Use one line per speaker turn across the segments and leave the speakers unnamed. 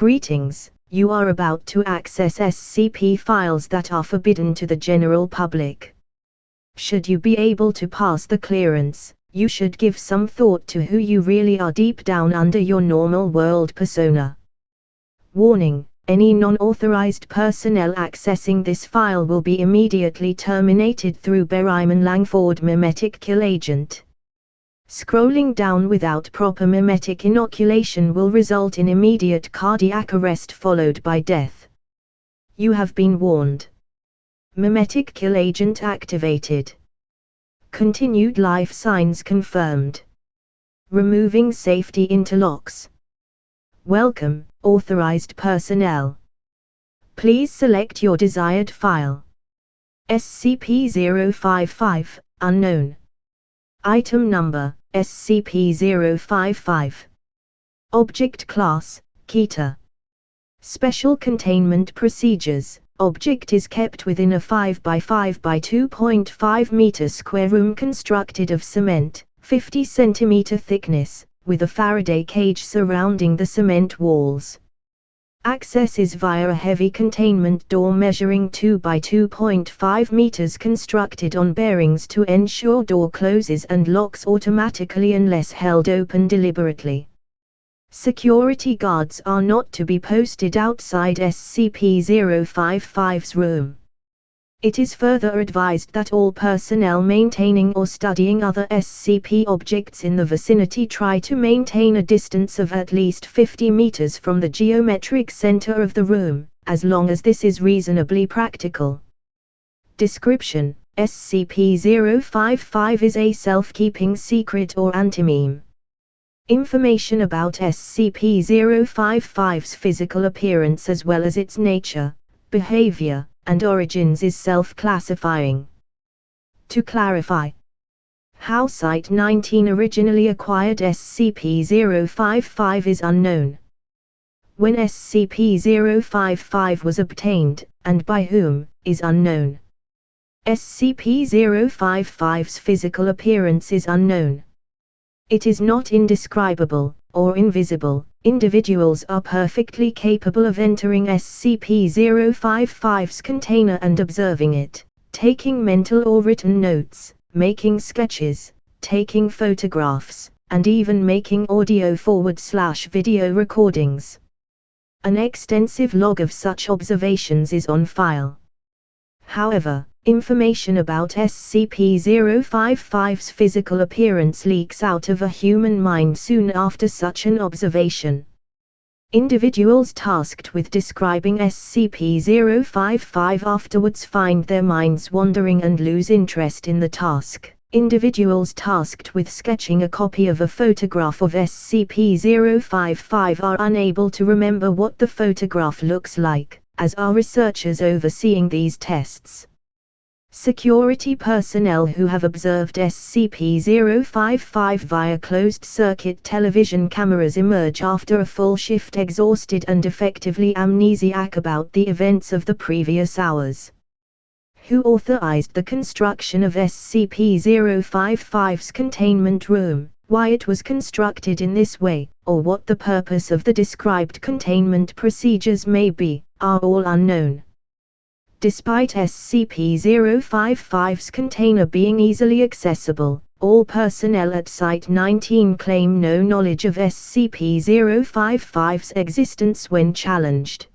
Greetings, you are about to access SCP files that are forbidden to the general public. Should you be able to pass the clearance, you should give some thought to who you really are deep down under your normal world persona. Warning: any non-authorized personnel accessing this file will be immediately terminated through Berryman Langford Memetic Kill Agent. Scrolling down without proper memetic inoculation will result in immediate cardiac arrest followed by death. You have been warned. Memetic Kill Agent activated. Continued life signs confirmed. Removing safety interlocks. Welcome, authorized personnel. Please select your desired file. SCP-055, unknown. Item number, SCP-055. Object class, Keter. Special containment procedures. Object is kept within a 5 by 5 by 2.5 meter square room constructed of cement, 50 cm thickness, with a Faraday cage surrounding the cement walls. Access is via a heavy containment door measuring 2 by 2.5 meters constructed on bearings to ensure door closes and locks automatically unless held open deliberately. Security guards are not to be posted outside SCP-055's room. It is further advised that all personnel maintaining or studying other SCP objects in the vicinity try to maintain a distance of at least 50 meters from the geometric center of the room, as long as this is reasonably practical. Description: SCP-055 is a self-keeping secret or antimeme. Information about SCP-055's physical appearance as well as its nature, behavior, and origins is self-classifying. To clarify, how Site-19 originally acquired SCP-055 is unknown. When SCP-055 was obtained, and by whom, is unknown. SCP-055's physical appearance is unknown. It is not indescribable, or invisible. Individuals are perfectly capable of entering SCP-055's container and observing it, taking mental or written notes, making sketches, taking photographs, and even making audio/video recordings. An extensive log of such observations is on file. However, information about SCP-055's physical appearance leaks out of a human mind soon after such an observation. Individuals tasked with describing SCP-055 afterwards find their minds wandering and lose interest in the task. Individuals tasked with sketching a copy of a photograph of SCP-055 are unable to remember what the photograph looks like, as are researchers overseeing these tests. Security personnel who have observed SCP-055 via closed-circuit television cameras emerge after a full shift exhausted and effectively amnesiac about the events of the previous hours. Who authorized the construction of SCP-055's containment room, why it was constructed in this way, or what the purpose of the described containment procedures may be, are all unknown. Despite SCP-055's container being easily accessible, all personnel at Site-19 claim no knowledge of SCP-055's existence when challenged.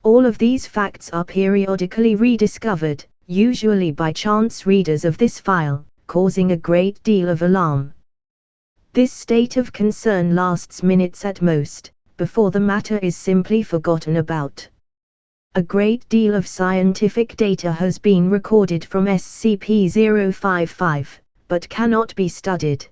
All of these facts are periodically rediscovered, usually by chance readers of this file, causing a great deal of alarm. This state of concern lasts minutes at most, before the matter is simply forgotten about. A great deal of scientific data has been recorded from SCP-055, but cannot be studied.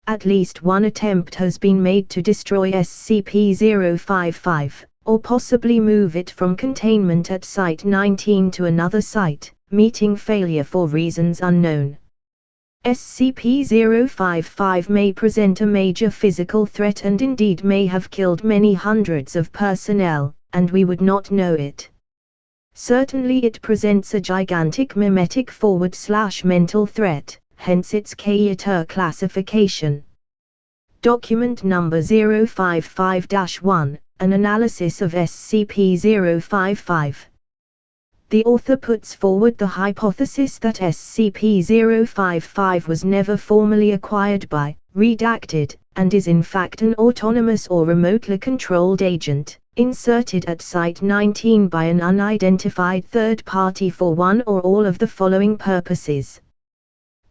At least one attempt has been made to destroy SCP-055, or possibly move it from containment at Site-19 to another site, meeting failure for reasons unknown. SCP-055 may present a major physical threat and indeed may have killed many hundreds of personnel, and we would not know it. Certainly it presents a gigantic memetic /mental threat, hence its Keter classification. Document number 055-1, an analysis of SCP-055. The author puts forward the hypothesis that SCP-055 was never formally acquired by, redacted, and is in fact an autonomous or remotely controlled agent, inserted at Site-19 by an unidentified third party for one or all of the following purposes: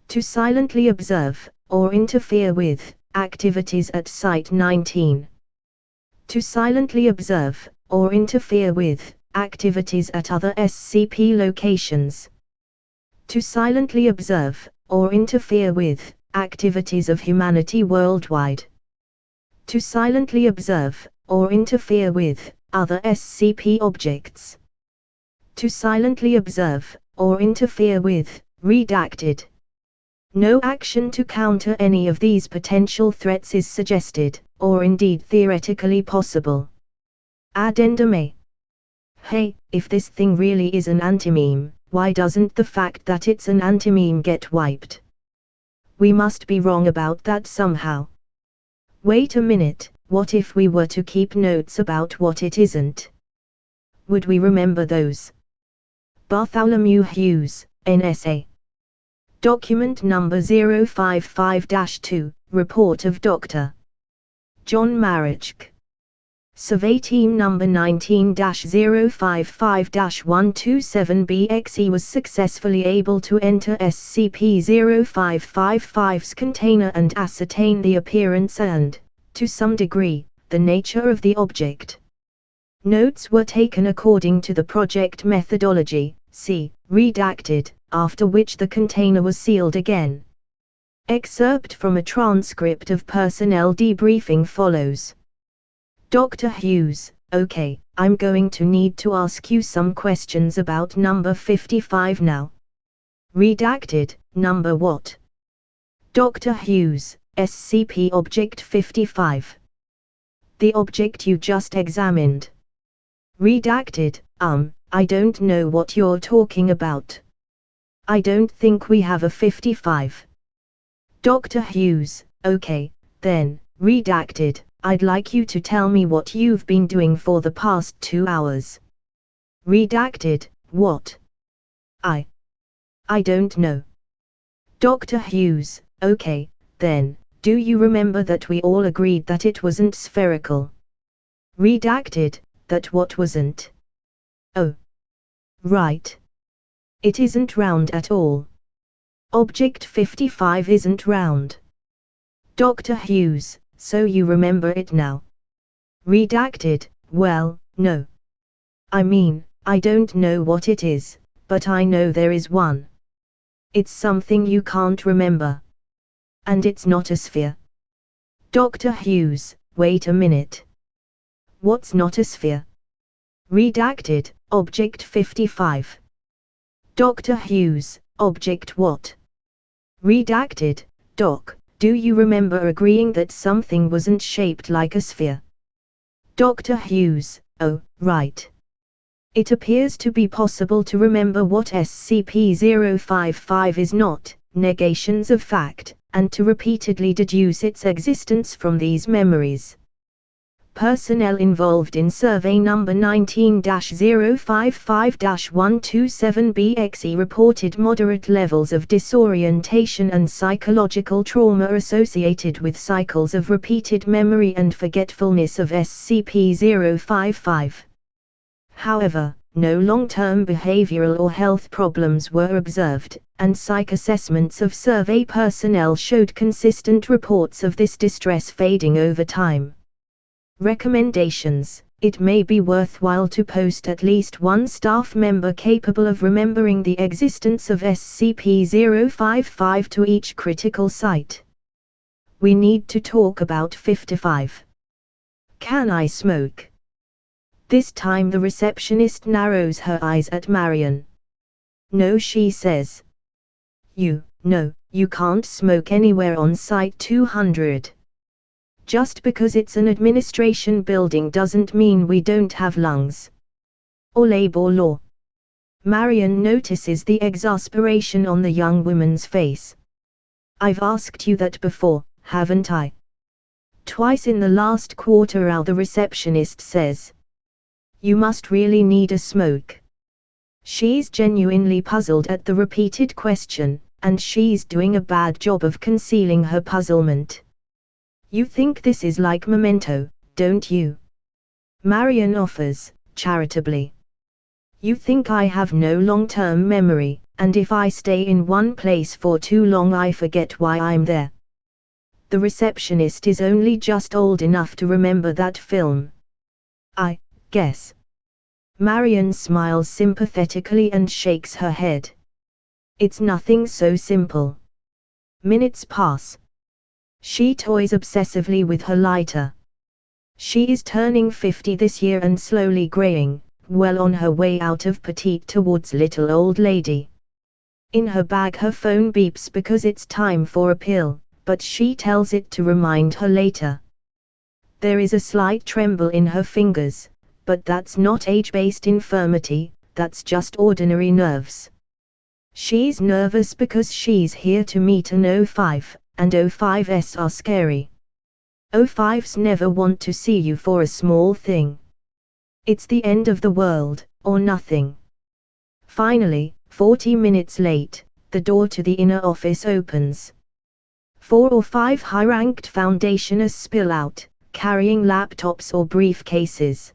to silently observe, or interfere with, activities at Site-19. To silently observe, or interfere with, activities at other SCP locations. To silently observe, or interfere with, activities of humanity worldwide. To silently observe, or interfere with, other SCP objects. To silently observe, or interfere with, redacted. No action to counter any of these potential threats is suggested, or indeed theoretically possible. Addendum A. Hey, if this thing really is an anti-meme, why doesn't the fact that it's an anti-meme get wiped? We must be wrong about that somehow. Wait a minute, what if we were to keep notes about what it isn't? Would we remember those? Bartholomew Hughes, NSA. Document number 055-2, Report of Dr. John Marechk. Survey Team number 19-055-127BXE was successfully able to enter SCP-0555's container and ascertain the appearance and, to some degree, the nature of the object. Notes were taken according to the project methodology, c. redacted, after which the container was sealed again. Excerpt from a transcript of personnel debriefing follows. Dr. Hughes, okay, I'm going to need to ask you some questions about number 55 now. Redacted, number what? Dr. Hughes, SCP Object 55. The object you just examined. Redacted, I don't know what you're talking about. I don't think we have a 55. Dr. Hughes, okay, then, redacted, I'd like you to tell me what you've been doing for the past 2 hours. Redacted, what? I don't know. Dr. Hughes, okay, then, do you remember that we all agreed that it wasn't spherical? Redacted, that what wasn't? Oh. Right. It isn't round at all. Object 55 isn't round. Dr. Hughes, so you remember it now? Redacted, well, no. I mean, I don't know what it is, but I know there is one. It's something you can't remember. And it's not a sphere. Dr. Hughes, wait a minute. What's not a sphere? Redacted, Object 55. Dr. Hughes, Object what? Redacted, Doc, do you remember agreeing that something wasn't shaped like a sphere? Dr. Hughes, oh, right. It appears to be possible to remember what SCP-055 is not, negations of fact, and to repeatedly deduce its existence from these memories. Personnel involved in survey number 19-055-127BXE reported moderate levels of disorientation and psychological trauma associated with cycles of repeated memory and forgetfulness of SCP-055. However, no long-term behavioral or health problems were observed, and psych assessments of survey personnel showed consistent reports of this distress fading over time. Recommendations: it may be worthwhile to post at least one staff member capable of remembering the existence of SCP-055 to each critical site. We need to talk about 55. Can I smoke? This time the receptionist narrows her eyes at Marion. No, she says. No, you can't smoke anywhere on Site 200. Just because it's an administration building doesn't mean we don't have lungs. Or labor law. Marion notices the exasperation on the young woman's face. I've asked you that before, haven't I? Twice in the last quarter hour the receptionist says. You must really need a smoke. She's genuinely puzzled at the repeated question, and she's doing a bad job of concealing her puzzlement. You think this is like Memento, don't you? Marion offers, charitably. You think I have no long-term memory, and if I stay in one place for too long I forget why I'm there. The receptionist is only just old enough to remember that film. I guess. Marion smiles sympathetically and shakes her head. It's nothing so simple. Minutes pass. She toys obsessively with her lighter. She is turning 50 this year and slowly graying, well on her way out of petite towards little old lady. In her bag her phone beeps because it's time for a pill, but she tells it to remind her later. There is a slight tremble in her fingers, but that's not age-based infirmity, that's just ordinary nerves. She's nervous because she's here to meet an 05, and 05s are scary. 05s never want to see you for a small thing. It's the end of the world, or nothing. Finally, 40 minutes late, the door to the inner office opens. 4 or 5 high-ranked Foundationers spill out, carrying laptops or briefcases.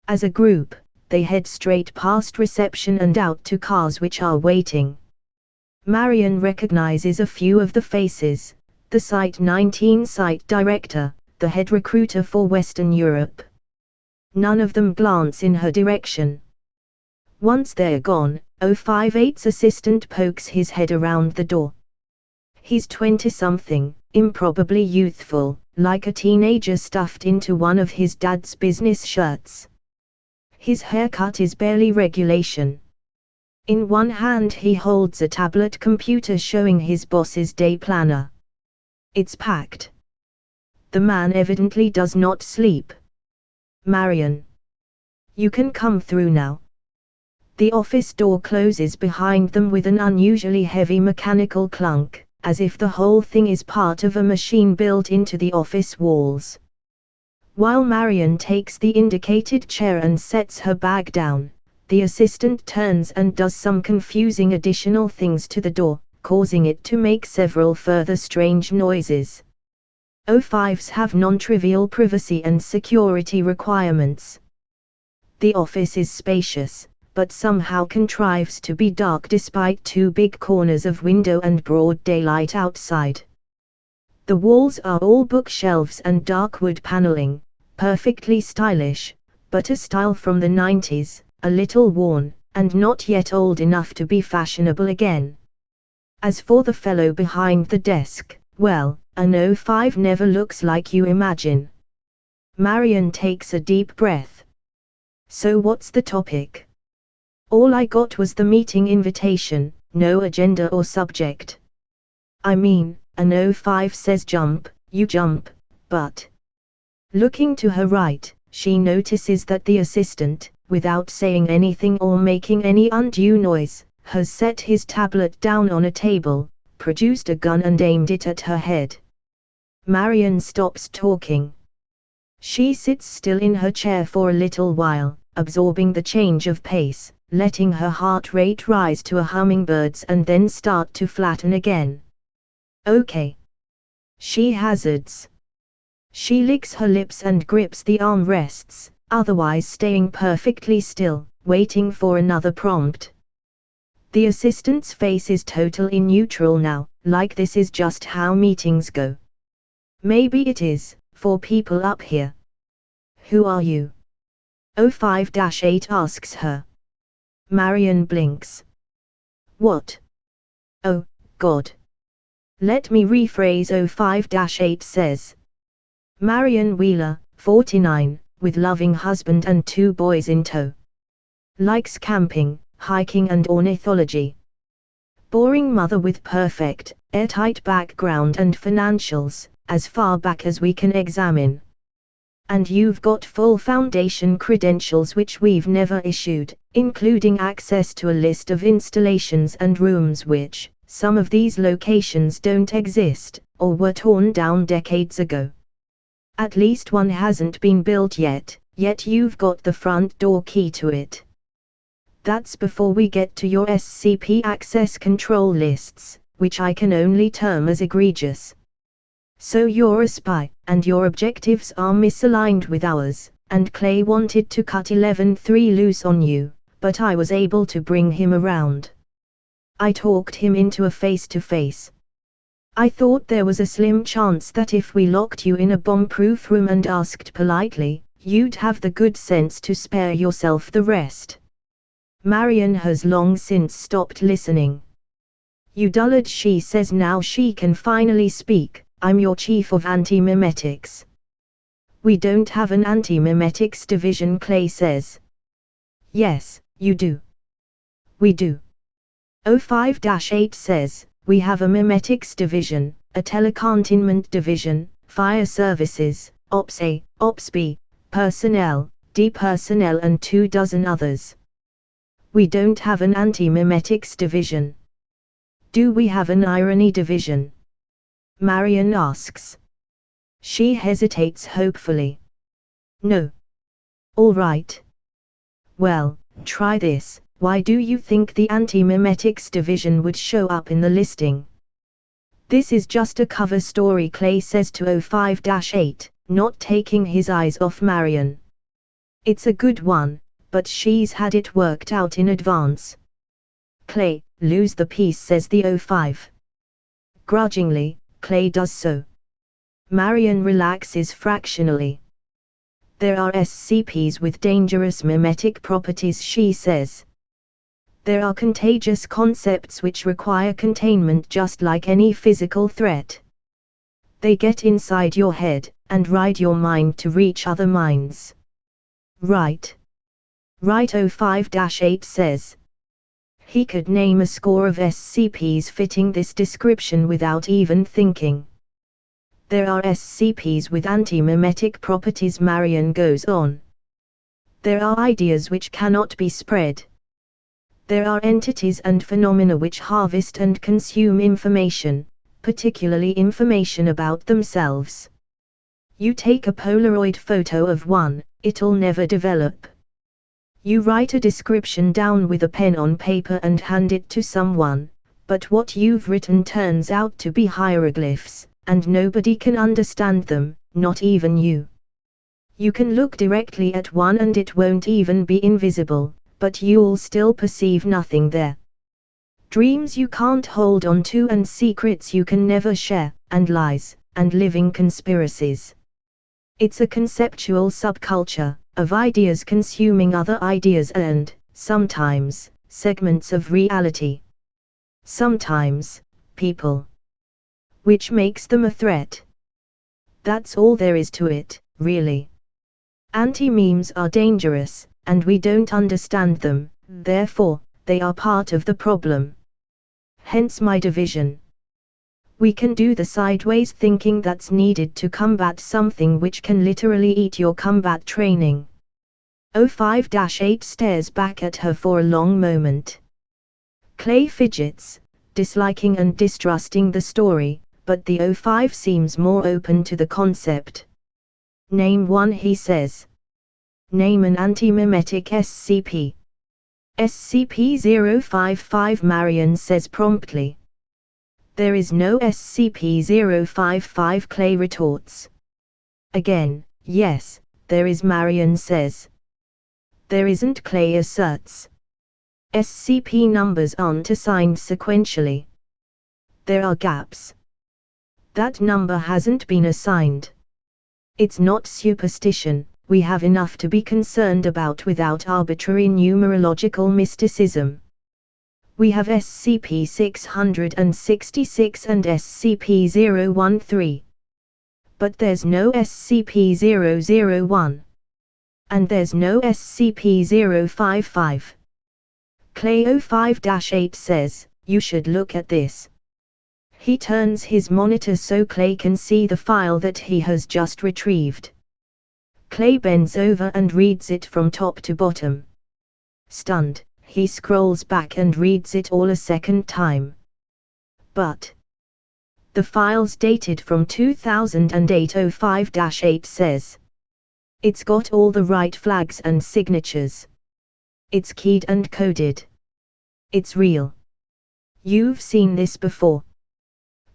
As a group, they head straight past reception and out to cars which are waiting. Marion recognizes a few of the faces, the Site 19 site director, the head recruiter for Western Europe. None of them glance in her direction. Once they're gone, 058's assistant pokes his head around the door. He's 20-something, improbably youthful, like a teenager stuffed into one of his dad's business shirts. His haircut is barely regulation. In one hand he holds a tablet computer showing his boss's day planner. It's packed. The man evidently does not sleep. Marion. You can come through now. The office door closes behind them with an unusually heavy mechanical clunk, as if the whole thing is part of a machine built into the office walls. While Marion takes the indicated chair and sets her bag down, the assistant turns and does some confusing additional things to the door, causing it to make several further strange noises. 05s have non-trivial privacy and security requirements. The office is spacious, but somehow contrives to be dark despite 2 big corners of window and broad daylight outside. The walls are all bookshelves and dark wood paneling, perfectly stylish, but a style from the 90s, a little worn, and not yet old enough to be fashionable again. As for the fellow behind the desk, well, an 05 never looks like you imagine. Marion takes a deep breath. So what's the topic? All I got was the meeting invitation, no agenda or subject. I mean, an 05 says jump, you jump, but... Looking to her right, she notices that the assistant, without saying anything or making any undue noise, has set his tablet down on a table, produced a gun and aimed it at her head. Marion stops talking. She sits still in her chair for a little while, absorbing the change of pace, letting her heart rate rise to a hummingbird's and then start to flatten again. Okay. She hazards. She licks her lips and grips the armrests, otherwise staying perfectly still, waiting for another prompt. The assistant's face is totally neutral now, like this is just how meetings go. Maybe it is, for people up here. Who are you? 05-8 asks her. Marion blinks. What? Oh, God. Let me rephrase, 05-8 says. Marion Wheeler, 49, with loving husband and 2 boys in tow. Likes camping, hiking and ornithology. Boring mother with perfect, airtight background and financials, as far back as we can examine. And you've got full Foundation credentials which we've never issued, including access to a list of installations and rooms which, some of these locations don't exist, or were torn down decades ago. At least one hasn't been built yet you've got the front door key to it. That's before we get to your SCP access control lists, which I can only term as egregious. So you're a spy, and your objectives are misaligned with ours, and Clay wanted to cut 11-3 loose on you, but I was able to bring him around. I talked him into a face-to-face. I thought there was a slim chance that if we locked you in a bomb-proof room and asked politely, you'd have the good sense to spare yourself the rest. Marion has long since stopped listening. You dullard, she says now she can finally speak. I'm your chief of anti-memetics. We don't have an anti-memetics division, Clay says. Yes, you do. We do. 05-8 says, we have a memetics division, a telecontainment division, fire services, Ops A, Ops B, personnel, D personnel and 24 others. We don't have an anti-memetics division. Do we have an irony division? Marion asks. She hesitates hopefully. No. All right. Well, try this. Why do you think the anti-memetics division would show up in the listing? This is just a cover story, Clay says to 05-8, not taking his eyes off Marion. It's a good one, but she's had it worked out in advance. Clay, lose the piece, says the 05. Grudgingly, Clay does so. Marion relaxes fractionally. There are SCPs with dangerous memetic properties, she says. There are contagious concepts which require containment just like any physical threat. They get inside your head, and ride your mind to reach other minds. Right. Right, 05-8 says. He could name a score of SCPs fitting this description without even thinking. There are SCPs with anti-memetic properties, Marion goes on. There are ideas which cannot be spread. There are entities and phenomena which harvest and consume information, particularly information about themselves. You take a Polaroid photo of one, it'll never develop. You write a description down with a pen on paper and hand it to someone, but what you've written turns out to be hieroglyphs, and nobody can understand them, not even you. You can look directly at one and it won't even be invisible, but you'll still perceive nothing there. Dreams you can't hold on to and secrets you can never share, and lies, and living conspiracies. It's a conceptual subculture of ideas consuming other ideas and, sometimes, segments of reality. Sometimes, people. Which makes them a threat. That's all there is to it, really. Anti-memes are dangerous, and we don't understand them, therefore, they are part of the problem. Hence my division. We can do the sideways thinking that's needed to combat something which can literally eat your combat training. 05-8 stares back at her for a long moment. Clay fidgets, disliking and distrusting the story, but the 05 seems more open to the concept. Name one, he says. Name an anti-memetic SCP. SCP-055, Marion says promptly. There is no SCP-055, Clay retorts. Again, yes, there is, Marion says. There isn't, Clay asserts. SCP numbers aren't assigned sequentially. There are gaps. That number hasn't been assigned. It's not superstition, we have enough to be concerned about without arbitrary numerological mysticism. We have SCP-666 and SCP-013. But there's no SCP-001. And there's no SCP-055. Clay 05-8 says, you should look at this. He turns his monitor so Clay can see the file that he has just retrieved. Clay bends over and reads it from top to bottom. Stunned, he scrolls back and reads it all a second time. But The files dated from 2008 05-8 says. It's got all the right flags and signatures. It's keyed and coded. It's real. You've seen this before?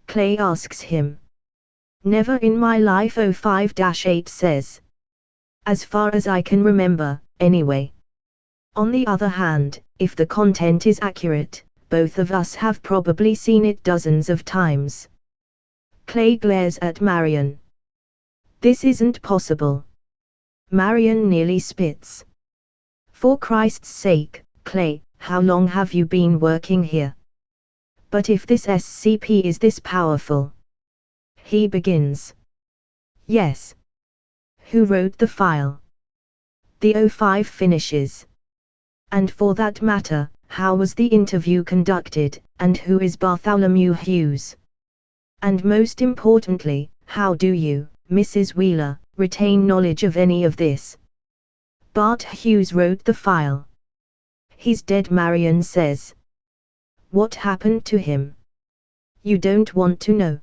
Clay asks him. Never in my life, 05-8 says. As far as I can remember, anyway. On the other hand, if the content is accurate, both of us have probably seen it dozens of times. Clay glares at Marion. This isn't possible. Marion nearly spits. For Christ's sake, Clay, how long have you been working here? But if this SCP is this powerful, he begins. Yes. Who wrote the file? The 05 finishes. And for that matter, how was the interview conducted, and who is Bartholomew Hughes? And most importantly, how do you, Mrs. Wheeler, retain knowledge of any of this? Bart Hughes wrote the file. He's dead, Marion says. What happened to him? You don't want to know.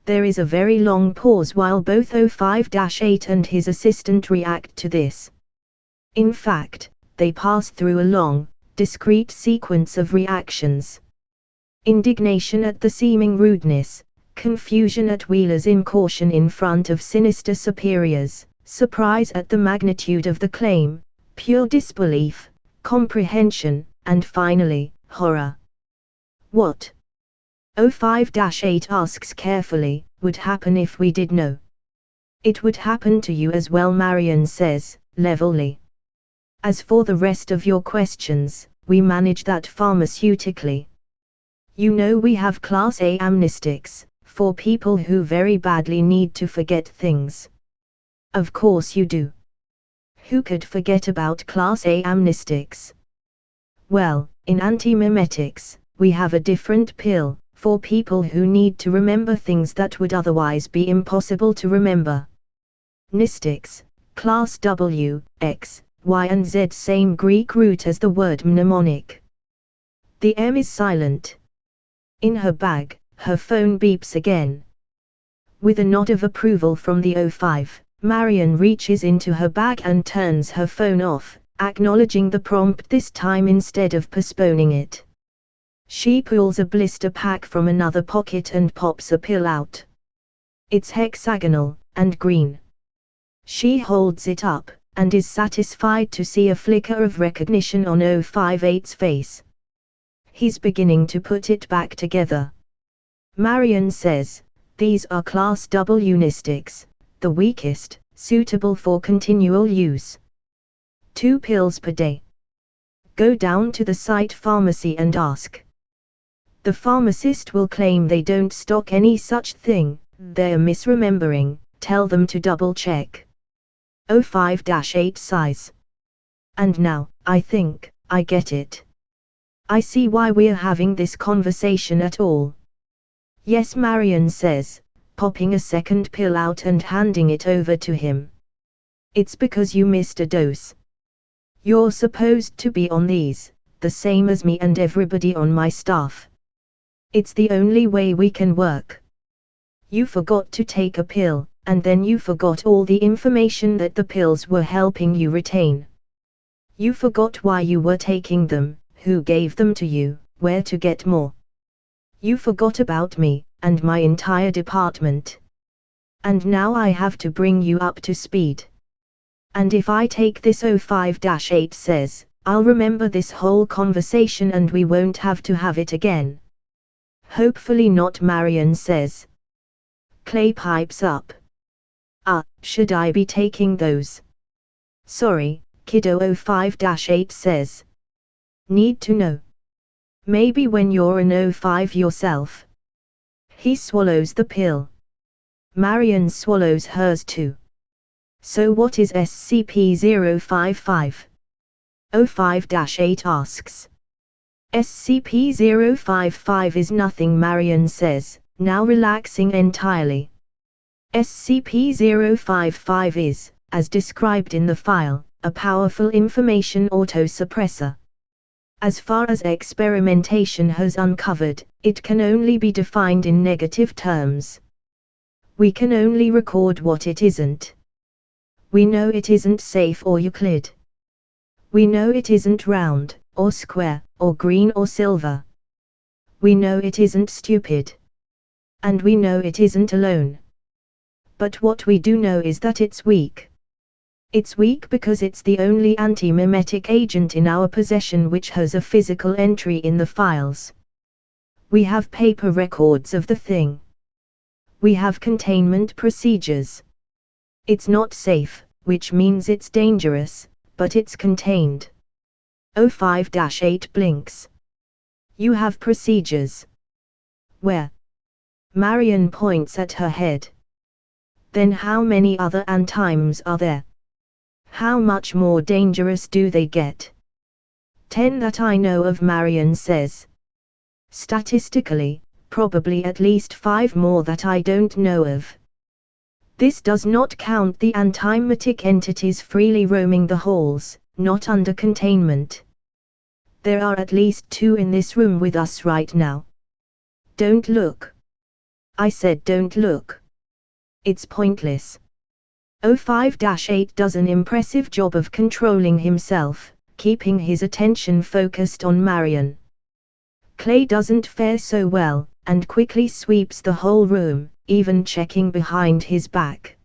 There is a very long pause while both 05-8 and his assistant react to this. In fact, they pass through a long, discrete sequence of reactions. Indignation at the seeming rudeness, confusion at Wheeler's incaution in front of sinister superiors, surprise at the magnitude of the claim, pure disbelief, comprehension, and finally, horror. What? 05-8 asks carefully, would happen if we did know? It would happen to you as well, Marion says, levelly. As for the rest of your questions, we manage that pharmaceutically. You know we have Class A amnestics, for people who very badly need to forget things. Of course you do. Who could forget about Class A amnestics? Well, in anti-memetics, we have a different pill, for people who need to remember things that would otherwise be impossible to remember. Mystics, Class W, X, Y and Z, same Greek root as the word mnemonic. The M is silent. In her bag, her phone beeps again. With a nod of approval from the 05, Marion reaches into her bag and turns her phone off, acknowledging the prompt this time instead of postponing it. She pulls a blister pack from another pocket and pops a pill out. It's hexagonal, and green. She holds it up, and is satisfied to see a flicker of recognition on 058's face. He's beginning to put it back together. Marion says, these are Class W mystics, the weakest, suitable for continual use. 2 pills per day. Go down to the site pharmacy and ask. The pharmacist will claim they don't stock any such thing, they're misremembering, tell them to double check. 05-8 sighs. And now, I think, I get it. I see why we're having this conversation at all. Yes, Marion says, popping a second pill out and handing it over to him. It's because you missed a dose. You're supposed to be on these, the same as me and everybody on my staff. It's the only way we can work. You forgot to take a pill, and then you forgot all the information that the pills were helping you retain. You forgot why you were taking them, who gave them to you, where to get more. You forgot about me, and my entire department. And now I have to bring you up to speed. And if I take this 05-8 says, I'll remember this whole conversation and we won't have to have it again. Hopefully not, Marion says. Clay pipes up. Should I be taking those? Sorry, kiddo, 05-8 says. Need to know. Maybe when you're an 05 yourself. He swallows the pill. Marion swallows hers too. So what is SCP-055? 05-8 asks. SCP-055 is nothing, Marion says, now relaxing entirely. SCP-055 is, as described in the file, a powerful information autosuppressor. As far as experimentation has uncovered, it can only be defined in negative terms. We can only record what it isn't. We know it isn't safe or Euclid. We know it isn't round, or square, or green or silver. We know it isn't stupid. And we know it isn't alone. But what we do know is that it's weak. It's weak because it's the only anti-mimetic agent in our possession which has a physical entry in the files. We have paper records of the thing. We have containment procedures. It's not safe, which means it's dangerous, but it's contained. 05-8 blinks. You have procedures. Where? Marion points at her head. Then how many other antimes are there? How much more dangerous do they get? 10 that I know of, Marion says. Statistically, probably at least 5 more that I don't know of. This does not count the antimatic entities freely roaming the halls, not under containment. There are at least 2 in this room with us right now. Don't look. I said don't look. It's pointless. 05-8 does an impressive job of controlling himself, keeping his attention focused on Marion. Clay doesn't fare so well, and quickly sweeps the whole room, even checking behind his back.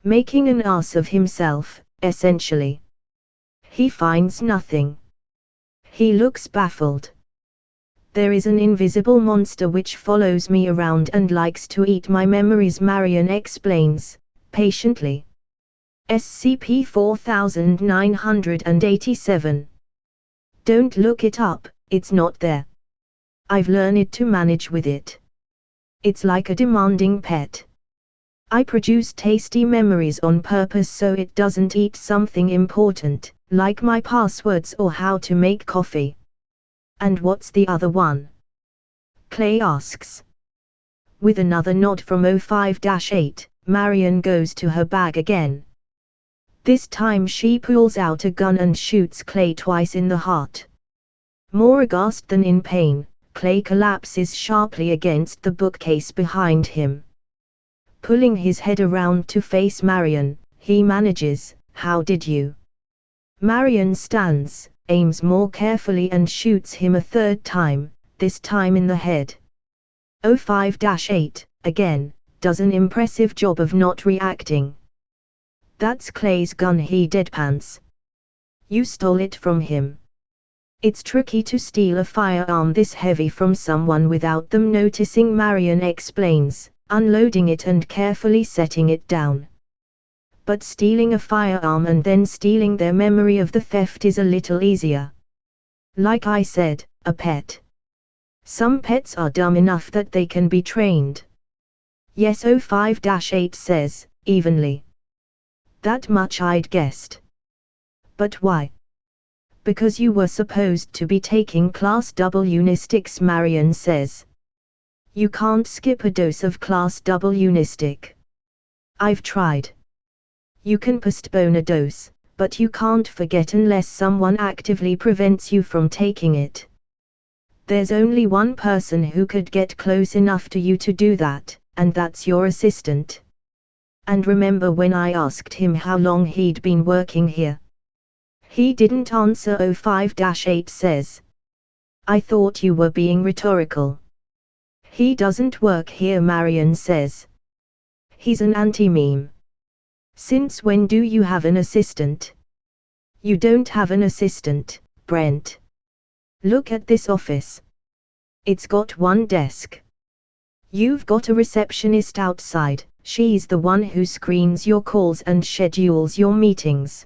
Making an ass of himself, essentially. He finds nothing. He looks baffled. There is an invisible monster which follows me around and likes to eat my memories, Marion explains, patiently. SCP-4987. Don't look it up, it's not there. I've learned to manage with it. It's like a demanding pet. I produce tasty memories on purpose so it doesn't eat something important, like my passwords or how to make coffee. And what's the other one? Clay asks. With another nod from 05-8, Marion goes to her bag again. This time she pulls out a gun and shoots Clay twice in the heart. More aghast than in pain, Clay collapses sharply against the bookcase behind him. Pulling his head around to face Marion, he manages, "How did you?" Marion stands, aims more carefully and shoots him a third time, this time in the head. 05-8, again, does an impressive job of not reacting. That's Clay's gun, he deadpans. You stole it from him. It's tricky to steal a firearm this heavy from someone without them noticing, Marion explains, unloading it and carefully setting it down. But stealing a firearm and then stealing their memory of the theft is a little easier. Like I said, a pet. Some pets are dumb enough that they can be trained. Yes, 05-8 says, evenly. That much I'd guessed. But why? Because you were supposed to be taking Class W-nistics, Marion says. You can't skip a dose of Class W-nistic. I've tried. You can postpone a dose, but you can't forget unless someone actively prevents you from taking it. There's only one person who could get close enough to you to do that, and that's your assistant. And remember when I asked him how long he'd been working here? He didn't answer, 05-8 says. I thought you were being rhetorical. He doesn't work here, Marion says. He's an anti-meme. Since when do you have an assistant? You don't have an assistant, Brent. Look at this office. It's got one desk. You've got a receptionist outside, she's the one who screens your calls and schedules your meetings.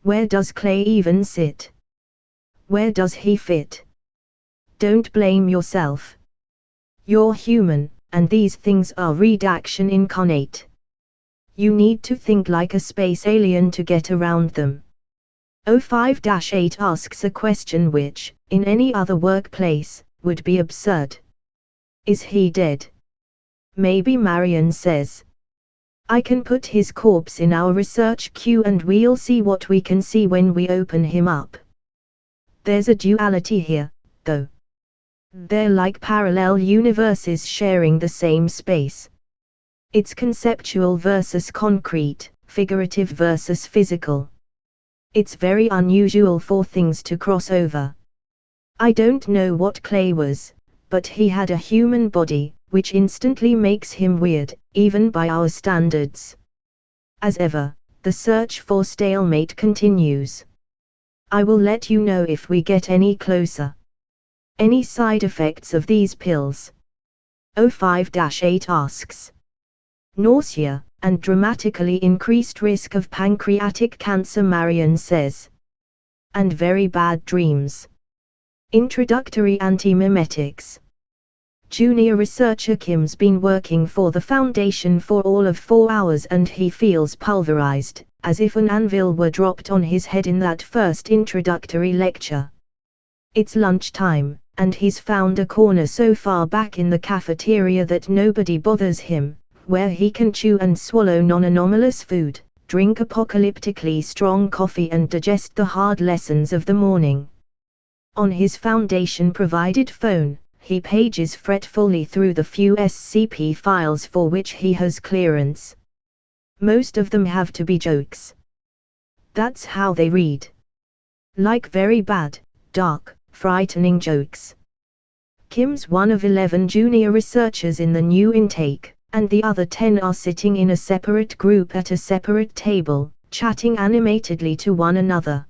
Where does Clay even sit? Where does he fit? Don't blame yourself. You're human, and these things are redaction incarnate. You need to think like a space alien to get around them. 05-8 asks a question which, in any other workplace, would be absurd. Is he dead? Maybe, Marion says. I can put his corpse in our research queue and we'll see what we can see when we open him up. There's a duality here, though. They're like parallel universes sharing the same space. It's conceptual versus concrete, figurative versus physical. It's very unusual for things to cross over. I don't know what Clay was, but he had a human body, which instantly makes him weird, even by our standards. As ever, the search for stalemate continues. I will let you know if we get any closer. Any side effects of these pills? 05-8 asks. Nausea, and dramatically increased risk of pancreatic cancer, Marion says. And very bad dreams. Introductory antimemetics. Junior researcher Kim's been working for the Foundation for all of 4 hours and he feels pulverized, as if an anvil were dropped on his head in that first introductory lecture. It's lunchtime, and he's found a corner so far back in the cafeteria that nobody bothers him, where he can chew and swallow non-anomalous food, drink apocalyptically strong coffee and digest the hard lessons of the morning. On his Foundation-provided phone, he pages fretfully through the few SCP files for which he has clearance. Most of them have to be jokes. That's how they read. Like very bad, dark, frightening jokes. Kim's one of 11 junior researchers in the new intake, and the other 10 are sitting in a separate group at a separate table, chatting animatedly to one another.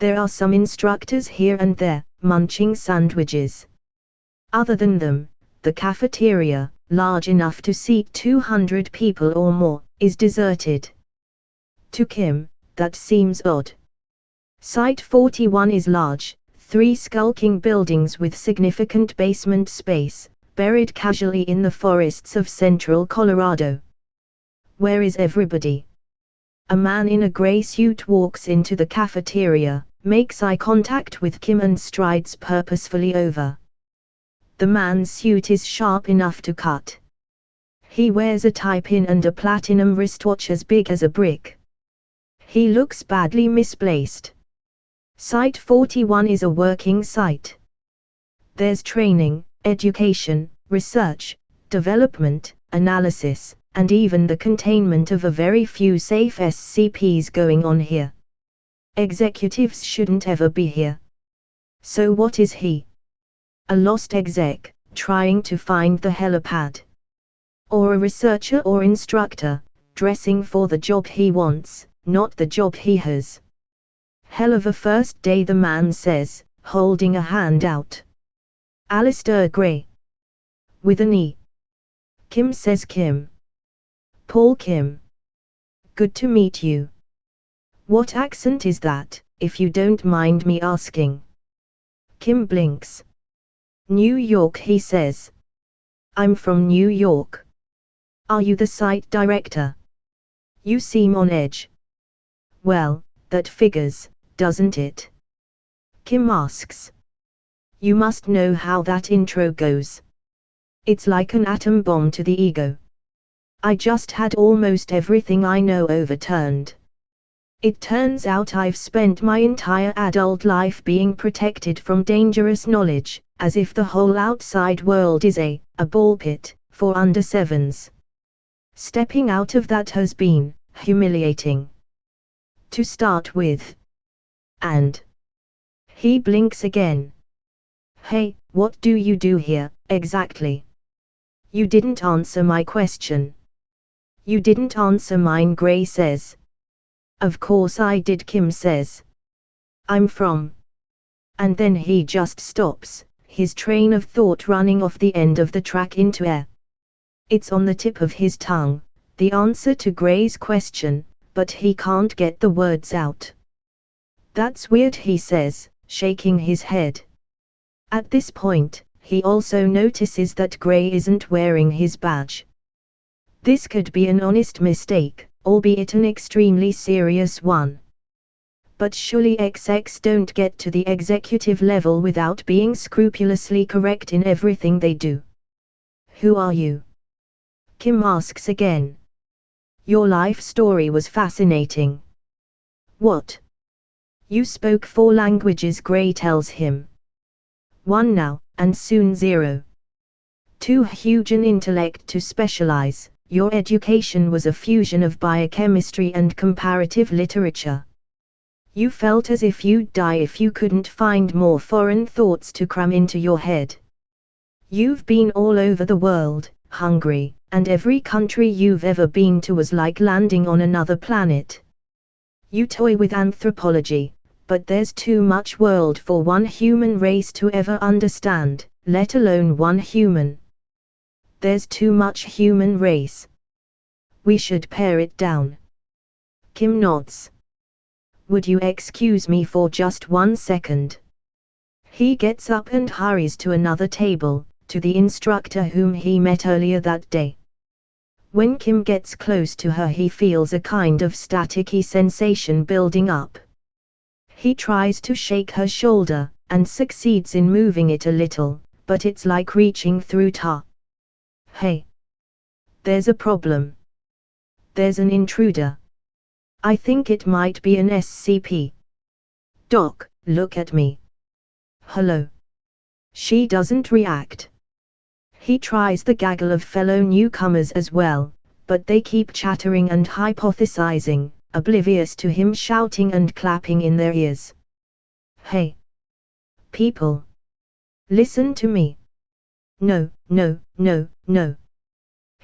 There are some instructors here and there, munching sandwiches. Other than them, the cafeteria, large enough to seat 200 people or more, is deserted. To Kim, that seems odd. Site 41 is large, 3 skulking buildings with significant basement space, buried casually in the forests of central Colorado. Where is everybody? A man in a gray suit walks into the cafeteria, makes eye contact with Kim and strides purposefully over. The man's suit is sharp enough to cut. He wears a tie pin and a platinum wristwatch as big as a brick. He looks badly misplaced. Site 41 is a working site. There's training, education, research, development, analysis, and even the containment of a very few safe SCPs going on here. Executives shouldn't ever be here. So what is he? A lost exec, trying to find the helipad? Or a researcher or instructor, dressing for the job he wants, not the job he has? Hell of a first day, the man says, holding a hand out. Alistair Gray. With an E. Kim says Kim. Paul Kim. Good to meet you. What accent is that, if you don't mind me asking? Kim blinks. New York, he says. I'm from New York. Are you the site director? You seem on edge. Well, that figures, doesn't it? Kim asks. You must know how that intro goes. It's like an atom bomb to the ego. I just had almost everything I know overturned. It turns out I've spent my entire adult life being protected from dangerous knowledge, as if the whole outside world is a ball pit for under sevens. Stepping out of that has been humiliating. To start with. And he blinks again. Hey, what do you do here, exactly? You didn't answer my question. You didn't answer mine, Gray says. Of course I did, Kim says. I'm from. And then he just stops, his train of thought running off the end of the track into air. It's on the tip of his tongue, the answer to Gray's question, but he can't get the words out. That's weird, he says, shaking his head. At this point, he also notices that Gray isn't wearing his badge. This could be an honest mistake, albeit an extremely serious one. But surely execs don't get to the executive level without being scrupulously correct in everything they do. Who are you? Kim asks again. Your life story was fascinating. What? You spoke 4 languages, Gray tells him. 1 now, and soon 0. Too huge an intellect to specialize. Your education was a fusion of biochemistry and comparative literature. You felt as if you'd die if you couldn't find more foreign thoughts to cram into your head. You've been all over the world, hungry, and every country you've ever been to was like landing on another planet. You toy with anthropology, but there's too much world for one human race to ever understand, let alone one human. There's too much human race. We should pare it down. Kim nods. Would you excuse me for just 1 second? He gets up and hurries to another table, to the instructor whom he met earlier that day. When Kim gets close to her, he feels a kind of staticky sensation building up. He tries to shake her shoulder, and succeeds in moving it a little, but it's like reaching through tar. Hey! There's a problem. There's an intruder. I think it might be an SCP. Doc, look at me. Hello. She doesn't react. He tries the gaggle of fellow newcomers as well, but they keep chattering and hypothesizing, oblivious to him shouting and clapping in their ears. Hey! People! Listen to me. No, no, no, no.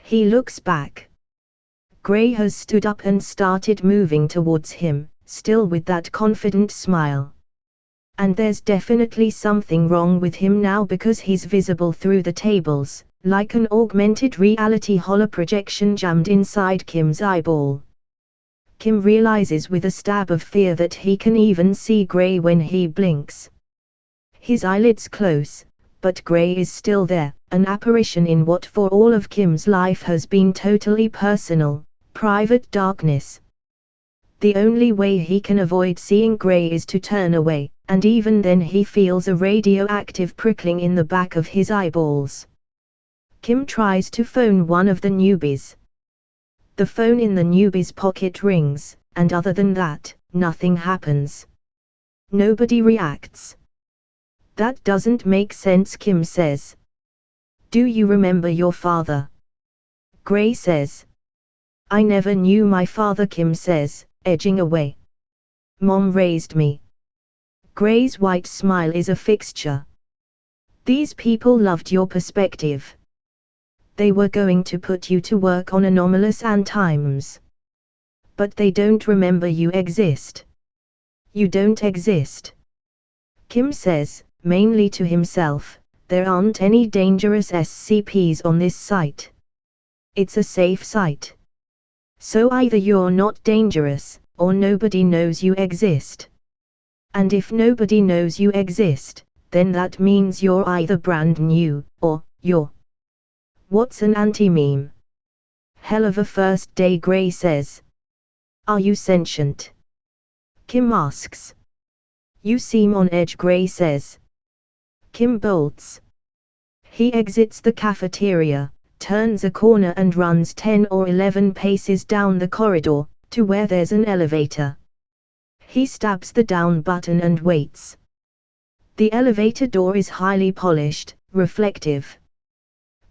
He looks back. Gray has stood up and started moving towards him, still with that confident smile. And there's definitely something wrong with him now because he's visible through the tables, like an augmented reality holoprojection jammed inside Kim's eyeball. Kim realizes with a stab of fear that he can even see Gray when he blinks. His eyelids close, but Gray is still there, an apparition in what for all of Kim's life has been totally personal, private darkness. The only way he can avoid seeing Gray is to turn away, and even then he feels a radioactive prickling in the back of his eyeballs. Kim tries to phone one of the newbies. The phone in the newbie's pocket rings, and other than that, nothing happens. Nobody reacts. That doesn't make sense, Kim says. Do you remember your father? Gray says. I never knew my father, Kim says, edging away. Mom raised me. Gray's white smile is a fixture. These people loved your perspective. They were going to put you to work on anomalous times. But they don't remember you exist. You don't exist. Kim says, mainly to himself, there aren't any dangerous SCPs on this site. It's a safe site. So either you're not dangerous, or nobody knows you exist. And if nobody knows you exist, then that means you're either brand new, or you're. What's an anti-meme? Hell of a first day, Gray says. Are you sentient? Kim asks. You seem on edge, Gray says. Kim bolts. He exits the cafeteria, turns a corner and runs 10 or 11 paces down the corridor, to where there's an elevator. He stabs the down button and waits. The elevator door is highly polished, reflective.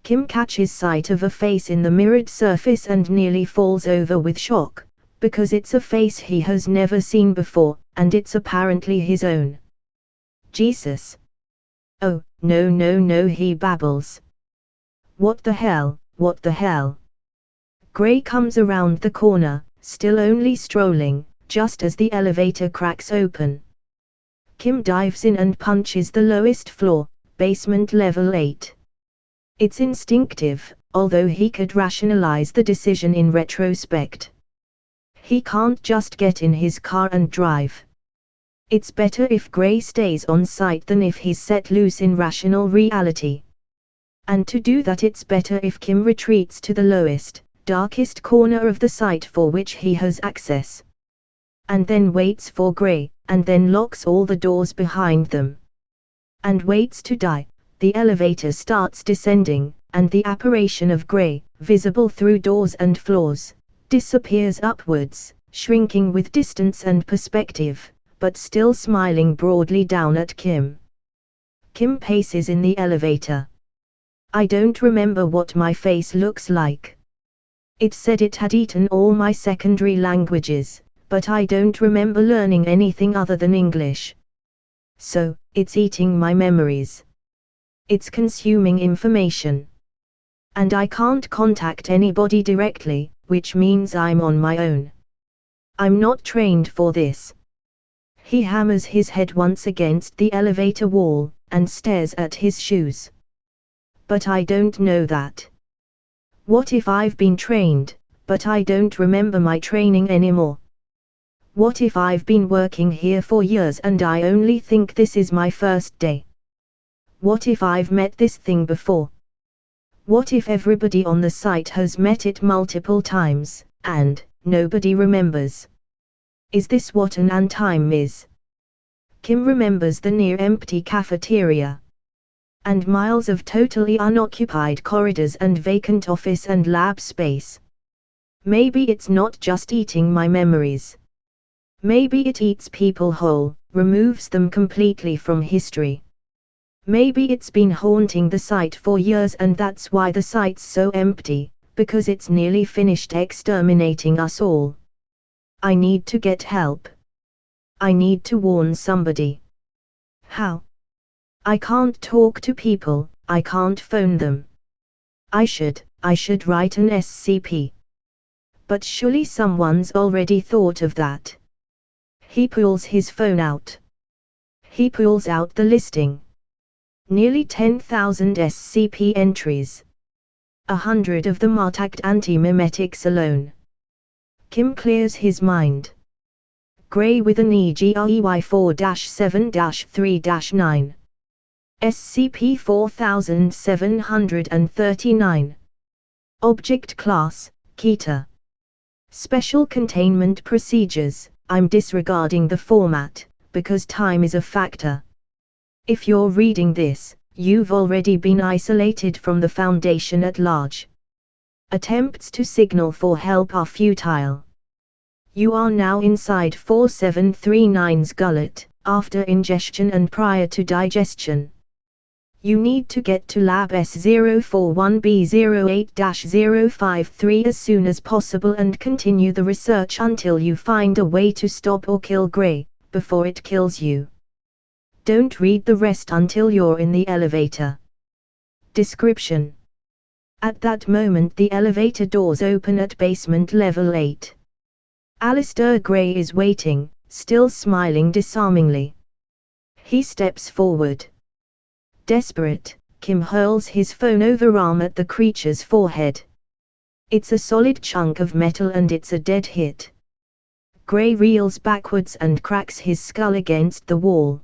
Kim catches sight of a face in the mirrored surface and nearly falls over with shock, because it's a face he has never seen before, and it's apparently his own. Jesus! Oh, no, no, no, he babbles. What the hell, what the hell? Gray comes around the corner, still only strolling, just as the elevator cracks open. Kim dives in and punches the lowest floor, basement level 8. It's instinctive, although he could rationalize the decision in retrospect. He can't just get in his car and drive. It's better if Gray stays on site than if he's set loose in rational reality. And to do that, it's better if Kim retreats to the lowest, darkest corner of the site for which he has access. And then waits for Gray, and then locks all the doors behind them. And waits to die. The elevator starts descending, and the apparition of Gray, visible through doors and floors, disappears upwards, shrinking with distance and perspective, but still smiling broadly down at Kim. Kim paces in the elevator. I don't remember what my face looks like. It said it had eaten all my secondary languages, but I don't remember learning anything other than English. So, it's eating my memories. It's consuming information. And I can't contact anybody directly, which means I'm on my own. I'm not trained for this. He hammers his head once against the elevator wall, and stares at his shoes. But I don't know that. What if I've been trained, but I don't remember my training anymore? What if I've been working here for years and I only think this is my first day? What if I've met this thing before? What if everybody on the site has met it multiple times, and nobody remembers? Is this what an antime is? Kim remembers the near-empty cafeteria. And miles of totally unoccupied corridors and vacant office and lab space. Maybe it's not just eating my memories. Maybe it eats people whole, removes them completely from history. Maybe it's been haunting the site for years and that's why the site's so empty, because it's nearly finished exterminating us all. I need to get help. I need to warn somebody. How? I can't talk to people, I can't phone them. I should write an SCP. But surely someone's already thought of that. He pulls his phone out. He pulls out the listing. Nearly 10,000 SCP entries. 100 of them are tagged anti-memetics alone. Kim clears his mind. Gray with an EGREY 4-7-3-9. SCP-4739. Object Class, Keter. Special Containment Procedures, I'm disregarding the format, because time is a factor. If you're reading this, you've already been isolated from the Foundation at large. Attempts to signal for help are futile. You are now inside 4739's gullet, after ingestion and prior to digestion. You need to get to Lab S041B08-053 as soon as possible and continue the research until you find a way to stop or kill Gray, before it kills you. Don't read the rest until you're in the elevator. Description. At that moment the elevator doors open at basement level 8. Alistair Gray is waiting, still smiling disarmingly. He steps forward. Desperate, Kim hurls his phone overarm at the creature's forehead. It's a solid chunk of metal and it's a dead hit. Gray reels backwards and cracks his skull against the wall.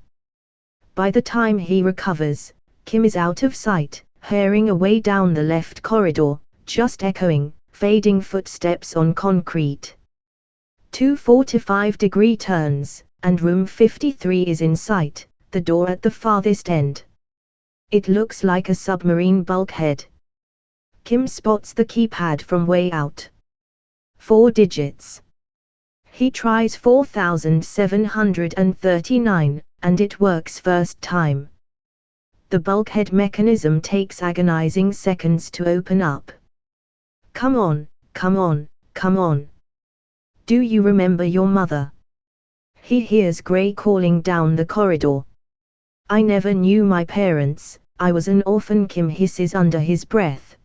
By the time he recovers, Kim is out of sight, hurrying away down the left corridor, just echoing, fading footsteps on concrete. 2 45-degree turns, and room 53 is in sight, the door at the farthest end. It looks like a submarine bulkhead. Kim spots the keypad from way out. 4 digits. He tries 4739, and it works first time. The bulkhead mechanism takes agonizing seconds to open up. Come on, come on, come on. Do you remember your mother? He hears Gray calling down the corridor. I never knew my parents, I was an orphan, Kim hisses under his breath.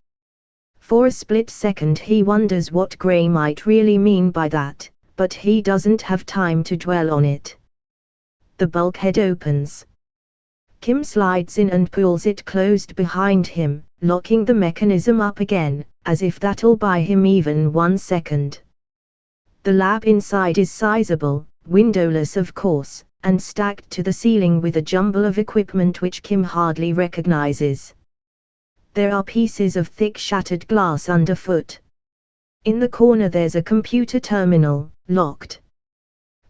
For a split second he wonders what Gray might really mean by that, but he doesn't have time to dwell on it. The bulkhead opens. Kim slides in and pulls it closed behind him, locking the mechanism up again, as if that'll buy him even 1 second. The lab inside is sizable, windowless of course, and stacked to the ceiling with a jumble of equipment which Kim hardly recognizes. There are pieces of thick shattered glass underfoot. In the corner there's a computer terminal, locked.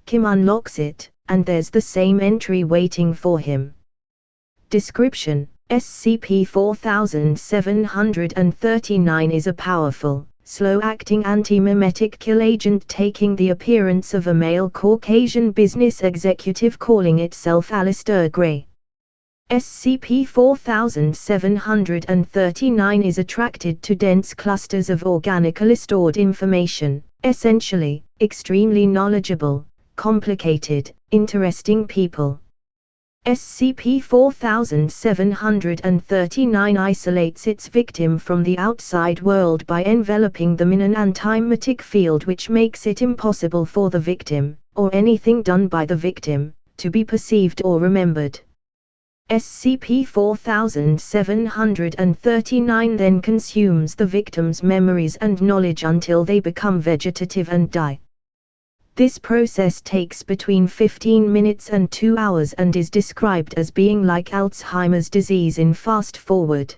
Kim unlocks it, and there's the same entry waiting for him. Description: SCP-4739 is a powerful, slow-acting anti-memetic kill agent taking the appearance of a male Caucasian business executive calling itself Alistair Gray. SCP-4739 is attracted to dense clusters of organically stored information, essentially, extremely knowledgeable, complicated, interesting people. SCP-4739 isolates its victim from the outside world by enveloping them in an antimemetic field which makes it impossible for the victim, or anything done by the victim, to be perceived or remembered. SCP-4739 then consumes the victim's memories and knowledge until they become vegetative and die. This process takes between 15 minutes and 2 hours and is described as being like Alzheimer's disease in fast forward.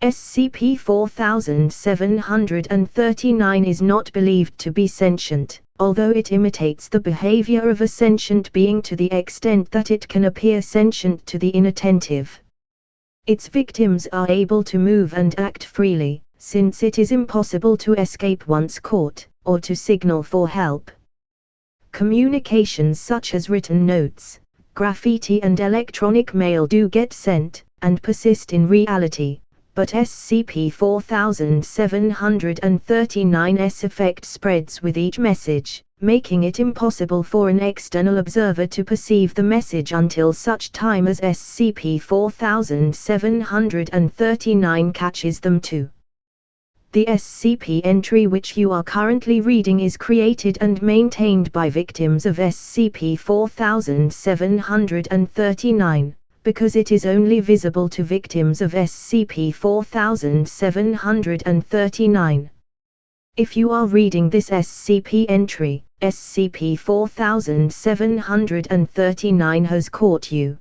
SCP-4739 is not believed to be sentient, although it imitates the behavior of a sentient being to the extent that it can appear sentient to the inattentive. Its victims are able to move and act freely, since it is impossible to escape once caught, or to signal for help. Communications such as written notes, graffiti and electronic mail do get sent, and persist in reality, but SCP-4739's effect spreads with each message, making it impossible for an external observer to perceive the message until such time as SCP-4739 catches them too. The SCP entry which you are currently reading is created and maintained by victims of SCP-4739, because it is only visible to victims of SCP-4739. If you are reading this SCP entry, SCP-4739 has caught you.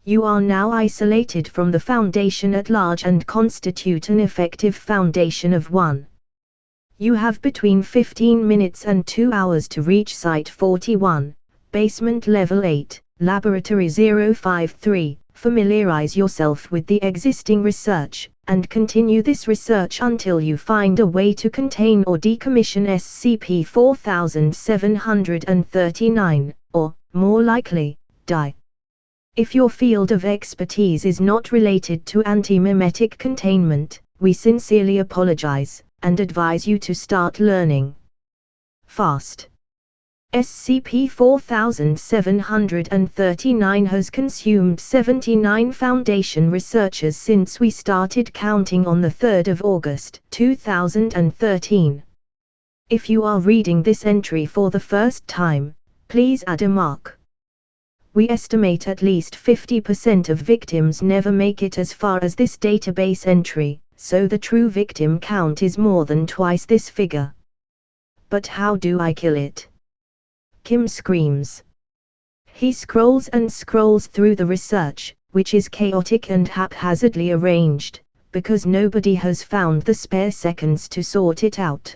You are now isolated from the Foundation at large and constitute an effective Foundation of one. You have between 15 minutes and 2 hours to reach Site 41, Basement Level 8, Laboratory 053, familiarize yourself with the existing research, and continue this research until you find a way to contain or decommission SCP-4739, or, more likely, die. If your field of expertise is not related to anti-memetic containment, we sincerely apologize, and advise you to start learning fast. SCP-4739 has consumed 79 Foundation researchers since we started counting on the 3rd of August, 2013. If you are reading this entry for the first time, please add a mark. We estimate at least 50% of victims never make it as far as this database entry, so the true victim count is more than twice this figure. But how do I kill it? Kim screams. He scrolls and scrolls through the research, which is chaotic and haphazardly arranged, because nobody has found the spare seconds to sort it out.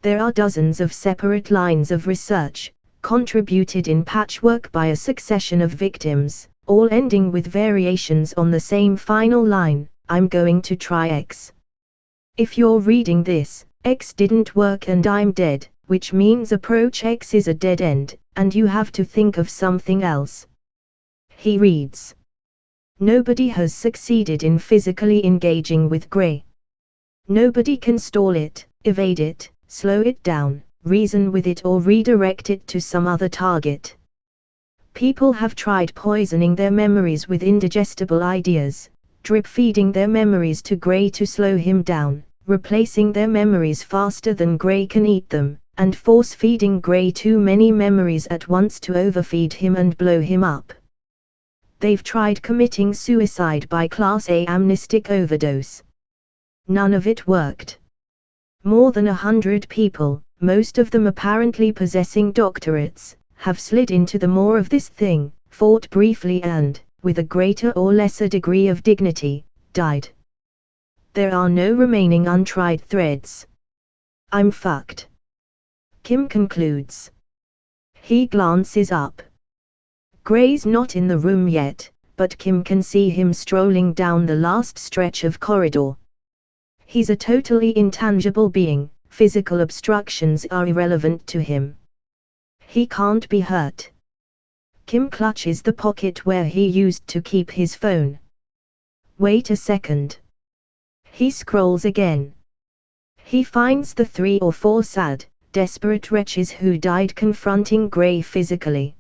There are dozens of separate lines of research, contributed in patchwork by a succession of victims, all ending with variations on the same final line, I'm going to try X. If you're reading this, X didn't work and I'm dead, which means approach X is a dead end, and you have to think of something else. He reads. Nobody has succeeded in physically engaging with Gray. Nobody can stall it, evade it, slow it down, reason with it or redirect it to some other target. People have tried poisoning their memories with indigestible ideas, drip-feeding their memories to Gray to slow him down, replacing their memories faster than Gray can eat them, and force-feeding Gray too many memories at once to overfeed him and blow him up. They've tried committing suicide by Class A amnestic overdose. None of it worked. More than 100 people, most of them apparently possessing doctorates, have slid into the maw of this thing, fought briefly and, with a greater or lesser degree of dignity, died. There are no remaining untried threads. I'm fucked. Kim concludes. He glances up. Gray's not in the room yet, but Kim can see him strolling down the last stretch of corridor. He's a totally intangible being, physical obstructions are irrelevant to him. He can't be hurt. Kim clutches the pocket where he used to keep his phone. Wait a second. He scrolls again. He finds the 3 or 4 sad, desperate wretches who died confronting Gray physically.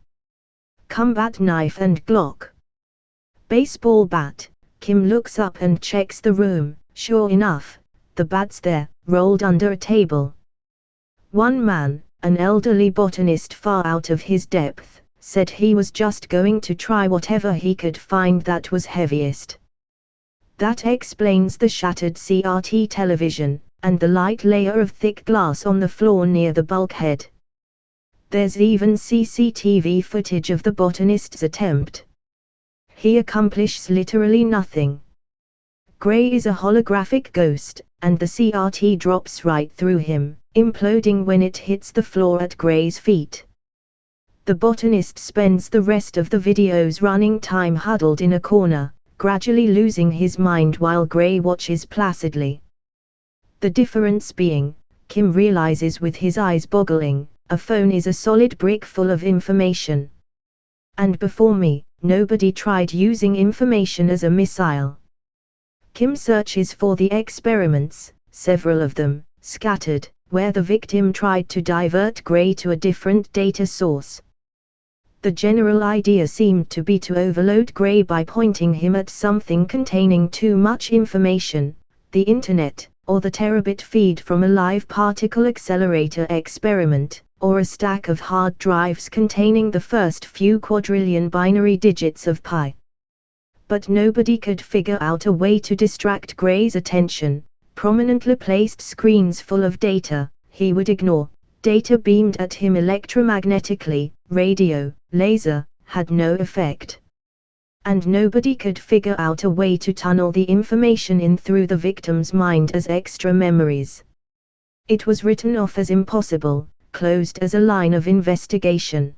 Combat knife and Glock. Baseball bat. Kim looks up and checks the room. Sure enough, the bat's there, rolled under a table. One man, an elderly botanist far out of his depth, said he was just going to try whatever he could find that was heaviest. That explains the shattered CRT television, and the light layer of thick glass on the floor near the bulkhead. There's even CCTV footage of the botanist's attempt. He accomplishes literally nothing. Gray is a holographic ghost, and the CRT drops right through him, imploding when it hits the floor at Gray's feet. The botanist spends the rest of the video's running time huddled in a corner, gradually losing his mind while Gray watches placidly. The difference being, Kim realizes with his eyes boggling, a phone is a solid brick full of information. And before me, nobody tried using information as a missile. Kim searches for the experiments, several of them, scattered, where the victim tried to divert Gray to a different data source. The general idea seemed to be to overload Gray by pointing him at something containing too much information, the internet, or the terabit feed from a live particle accelerator experiment, or a stack of hard drives containing the first few quadrillion binary digits of pi. But nobody could figure out a way to distract Gray's attention. Prominently placed screens full of data, he would ignore. Data beamed at him electromagnetically, radio, laser, had no effect. And nobody could figure out a way to tunnel the information in through the victim's mind as extra memories. It was written off as impossible, closed as a line of investigation.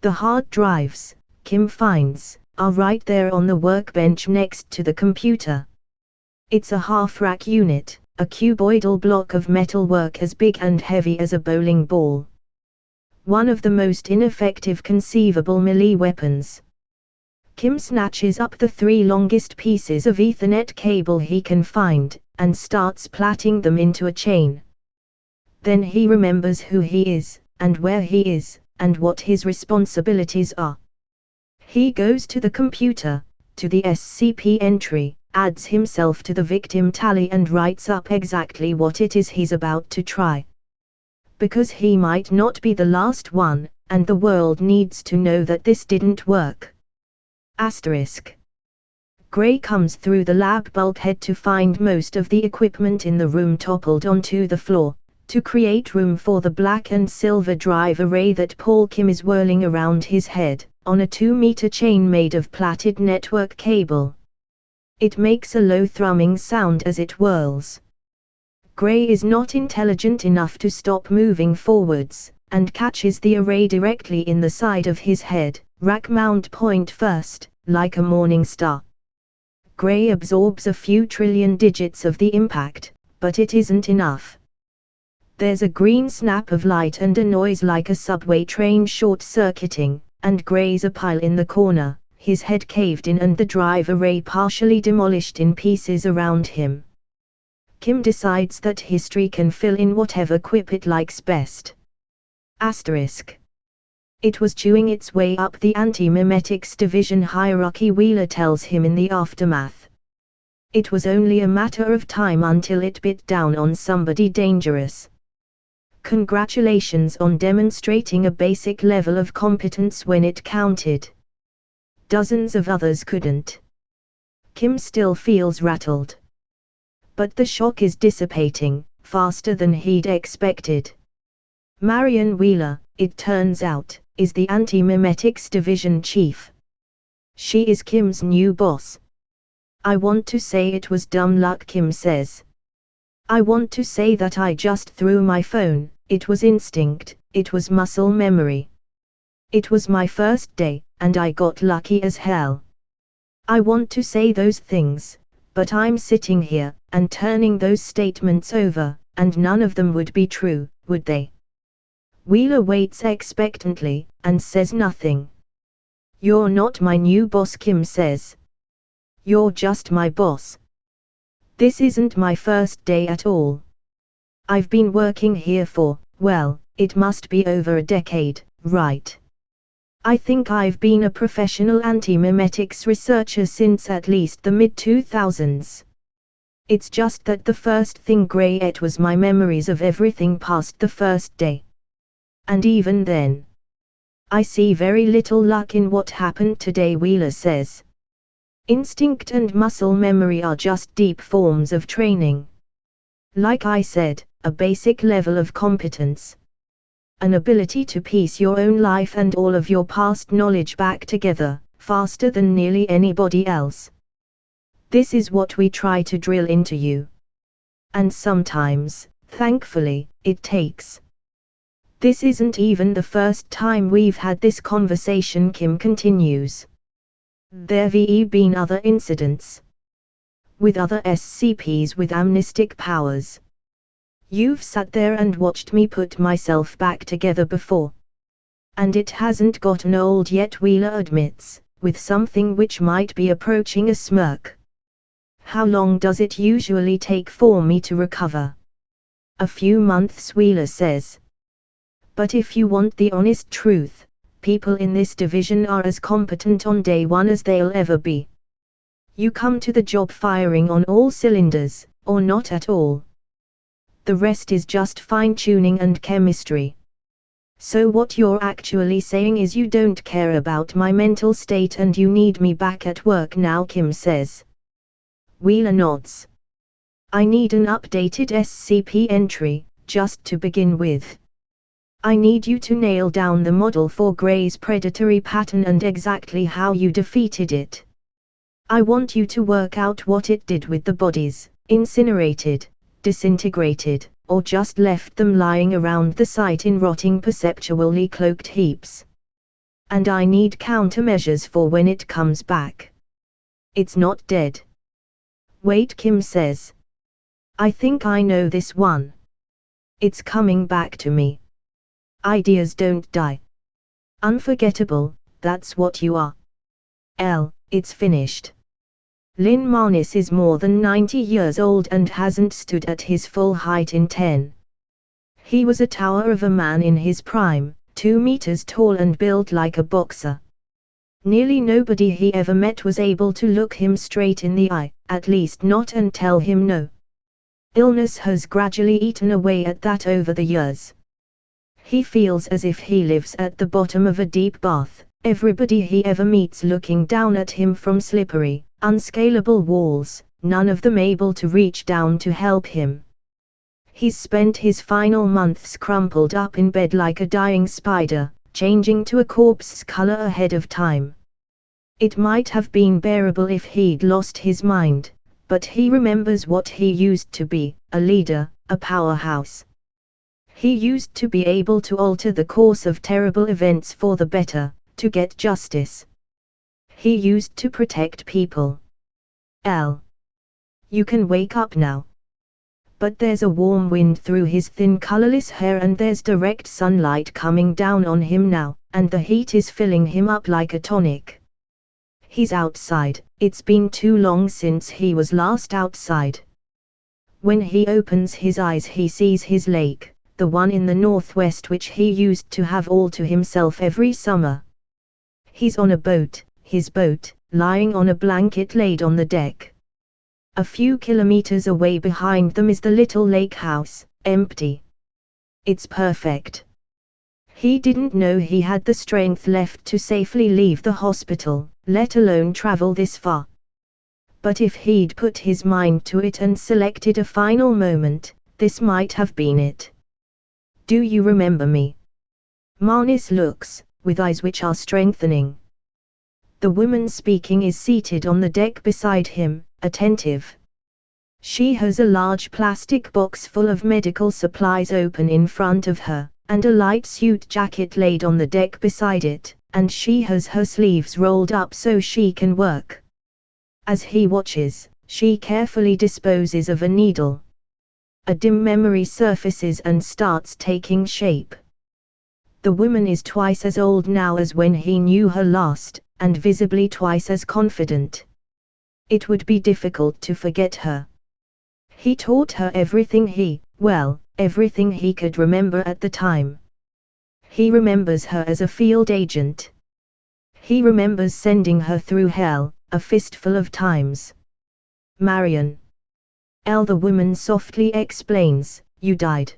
The hard drives, Kim finds, are right there on the workbench next to the computer. It's a half-rack unit, a cuboidal block of metalwork as big and heavy as a bowling ball. One of the most ineffective conceivable melee weapons. Kim snatches up the 3 longest pieces of Ethernet cable he can find, and starts plaiting them into a chain. Then he remembers who he is, and where he is, and what his responsibilities are. He goes to the computer, to the SCP entry, adds himself to the victim tally and writes up exactly what it is he's about to try. Because he might not be the last one, and the world needs to know that this didn't work. Asterisk. Gray comes through the lab bulkhead to find most of the equipment in the room toppled onto the floor, to create room for the black and silver drive array that Paul Kim is whirling around his head, on a 2-meter chain made of plaited network cable. It makes a low thrumming sound as it whirls. Gray is not intelligent enough to stop moving forwards, and catches the array directly in the side of his head, rack mount point first, like a morning star. Gray absorbs a few trillion digits of the impact, but it isn't enough. There's a green snap of light and a noise like a subway train short-circuiting, and Gray's a pile in the corner, his head caved in and the drive array partially demolished in pieces around him. Kim decides that history can fill in whatever quip it likes best. Asterisk. It was chewing its way up the anti-memetics division hierarchy, Wheeler tells him in the aftermath. It was only a matter of time until it bit down on somebody dangerous. Congratulations on demonstrating a basic level of competence when it counted. Dozens of others couldn't. Kim still feels rattled. But the shock is dissipating, faster than he'd expected. Marion Wheeler, it turns out, is the anti-memetics division chief. She is Kim's new boss. I want to say it was dumb luck, Kim says. I want to say that I just threw my phone, it was instinct, it was muscle memory. It was my first day, and I got lucky as hell. I want to say those things, But I'm sitting here, and turning those statements over, and none of them would be true, would they? Wheeler waits expectantly, and says nothing. You're not my new boss, Kim says. You're just my boss. This isn't my first day at all. I've been working here for, well, it must be over a decade, right? I think I've been a professional anti-memetics researcher since at least the mid-2000s. It's just that the first thing Gray ate was my memories of everything past the first day. And even then, I see very little luck in what happened today, Wheeler says. Instinct and muscle memory are just deep forms of training. Like I said, a basic level of competence. An ability to piece your own life and all of your past knowledge back together, faster than nearly anybody else. This is what we try to drill into you. And sometimes, thankfully, it takes. This isn't even the first time we've had this conversation, Kim continues. There've been other incidents. With other SCPs with amnestic powers. You've sat there and watched me put myself back together before. And it hasn't gotten old yet, Wheeler admits, with something which might be approaching a smirk. How long does it usually take for me to recover? A few months, Wheeler says. But if you want the honest truth, people in this division are as competent on day one as they'll ever be. You come to the job firing on all cylinders, or not at all. The rest is just fine-tuning and chemistry. So what you're actually saying is you don't care about my mental state and you need me back at work now, Kim says. Wheeler nods. I need an updated SCP entry, just to begin with. I need you to nail down the model for Gray's predatory pattern and exactly how you defeated it. I want you to work out what it did with the bodies, incinerated, disintegrated, or just left them lying around the site in rotting perceptually cloaked heaps. And I need countermeasures for when it comes back. It's not dead. Wait, Kim says. I think I know this one. It's coming back to me. Ideas don't die. Unforgettable, that's what you are. It's finished. Lynn Marnis is more than 90 years old and hasn't stood at his full height in 10. He was a tower of a man in his prime, 2 meters tall and built like a boxer. Nearly nobody he ever met was able to look him straight in the eye, at least not and tell him no. Illness has gradually eaten away at that over the years. He feels as if he lives at the bottom of a deep bath, everybody he ever meets looking down at him from slippery, unscalable walls, none of them able to reach down to help him. He's spent his final months crumpled up in bed like a dying spider, changing to a corpse's color ahead of time. It might have been bearable if he'd lost his mind, but he remembers what he used to be, a leader, a powerhouse. He used to be able to alter the course of terrible events for the better, to get justice. He used to protect people. You can wake up now. But there's a warm wind through his thin colorless hair and there's direct sunlight coming down on him now, and the heat is filling him up like a tonic. He's outside, it's been too long since he was last outside. When he opens his eyes he sees his lake, the one in the northwest which he used to have all to himself every summer. He's on a boat, his boat, lying on a blanket laid on the deck. A few kilometers away behind them is the little lake house, empty. It's perfect. He didn't know he had the strength left to safely leave the hospital, let alone travel this far. But if he'd put his mind to it and selected a final moment, this might have been it. Do you remember me? Marnis looks, with eyes which are strengthening. The woman speaking is seated on the deck beside him, attentive. She has a large plastic box full of medical supplies open in front of her, and a light suit jacket laid on the deck beside it, and she has her sleeves rolled up so she can work. As he watches, She carefully disposes of a needle. A dim memory surfaces and starts taking shape. The woman is twice as old now as when he knew her last, and visibly twice as confident. It would be difficult to forget her. He taught her everything everything he could remember at the time. He remembers her as a field agent. He remembers sending her through hell, a fistful of times. Marion. The woman softly explains, you died.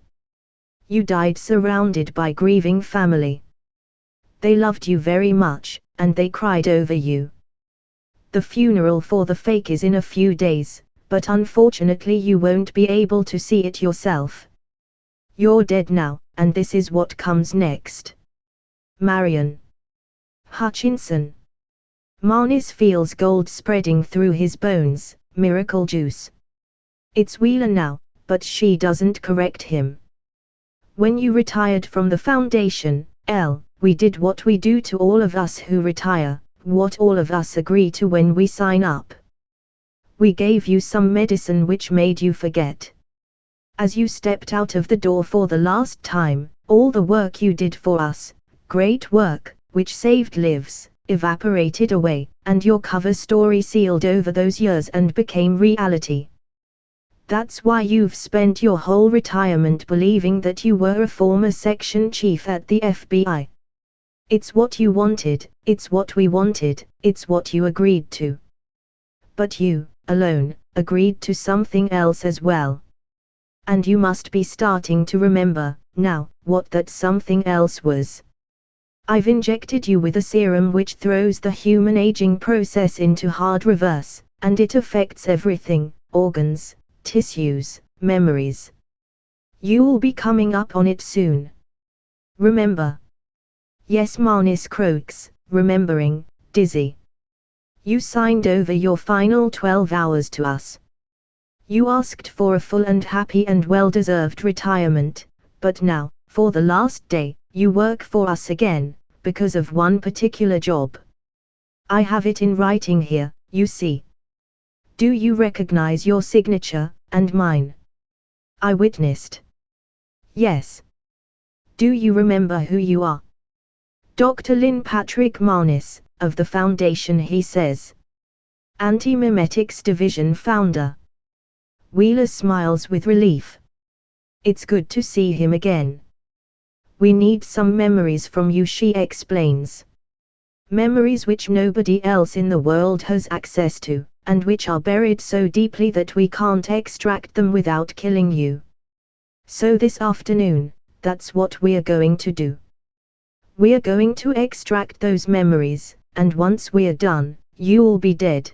You died surrounded by grieving family. They loved you very much, and they cried over you. The funeral for the fake is in a few days, but unfortunately you won't be able to see it yourself. You're dead now, and this is what comes next. Marion. Hutchinson. Marnis feels gold spreading through his bones, miracle juice. It's Wheeler now, but she doesn't correct him. When you retired from the Foundation, we did what we do to all of us who retire, what all of us agree to when we sign up. We gave you some medicine which made you forget. As you stepped out of the door for the last time, all the work you did for us, great work, which saved lives, evaporated away, and your cover story sealed over those years and became reality. That's why you've spent your whole retirement believing that you were a former section chief at the FBI. It's what you wanted, it's what we wanted, it's what you agreed to. But you, alone, agreed to something else as well. And you must be starting to remember, now, what that something else was. I've injected you with a serum which throws the human aging process into hard reverse, and it affects everything, organs, tissues, memories. You'll be coming up on it soon. Remember. Yes, Marnis croaks, remembering, dizzy. You signed over your final 12 hours to us. You asked for a full and happy and well-deserved retirement, but now, for the last day, you work for us again, because of one particular job. I have it in writing here, you see. Do you recognize your signature, and mine? I witnessed. Yes. Do you remember who you are? Dr. Lynn Patrick Marnis, of the Foundation, he says. Anti-Memetics Division founder. Wheeler smiles with relief. It's good to see him again. We need some memories from you, she explains. Memories which nobody else in the world has access to, and which are buried so deeply that we can't extract them without killing you. So this afternoon, that's what we're going to do. We're going to extract those memories, and once we're done, you'll be dead.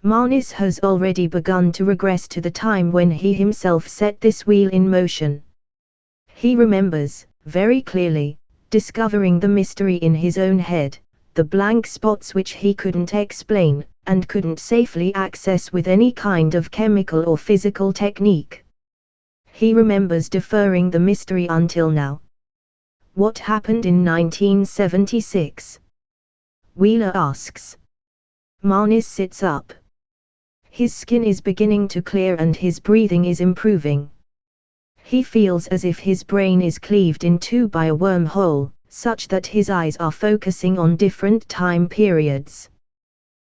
Marnis has already begun to regress to the time when he himself set this wheel in motion. He remembers, very clearly, discovering the mystery in his own head, the blank spots which he couldn't explain, and couldn't safely access with any kind of chemical or physical technique. He remembers deferring the mystery until now. What happened in 1976? Wheeler asks. Marnis sits up. His skin is beginning to clear and his breathing is improving. He feels as if his brain is cleaved in two by a wormhole, such that his eyes are focusing on different time periods.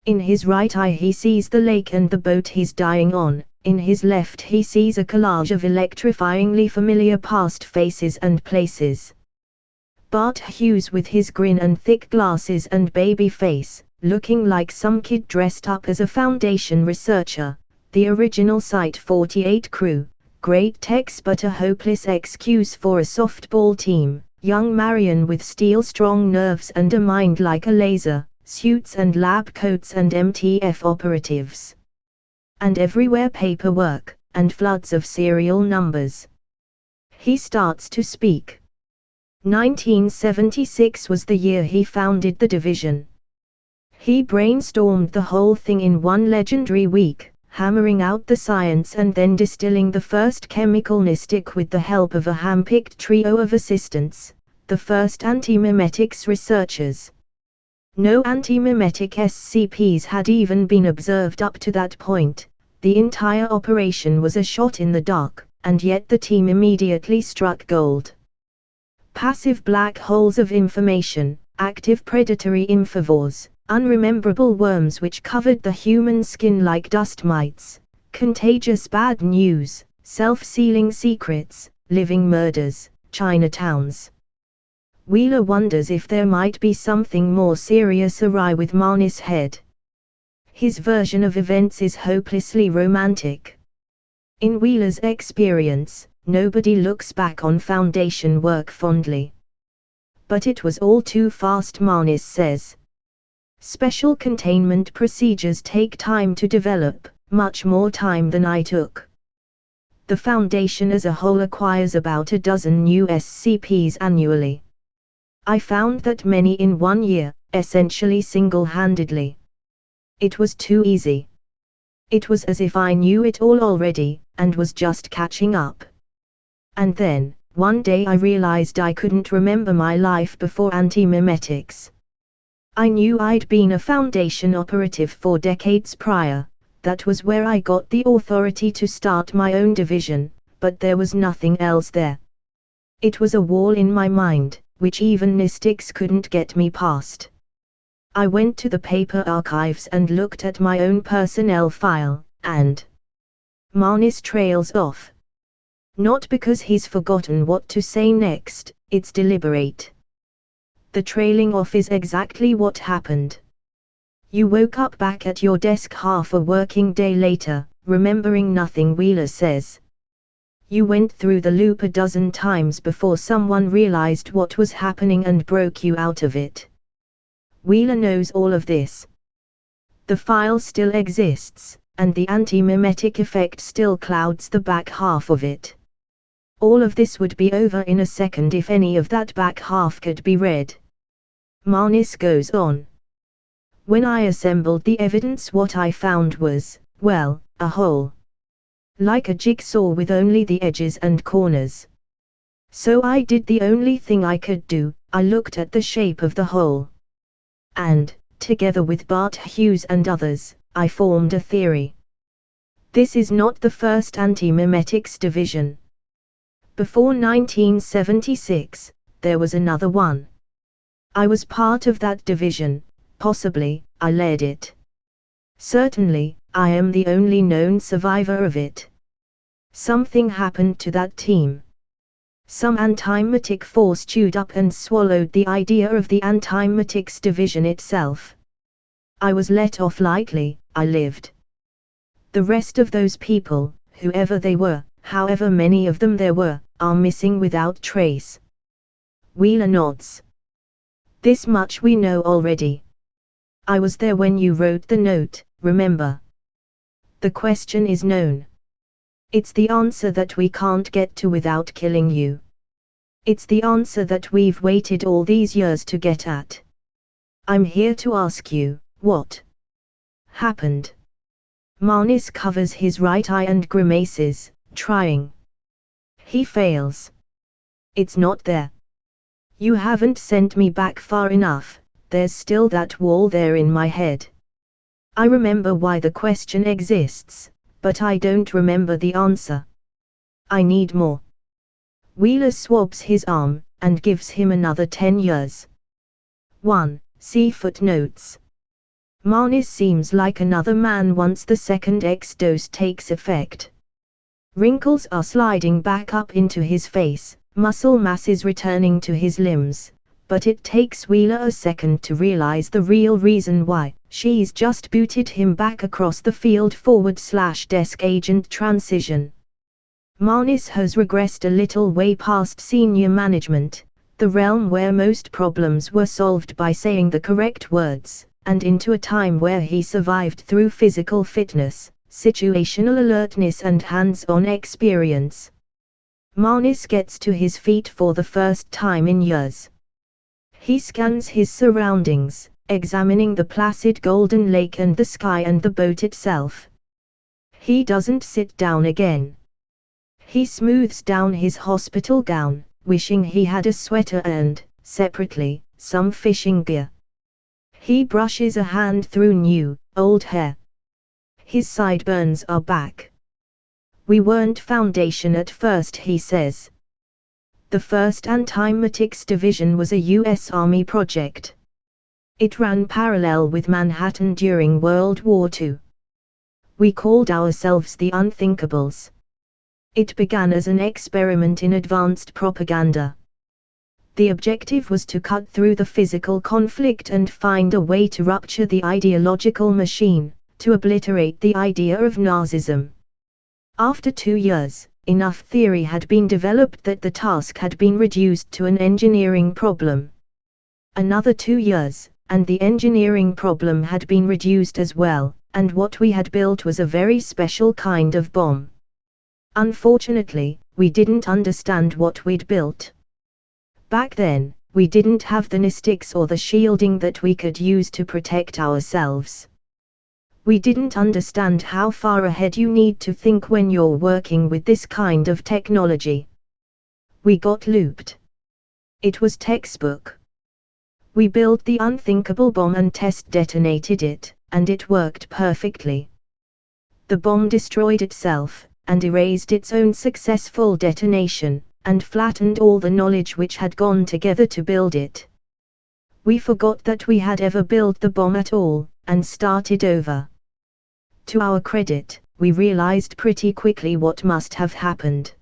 In his right eye he sees the lake and the boat he's dying on, in his left he sees a collage of electrifyingly familiar past faces and places. Bart Hughes with his grin and thick glasses and baby face, looking like some kid dressed up as a Foundation researcher, the original Site-48 crew, great techs but a hopeless excuse for a softball team, young Marion with steel-strong nerves and a mind like a laser, suits and lab coats and MTF operatives. And everywhere paperwork, and floods of serial numbers. He starts to speak. 1976 was the year he founded the division. He brainstormed the whole thing in one legendary week, hammering out the science and then distilling the first chemical mystic with the help of a hand-picked trio of assistants, the first anti-memetics researchers. No anti-memetic SCPs had even been observed up to that point, The entire operation was a shot in the dark, and yet the team immediately struck gold. Passive black holes of information, active predatory infovores, unrememberable worms which covered the human skin like dust mites, contagious bad news, self-sealing secrets, living murders, Chinatowns. Wheeler wonders if there might be something more serious awry with Marnis' head. His version of events is hopelessly romantic. In Wheeler's experience, nobody looks back on Foundation work fondly. But it was all too fast, Marnis says. Special containment procedures take time to develop, much more time than I took. The Foundation as a whole acquires about a dozen new SCPs annually. I found that many in 1 year, essentially single-handedly. It was too easy. It was as if I knew it all already, and was just catching up. And then, one day I realized I couldn't remember my life before anti-memetics. I knew I'd been a Foundation operative for decades prior. That was where I got the authority to start my own division, but there was nothing else there. It was a wall in my mind, which even mystics couldn't get me past. I went to the paper archives and looked at my own personnel file, and Marnis trails off. Not because he's forgotten what to say next, it's deliberate. The trailing off is exactly what happened. You woke up back at your desk half a working day later, remembering nothing, Wheeler says. You went through the loop a dozen times before someone realized what was happening and broke you out of it. Wheeler knows all of this. The file still exists, and the anti-memetic effect still clouds the back half of it. All of this would be over in a second if any of that back half could be read. Marnis goes on. When I assembled the evidence, what I found was, well, a hole. Like a jigsaw with only the edges and corners. So I did the only thing I could do, I looked at the shape of the hole. And, together with Bart Hughes and others, I formed a theory. This is not the first anti-memetics division. Before 1976, there was another one. I was part of that division, possibly, I led it. Certainly, I am the only known survivor of it. Something happened to that team. Some antimetic force chewed up and swallowed the idea of the antimetics division itself. I was let off lightly, I lived. The rest of those people, whoever they were, however many of them there were, are missing without trace. Wheeler nods. This much we know already. I was there when you wrote the note, remember? The question is known. It's the answer that we can't get to without killing you. It's the answer that we've waited all these years to get at. I'm here to ask you, what happened? Marnis covers his right eye and grimaces, trying. He fails. It's not there. You haven't sent me back far enough, there's still that wall there in my head. I remember why the question exists, but I don't remember the answer. I need more. Wheeler swabs his arm, and gives him another 10 years. 1. See footnotes. Marnis seems like another man once the second X dose takes effect. Wrinkles are sliding back up into his face, muscle mass is returning to his limbs, but it takes Wheeler a second to realize the real reason why. She's just booted him back across the field /desk agent transition. Marnis has regressed a little way past senior management, the realm where most problems were solved by saying the correct words, and into a time where he survived through physical fitness, situational alertness and hands-on experience. Marnis gets to his feet for the first time in years. He scans his surroundings, examining the placid golden lake and the sky and the boat itself. He doesn't sit down again. He smooths down his hospital gown, wishing he had a sweater and, separately, some fishing gear. He brushes a hand through new, old hair. His sideburns are back. We weren't Foundation at first, he says. The first Antimatics Division was a U.S. Army project. It ran parallel with Manhattan during World War II. We called ourselves the Unthinkables. It began as an experiment in advanced propaganda. The objective was to cut through the physical conflict and find a way to rupture the ideological machine, to obliterate the idea of Nazism. After 2 years, enough theory had been developed that the task had been reduced to an engineering problem. Another 2 years, and the engineering problem had been reduced as well, and what we had built was a very special kind of bomb. Unfortunately, we didn't understand what we'd built. Back then, we didn't have the mystics or the shielding that we could use to protect ourselves. We didn't understand how far ahead you need to think when you're working with this kind of technology. We got looped. It was textbook. We built the unthinkable bomb and test detonated it, and it worked perfectly. The bomb destroyed itself, and erased its own successful detonation, and flattened all the knowledge which had gone together to build it. We forgot that we had ever built the bomb at all, and started over. To our credit, we realized pretty quickly what must have happened.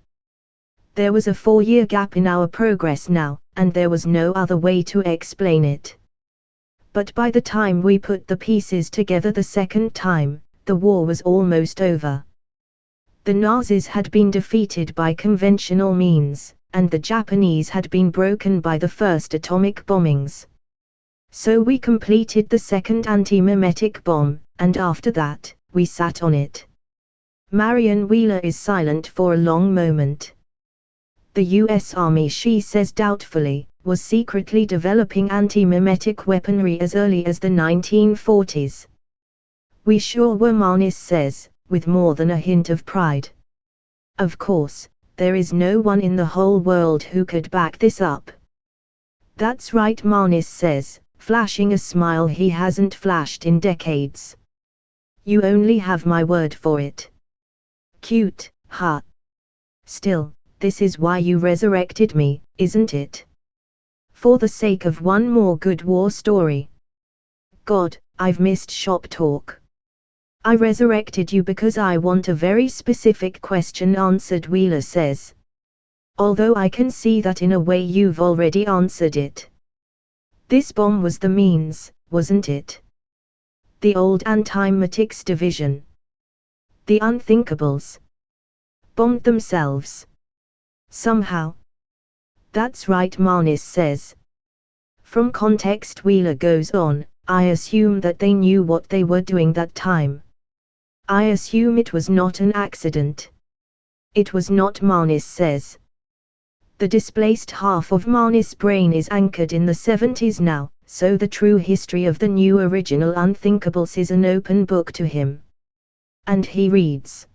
There was a 4-year gap in our progress now, and there was no other way to explain it. But by the time we put the pieces together the second time, the war was almost over. The Nazis had been defeated by conventional means, and the Japanese had been broken by the first atomic bombings. So we completed the second anti-mimetic bomb, and after that, we sat on it. Marion Wheeler is silent for a long moment. The U.S. Army, she says doubtfully, was secretly developing anti-mimetic weaponry as early as the 1940s. We sure were, Marnis says, with more than a hint of pride. Of course, there is no one in the whole world who could back this up. That's right, Marnis says, flashing a smile he hasn't flashed in decades. You only have my word for it. Cute, huh? Still, this is why you resurrected me, isn't it? For the sake of one more good war story. God, I've missed shop talk. I resurrected you because I want a very specific question answered, Wheeler says. Although I can see that in a way you've already answered it. This bomb was the means, wasn't it? The old Antimatics Division. The Unthinkables. Bombed themselves. Somehow. That's right, Marnis says. From context, Wheeler goes on, I assume that they knew what they were doing that time. I assume it was not an accident. It was not, Marnis says. The displaced half of Marnis' brain is anchored in the 70s now, so the true history of the new original Unthinkables is an open book to him. And he reads.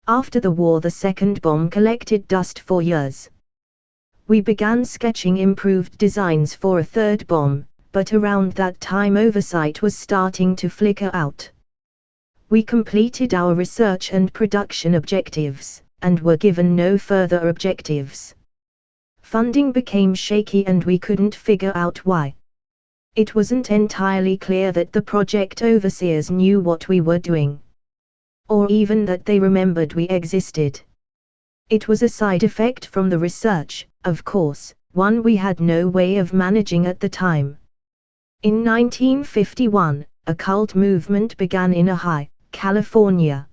After the war, the second bomb collected dust for years. We began sketching improved designs for a third bomb, but around that time oversight was starting to flicker out. We completed our research and production objectives, and were given no further objectives. Funding became shaky and we couldn't figure out why. It wasn't entirely clear that the project overseers knew what we were doing. Or even that they remembered we existed. It was a side effect from the research, of course, one we had no way of managing at the time. In 1951, a cult movement began in Ojai, California.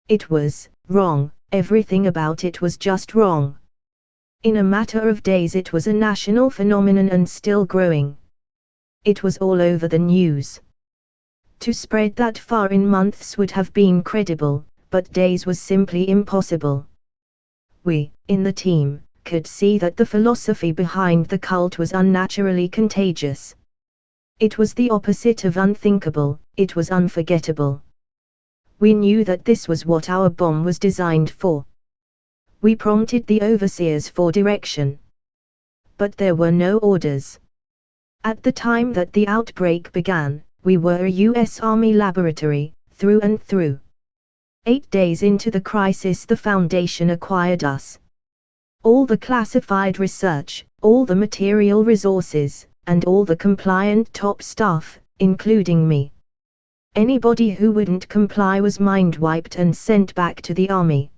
It was wrong, everything about it was just wrong. In a matter of days it was a national phenomenon and still growing. It was all over the news. To spread that far in months would have been credible, but days was simply impossible. We, in the team, could see that the philosophy behind the cult was unnaturally contagious. It was the opposite of unthinkable, it was unforgettable. We knew that this was what our bomb was designed for. We prompted the overseers for direction. But there were no orders. At the time that the outbreak began, we were a U.S. Army laboratory, through and through. 8 days into the crisis, the Foundation acquired us. All the classified research, all the material resources, and all the compliant top staff, including me. Anybody who wouldn't comply was mind-wiped and sent back to the army.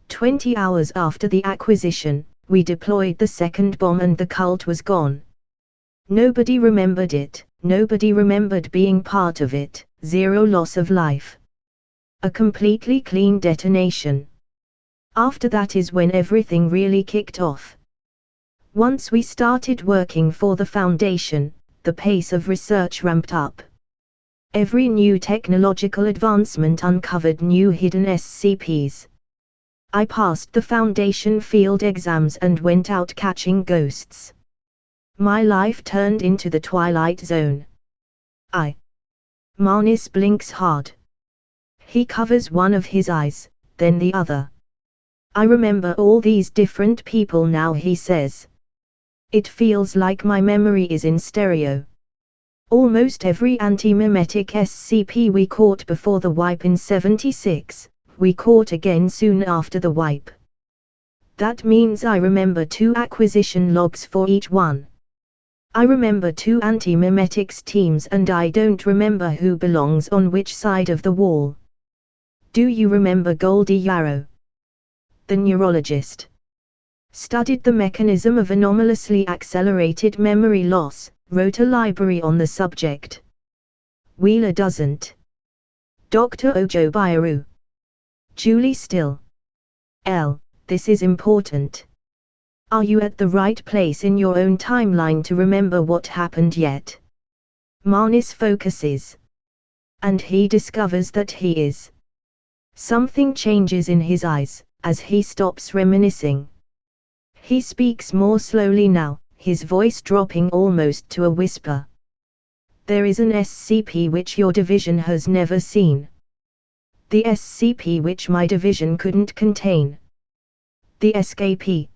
20 hours after the acquisition, we deployed the second bomb and the cult was gone. Nobody remembered it, nobody remembered being part of it, zero loss of life. A completely clean detonation. After that is when everything really kicked off. Once we started working for the Foundation, the pace of research ramped up. Every new technological advancement uncovered new hidden SCPs. I passed the Foundation field exams and went out catching ghosts. My life turned into the Twilight Zone. Marnis blinks hard. He covers one of his eyes, then the other. I remember all these different people now, he says. It feels like my memory is in stereo. Almost every anti-memetic SCP we caught before the wipe in 76, we caught again soon after the wipe. That means I remember 2 acquisition logs for each one. I remember 2 anti-memetics teams and I don't remember who belongs on which side of the wall. Do you remember Goldie Yarrow? The neurologist. Studied the mechanism of anomalously accelerated memory loss, wrote a library on the subject. Wheeler doesn't. Dr. Ojo Bairu. Julie Still. L. This is important. Are you at the right place in your own timeline to remember what happened yet? Marnis focuses. And he discovers that he is. Something changes in his eyes, as he stops reminiscing. He speaks more slowly now, his voice dropping almost to a whisper. There is an SCP which your division has never seen. The SCP which my division couldn't contain. The escapee.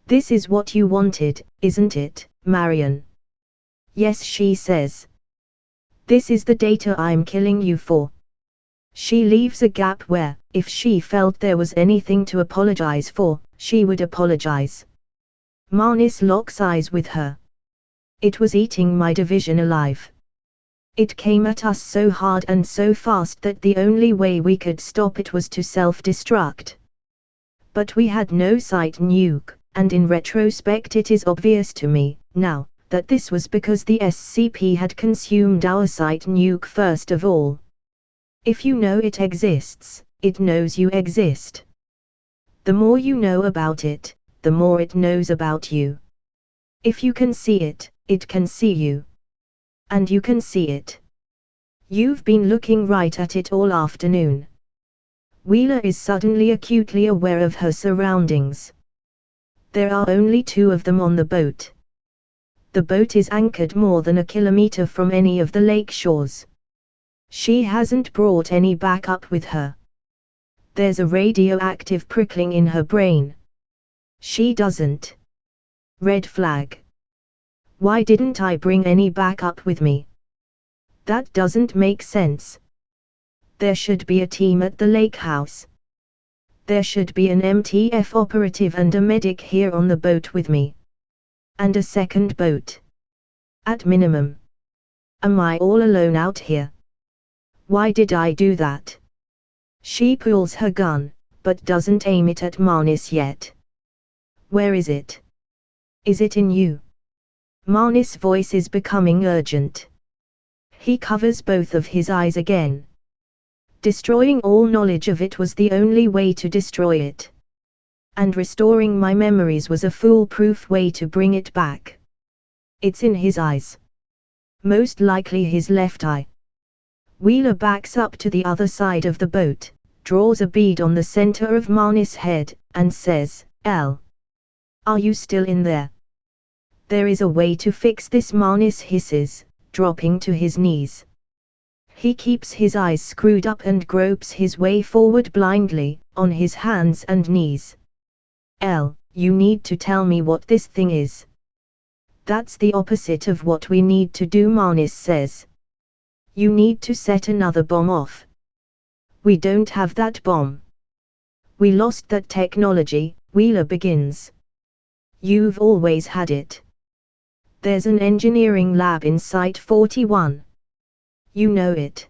This is what you wanted, isn't it, Marion? Yes, she says. This is the data I'm killing you for. She leaves a gap where, if she felt there was anything to apologize for, she would apologize. Marnis locks eyes with her. It was eating my division alive. It came at us so hard and so fast that the only way we could stop it was to self-destruct. But we had no site nuke, and in retrospect it is obvious to me, now, that this was because the SCP had consumed our site nuke first of all. If you know it exists, it knows you exist. The more you know about it, the more it knows about you. If you can see it, it can see you. And you can see it. You've been looking right at it all afternoon. Wheeler is suddenly acutely aware of her surroundings. There are only 2 of them on the boat. The boat is anchored more than a kilometer from any of the lake shores. She hasn't brought any backup with her. There's a radioactive prickling in her brain. She doesn't. Red flag. Why didn't I bring any backup with me? That doesn't make sense. There should be a team at the lake house. There should be an MTF operative and a medic here on the boat with me. And a second boat. At minimum. Am I all alone out here? Why did I do that? She pulls her gun, but doesn't aim it at Marnis yet. Where is it? Is it in you? Marnis' voice is becoming urgent. He covers both of his eyes again. Destroying all knowledge of it was the only way to destroy it. And restoring my memories was a foolproof way to bring it back. It's in his eyes. Most likely his left eye. Wheeler backs up to the other side of the boat, draws a bead on the center of Marnis' head, and says, L. Are you still in there? There is a way to fix this, Marnis hisses, dropping to his knees. He keeps his eyes screwed up and gropes his way forward blindly, on his hands and knees. L, you need to tell me what this thing is. That's the opposite of what we need to do, Marnis says. You need to set another bomb off. We don't have that bomb. We lost that technology, Wheeler begins. You've always had it. There's an engineering lab in Site 41. You know it.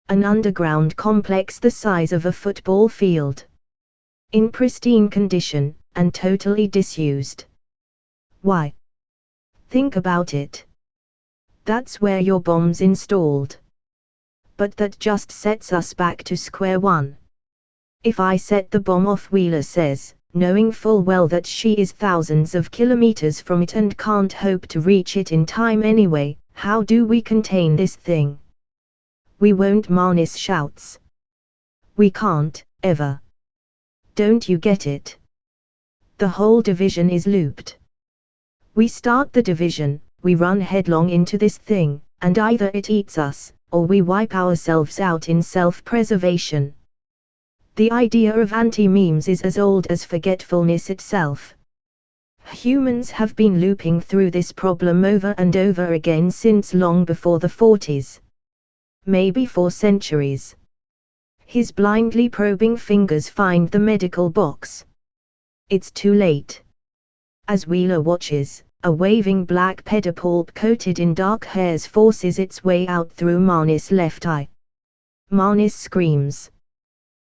An underground complex the size of a football field. In pristine condition, and totally disused. Why? Think about it. That's where your bomb's installed. But that just sets us back to square one. If I set the bomb off, Wheeler says, knowing full well that she is thousands of kilometers from it and can't hope to reach it in time anyway, how do we contain this thing? We won't, Marnis shouts. We can't, ever. Don't you get it? The whole division is looped. We start the division, we run headlong into this thing, and either it eats us, or we wipe ourselves out in self-preservation. The idea of anti-memes is as old as forgetfulness itself. Humans have been looping through this problem over and over again since long before the 40s. Maybe for centuries. His blindly probing fingers find the medical box. It's too late. As Wheeler watches, a waving black pedipalp coated in dark hairs forces its way out through Marnis' left eye. Marnis screams.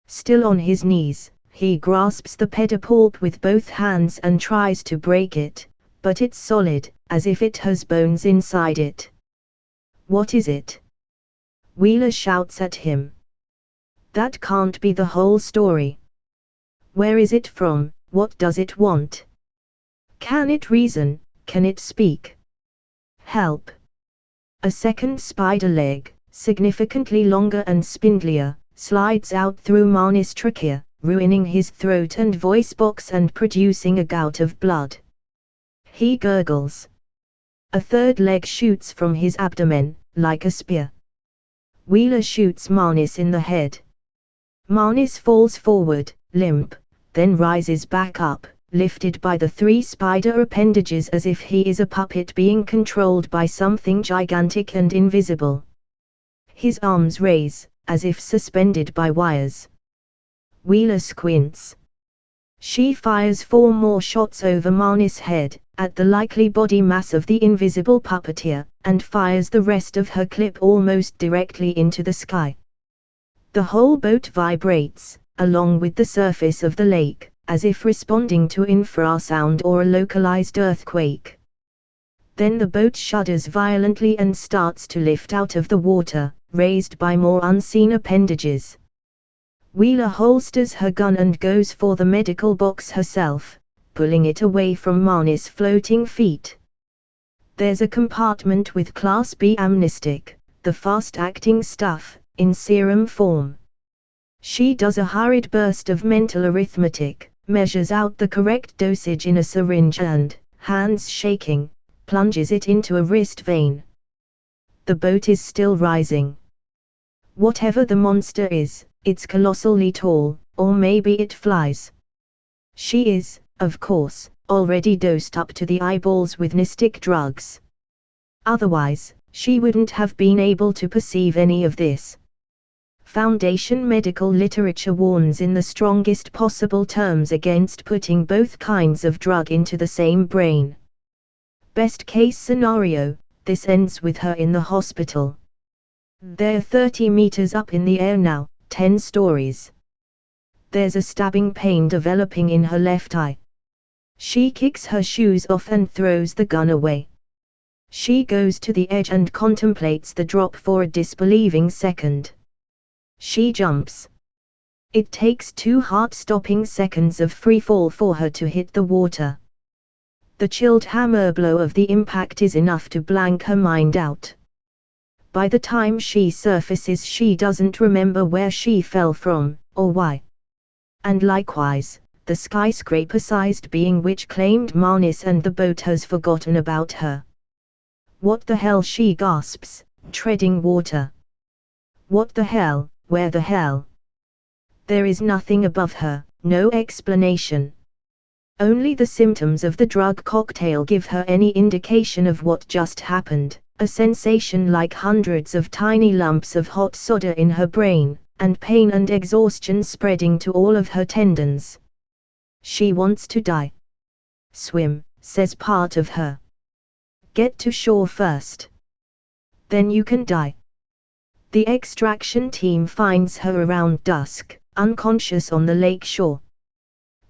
Still on his knees, he grasps the pedipalp with both hands and tries to break it, but it's solid, as if it has bones inside it. What is it? Wheeler shouts at him. That can't be the whole story. Where is it from? What does it want? Can it reason? Can it speak? Help. A second spider leg, significantly longer and spindlier, slides out through Marnis' trachea, ruining his throat and voice box and producing a gout of blood. He gurgles. A third leg shoots from his abdomen, like a spear. Wheeler shoots Marnis in the head. Marnis falls forward, limp, then rises back up, lifted by the three spider appendages as if he is a puppet being controlled by something gigantic and invisible. His arms raise, as if suspended by wires. Wheeler squints. She fires 4 more shots over Marnis' head, at the likely body mass of the invisible puppeteer, and fires the rest of her clip almost directly into the sky. The whole boat vibrates, along with the surface of the lake, as if responding to infrasound or a localized earthquake. Then the boat shudders violently and starts to lift out of the water, raised by more unseen appendages. Wheeler holsters her gun and goes for the medical box herself, pulling it away from Marnis' floating feet. There's a compartment with Class B amnestic, the fast-acting stuff, in serum form. She does a hurried burst of mental arithmetic, measures out the correct dosage in a syringe and, hands shaking, plunges it into a wrist vein. The boat is still rising. Whatever the monster is, it's colossally tall, or maybe it flies. She is, of course, already dosed up to the eyeballs with mystic drugs. Otherwise, she wouldn't have been able to perceive any of this. Foundation medical literature warns in the strongest possible terms against putting both kinds of drug into the same brain. Best case scenario, this ends with her in the hospital. They're 30 meters up in the air now, 10 stories. There's a stabbing pain developing in her left eye. She kicks her shoes off and throws the gun away. She goes to the edge and contemplates the drop for a disbelieving second. She jumps. It takes 2 heart-stopping seconds of free fall for her to hit the water. The chilled hammer blow of the impact is enough to blank her mind out. By the time she surfaces, she doesn't remember where she fell from, or why. And likewise, the skyscraper-sized being which claimed Marnis and the boat has forgotten about her. What the hell, she gasps, treading water. What the hell, where the hell? There is nothing above her, no explanation. Only the symptoms of the drug cocktail give her any indication of what just happened, a sensation like hundreds of tiny lumps of hot solder in her brain, and pain and exhaustion spreading to all of her tendons. She wants to die. Swim, says part of her. Get to shore first. Then you can die. The extraction team finds her around dusk, unconscious on the lake shore.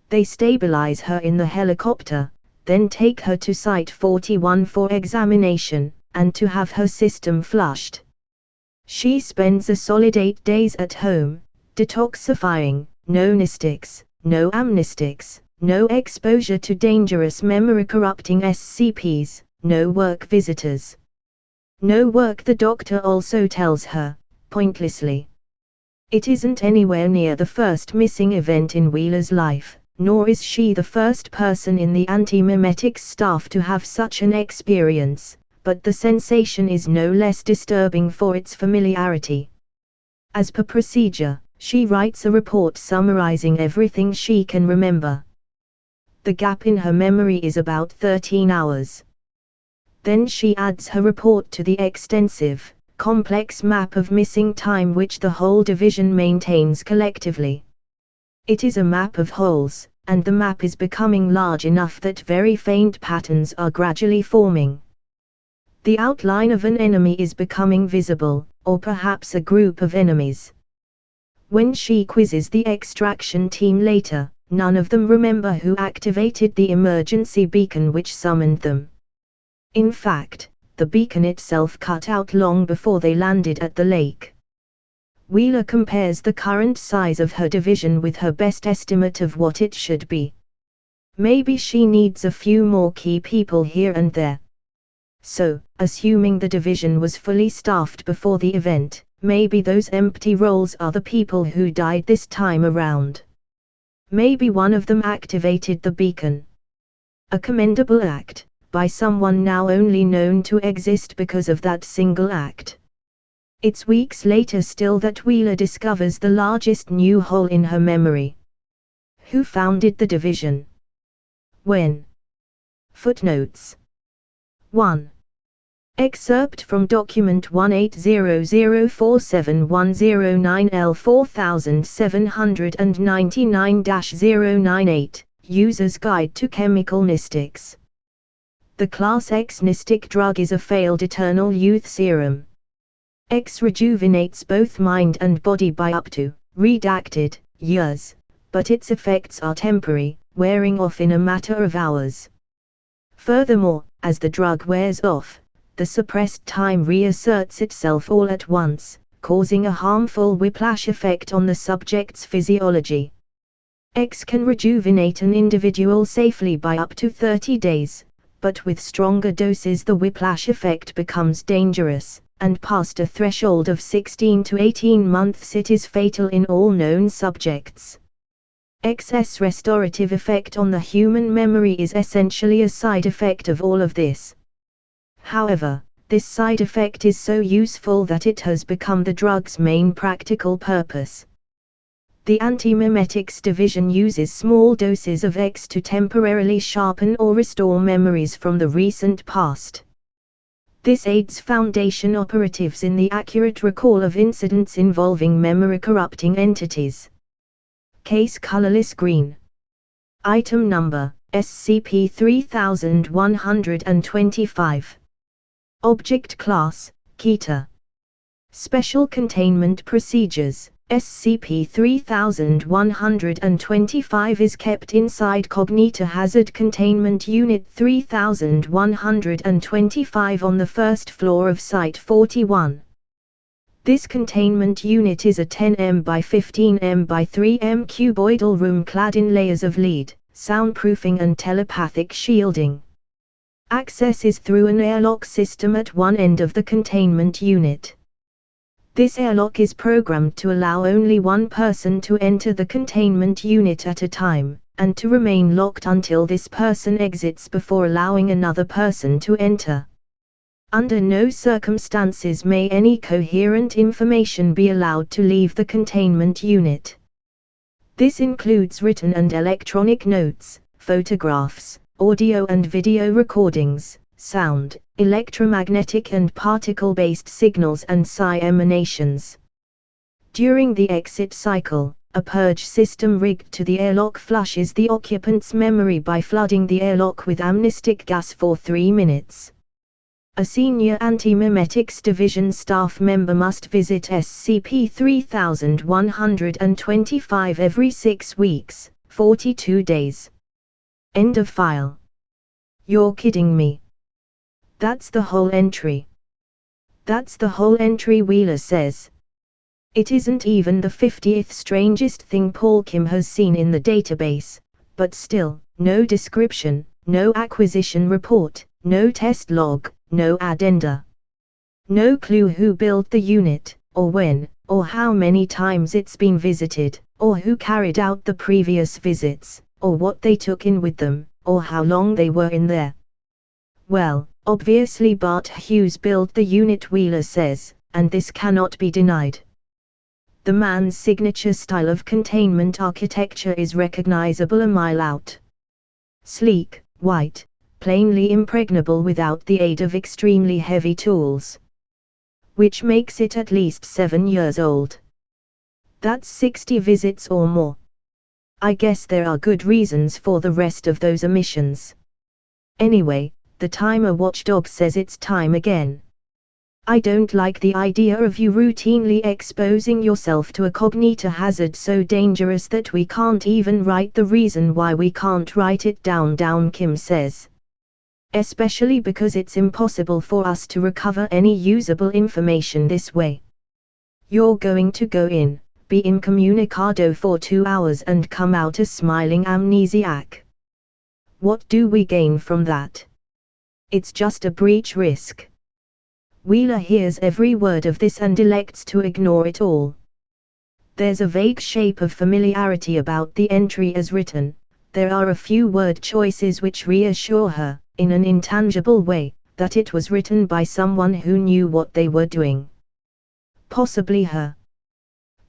They stabilize her in the helicopter, then take her to Site 41 for examination, and to have her system flushed. She spends a solid 8 days at home, detoxifying, no mystics, no amnestics, no exposure to dangerous memory-corrupting SCPs, no work visitors. No work, the doctor also tells her, pointlessly. It isn't anywhere near the first missing event in Wheeler's life, nor is she the first person in the anti-memetics staff to have such an experience, but the sensation is no less disturbing for its familiarity. As per procedure, she writes a report summarizing everything she can remember. The gap in her memory is about 13 hours. Then she adds her report to the extensive, complex map of missing time which the whole division maintains collectively. It is a map of holes, and the map is becoming large enough that very faint patterns are gradually forming. The outline of an enemy is becoming visible, or perhaps a group of enemies. When she quizzes the extraction team later, none of them remember who activated the emergency beacon which summoned them. In fact, the beacon itself cut out long before they landed at the lake. Wheeler compares the current size of her division with her best estimate of what it should be. Maybe she needs a few more key people here and there. So, assuming the division was fully staffed before the event, maybe those empty roles are the people who died this time around. Maybe one of them activated the beacon. A commendable act, by someone now only known to exist because of that single act. It's weeks later still that Wheeler discovers the largest new hole in her memory. Who founded the division? When? Footnotes. 1. Excerpt from document 18004710L4799-098, User's Guide to Chemical Mystics. The Class X mystic drug is a failed eternal youth serum. X rejuvenates both mind and body by up to, redacted, years, but its effects are temporary, wearing off in a matter of hours. Furthermore, as the drug wears off, the suppressed time reasserts itself all at once, causing a harmful whiplash effect on the subject's physiology. X can rejuvenate an individual safely by up to 30 days, but with stronger doses the whiplash effect becomes dangerous, and past a threshold of 16 to 18 months it is fatal in all known subjects. X's restorative effect on the human memory is essentially a side effect of all of this. However, this side effect is so useful that it has become the drug's main practical purpose. The anti-memetics division uses small doses of X to temporarily sharpen or restore memories from the recent past. This aids Foundation operatives in the accurate recall of incidents involving memory-corrupting entities. Case colorless green. Item number, SCP-3125. Object class, Keter. Special containment procedures. SCP-3125 is kept inside Cognita Hazard Containment Unit 3125 on the first floor of Site 41. This containment unit is a 10 by 15 by 3 cuboidal room clad in layers of lead, soundproofing and telepathic shielding. Access is through an airlock system at one end of the containment unit. This airlock is programmed to allow only one person to enter the containment unit at a time, and to remain locked until this person exits before allowing another person to enter. Under no circumstances may any coherent information be allowed to leave the containment unit. This includes written and electronic notes, photographs, audio and video recordings, sound, electromagnetic and particle-based signals and psi emanations. During the exit cycle, a purge system rigged to the airlock flushes the occupant's memory by flooding the airlock with amnestic gas for 3 minutes. A senior anti-memetics division staff member must visit SCP-3125 every 6 weeks, 42 days. End of file. You're kidding me. That's the whole entry. That's the whole entry, Wheeler says. It isn't even the 50th strangest thing Paul Kim has seen in the database, but still, no description, no acquisition report, no test log, no addenda. No clue who built the unit, or when, or how many times it's been visited, or who carried out the previous visits, or what they took in with them, or how long they were in there. Well, obviously Bart Hughes built the unit, Wheeler says, and this cannot be denied. The man's signature style of containment architecture is recognizable a mile out. Sleek, white, plainly impregnable without the aid of extremely heavy tools. Which makes it at least 7 years old. That's 60 visits or more. I guess there are good reasons for the rest of those omissions. Anyway, the timer watchdog says it's time again. I don't like the idea of you routinely exposing yourself to a cognitive hazard so dangerous that we can't even write the reason why we can't write it down, Kim says. Especially because it's impossible for us to recover any usable information this way. You're going to go in, be incommunicado for 2 hours and come out a smiling amnesiac. What do we gain from that? It's just a breach risk. Wheeler hears every word of this and elects to ignore it all. There's a vague shape of familiarity about the entry as written. There are a few word choices which reassure her, in an intangible way, that it was written by someone who knew what they were doing. Possibly her.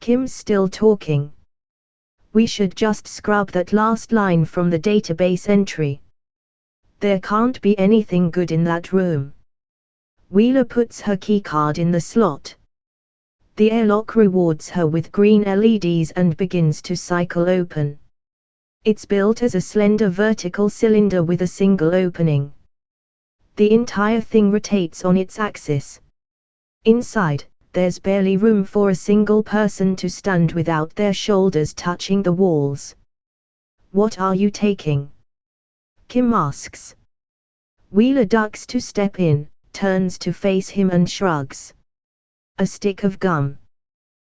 Kim's still talking. We should just scrub that last line from the database entry. There can't be anything good in that room. Wheeler puts her keycard in the slot. The airlock rewards her with green LEDs and begins to cycle open. It's built as a slender vertical cylinder with a single opening. The entire thing rotates on its axis. Inside, there's barely room for a single person to stand without their shoulders touching the walls. What are you taking? Kim asks. Wheeler ducks to step in, turns to face him and shrugs. A stick of gum.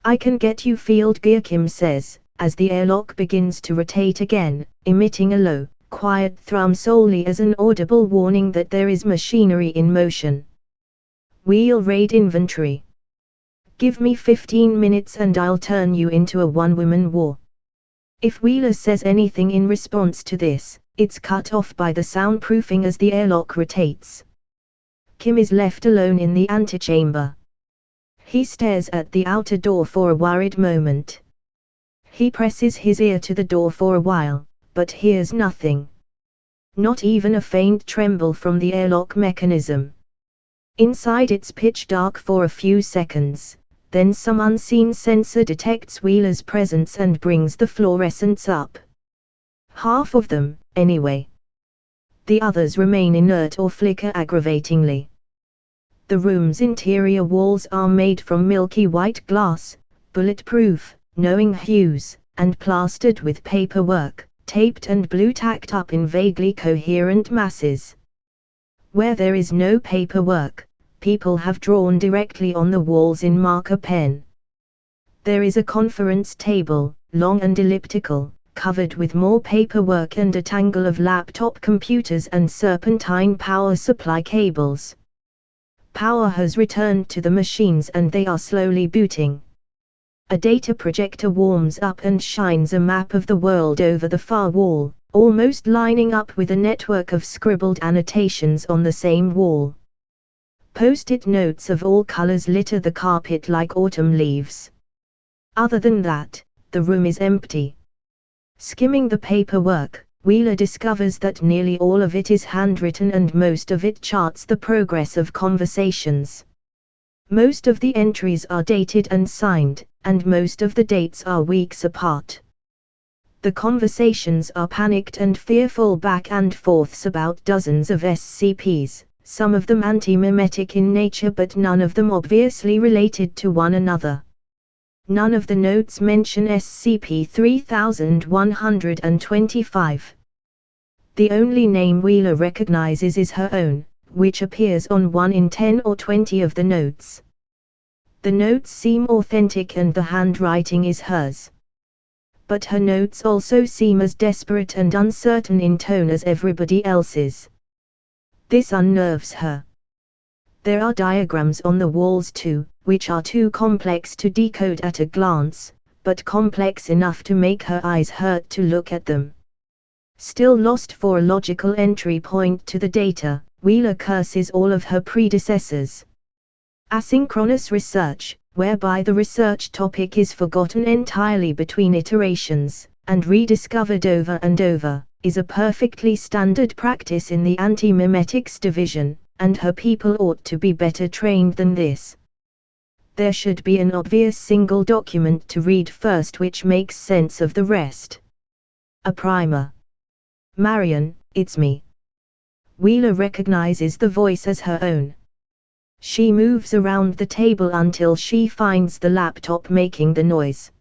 I can get you field gear, Kim says, as the airlock begins to rotate again, emitting a low, quiet thrum solely as an audible warning that there is machinery in motion. Wheel raid inventory. Give me 15 minutes and I'll turn you into a one-woman war. If Wheeler says anything in response to this, it's cut off by the soundproofing as the airlock rotates. Kim is left alone in the antechamber. He stares at the outer door for a worried moment. He presses his ear to the door for a while, but hears nothing. Not even a faint tremble from the airlock mechanism. Inside it's pitch dark for a few seconds, then some unseen sensor detects Wheeler's presence and brings the fluorescents up. Half of them, anyway. The others remain inert or flicker aggravatingly. The room's interior walls are made from milky white glass, bulletproof, knowing hues, and plastered with paperwork, taped and blue-tacked up in vaguely coherent masses. Where there is no paperwork, people have drawn directly on the walls in marker pen. There is a conference table, long and elliptical, covered with more paperwork and a tangle of laptop computers and serpentine power supply cables. Power has returned to the machines and they are slowly booting. A data projector warms up and shines a map of the world over the far wall, almost lining up with a network of scribbled annotations on the same wall. Post-it notes of all colors litter the carpet like autumn leaves. Other than that, the room is empty. Skimming the paperwork, Wheeler discovers that nearly all of it is handwritten and most of it charts the progress of conversations. Most of the entries are dated and signed, and most of the dates are weeks apart. The conversations are panicked and fearful back and forths about dozens of SCPs, some of them anti-mimetic in nature but none of them obviously related to one another. None of the notes mention SCP-3125. The only name Wheeler recognizes is her own, which appears on 1 in 10 or 20 of the notes. The notes seem authentic and the handwriting is hers. But her notes also seem as desperate and uncertain in tone as everybody else's. This unnerves her. There are diagrams on the walls too, which are too complex to decode at a glance, but complex enough to make her eyes hurt to look at them. Still lost for a logical entry point to the data, Wheeler curses all of her predecessors. Asynchronous research, whereby the research topic is forgotten entirely between iterations, and rediscovered over and over, is a perfectly standard practice in the anti-mimetics division, and her people ought to be better trained than this. There should be an obvious single document to read first which makes sense of the rest. A primer. Marion, it's me. Wheeler recognizes the voice as her own. She moves around the table until she finds the laptop making the noise.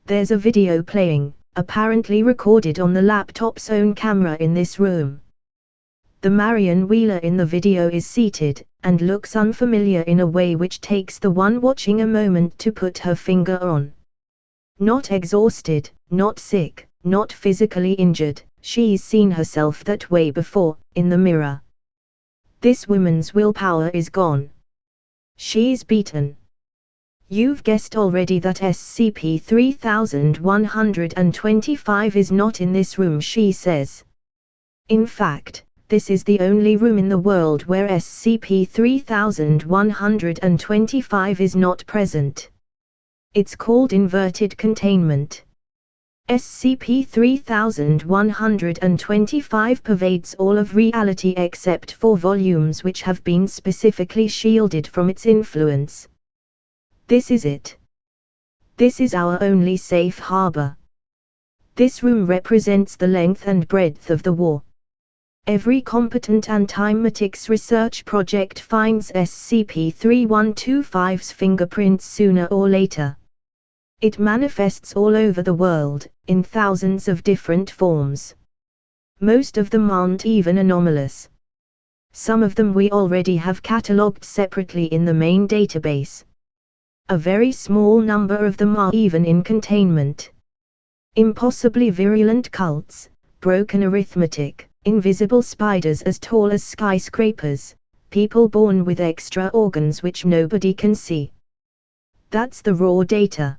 There's a video playing, apparently recorded on the laptop's own camera in this room. The Marion Wheeler in the video is seated, and looks unfamiliar in a way which takes the one watching a moment to put her finger on. Not exhausted, not sick, not physically injured, she's seen herself that way before, in the mirror. This woman's willpower is gone. She's beaten. You've guessed already that SCP-3125 is not in this room, she says. In fact, this is the only room in the world where SCP-3125 is not present. It's called inverted containment. SCP-3125 pervades all of reality except for volumes which have been specifically shielded from its influence. This is it. This is our only safe harbor. This room represents the length and breadth of the war. Every competent anti-mimetics research project finds SCP-3125's fingerprints sooner or later. It manifests all over the world, in thousands of different forms. Most of them aren't even anomalous. Some of them we already have catalogued separately in the main database. A very small number of them are even in containment. Impossibly virulent cults, broken arithmetic, invisible spiders as tall as skyscrapers, people born with extra organs which nobody can see. That's the raw data.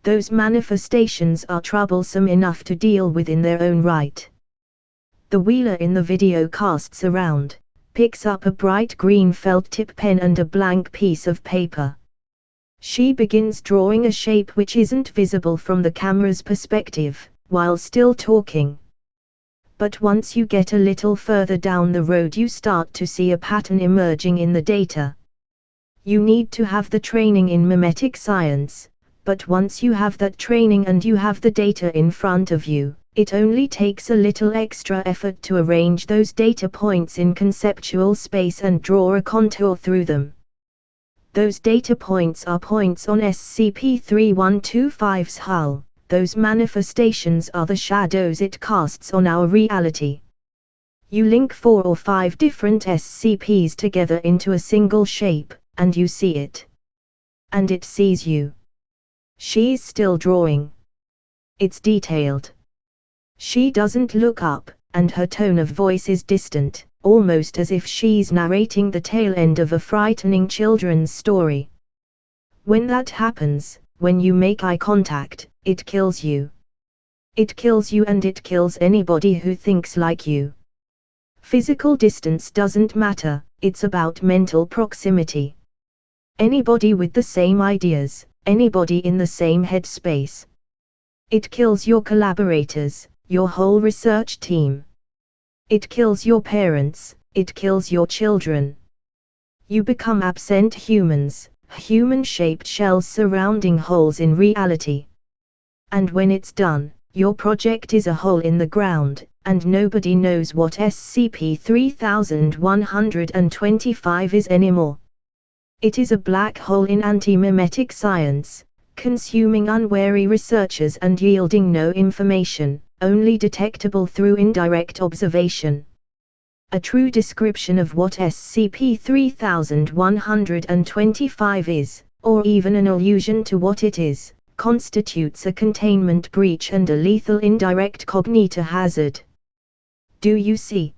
Those manifestations are troublesome enough to deal with in their own right. The Wheeler in the video casts around, picks up a bright green felt tip pen and a blank piece of paper. She begins drawing a shape which isn't visible from the camera's perspective, while still talking. But once you get a little further down the road you start to see a pattern emerging in the data. You need to have the training in mimetic science. But once you have that training and you have the data in front of you, it only takes a little extra effort to arrange those data points in conceptual space and draw a contour through them. Those data points are points on SCP-3125's hull, those manifestations are the shadows it casts on our reality. You link 4 or 5 different SCPs together into a single shape, and you see it. And it sees you. She's still drawing. It's detailed. She doesn't look up, and her tone of voice is distant, almost as if she's narrating the tail end of a frightening children's story. When that happens, when you make eye contact, it kills you. It kills you and it kills anybody who thinks like you. Physical distance doesn't matter, it's about mental proximity. Anybody with the same ideas. Anybody in the same headspace. It kills your collaborators, your whole research team. It kills your parents, it kills your children. You become absent humans, human-shaped shells surrounding holes in reality. And when it's done, your project is a hole in the ground, and nobody knows what SCP-3125 is anymore. It is a black hole in anti-mimetic science, consuming unwary researchers and yielding no information, only detectable through indirect observation. A true description of what SCP-3125 is, or even an allusion to what it is, constitutes a containment breach and a lethal indirect cognito hazard. Do you see?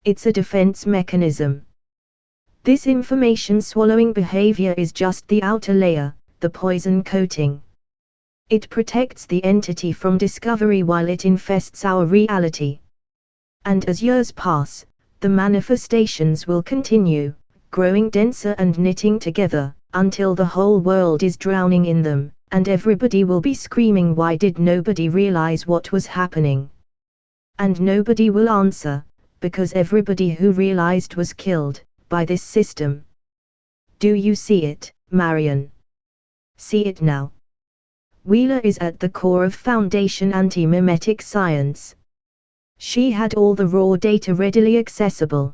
It's a defense mechanism. This information-swallowing behavior is just the outer layer, the poison coating. It protects the entity from discovery while it infests our reality. And as years pass, the manifestations will continue, growing denser and knitting together, until the whole world is drowning in them, and everybody will be screaming, why did nobody realize what was happening? And nobody will answer, because everybody who realized was killed by this system. Do you see it, Marion? See it now. Wheeler is at the core of Foundation anti-mimetic science. She had all the raw data readily accessible.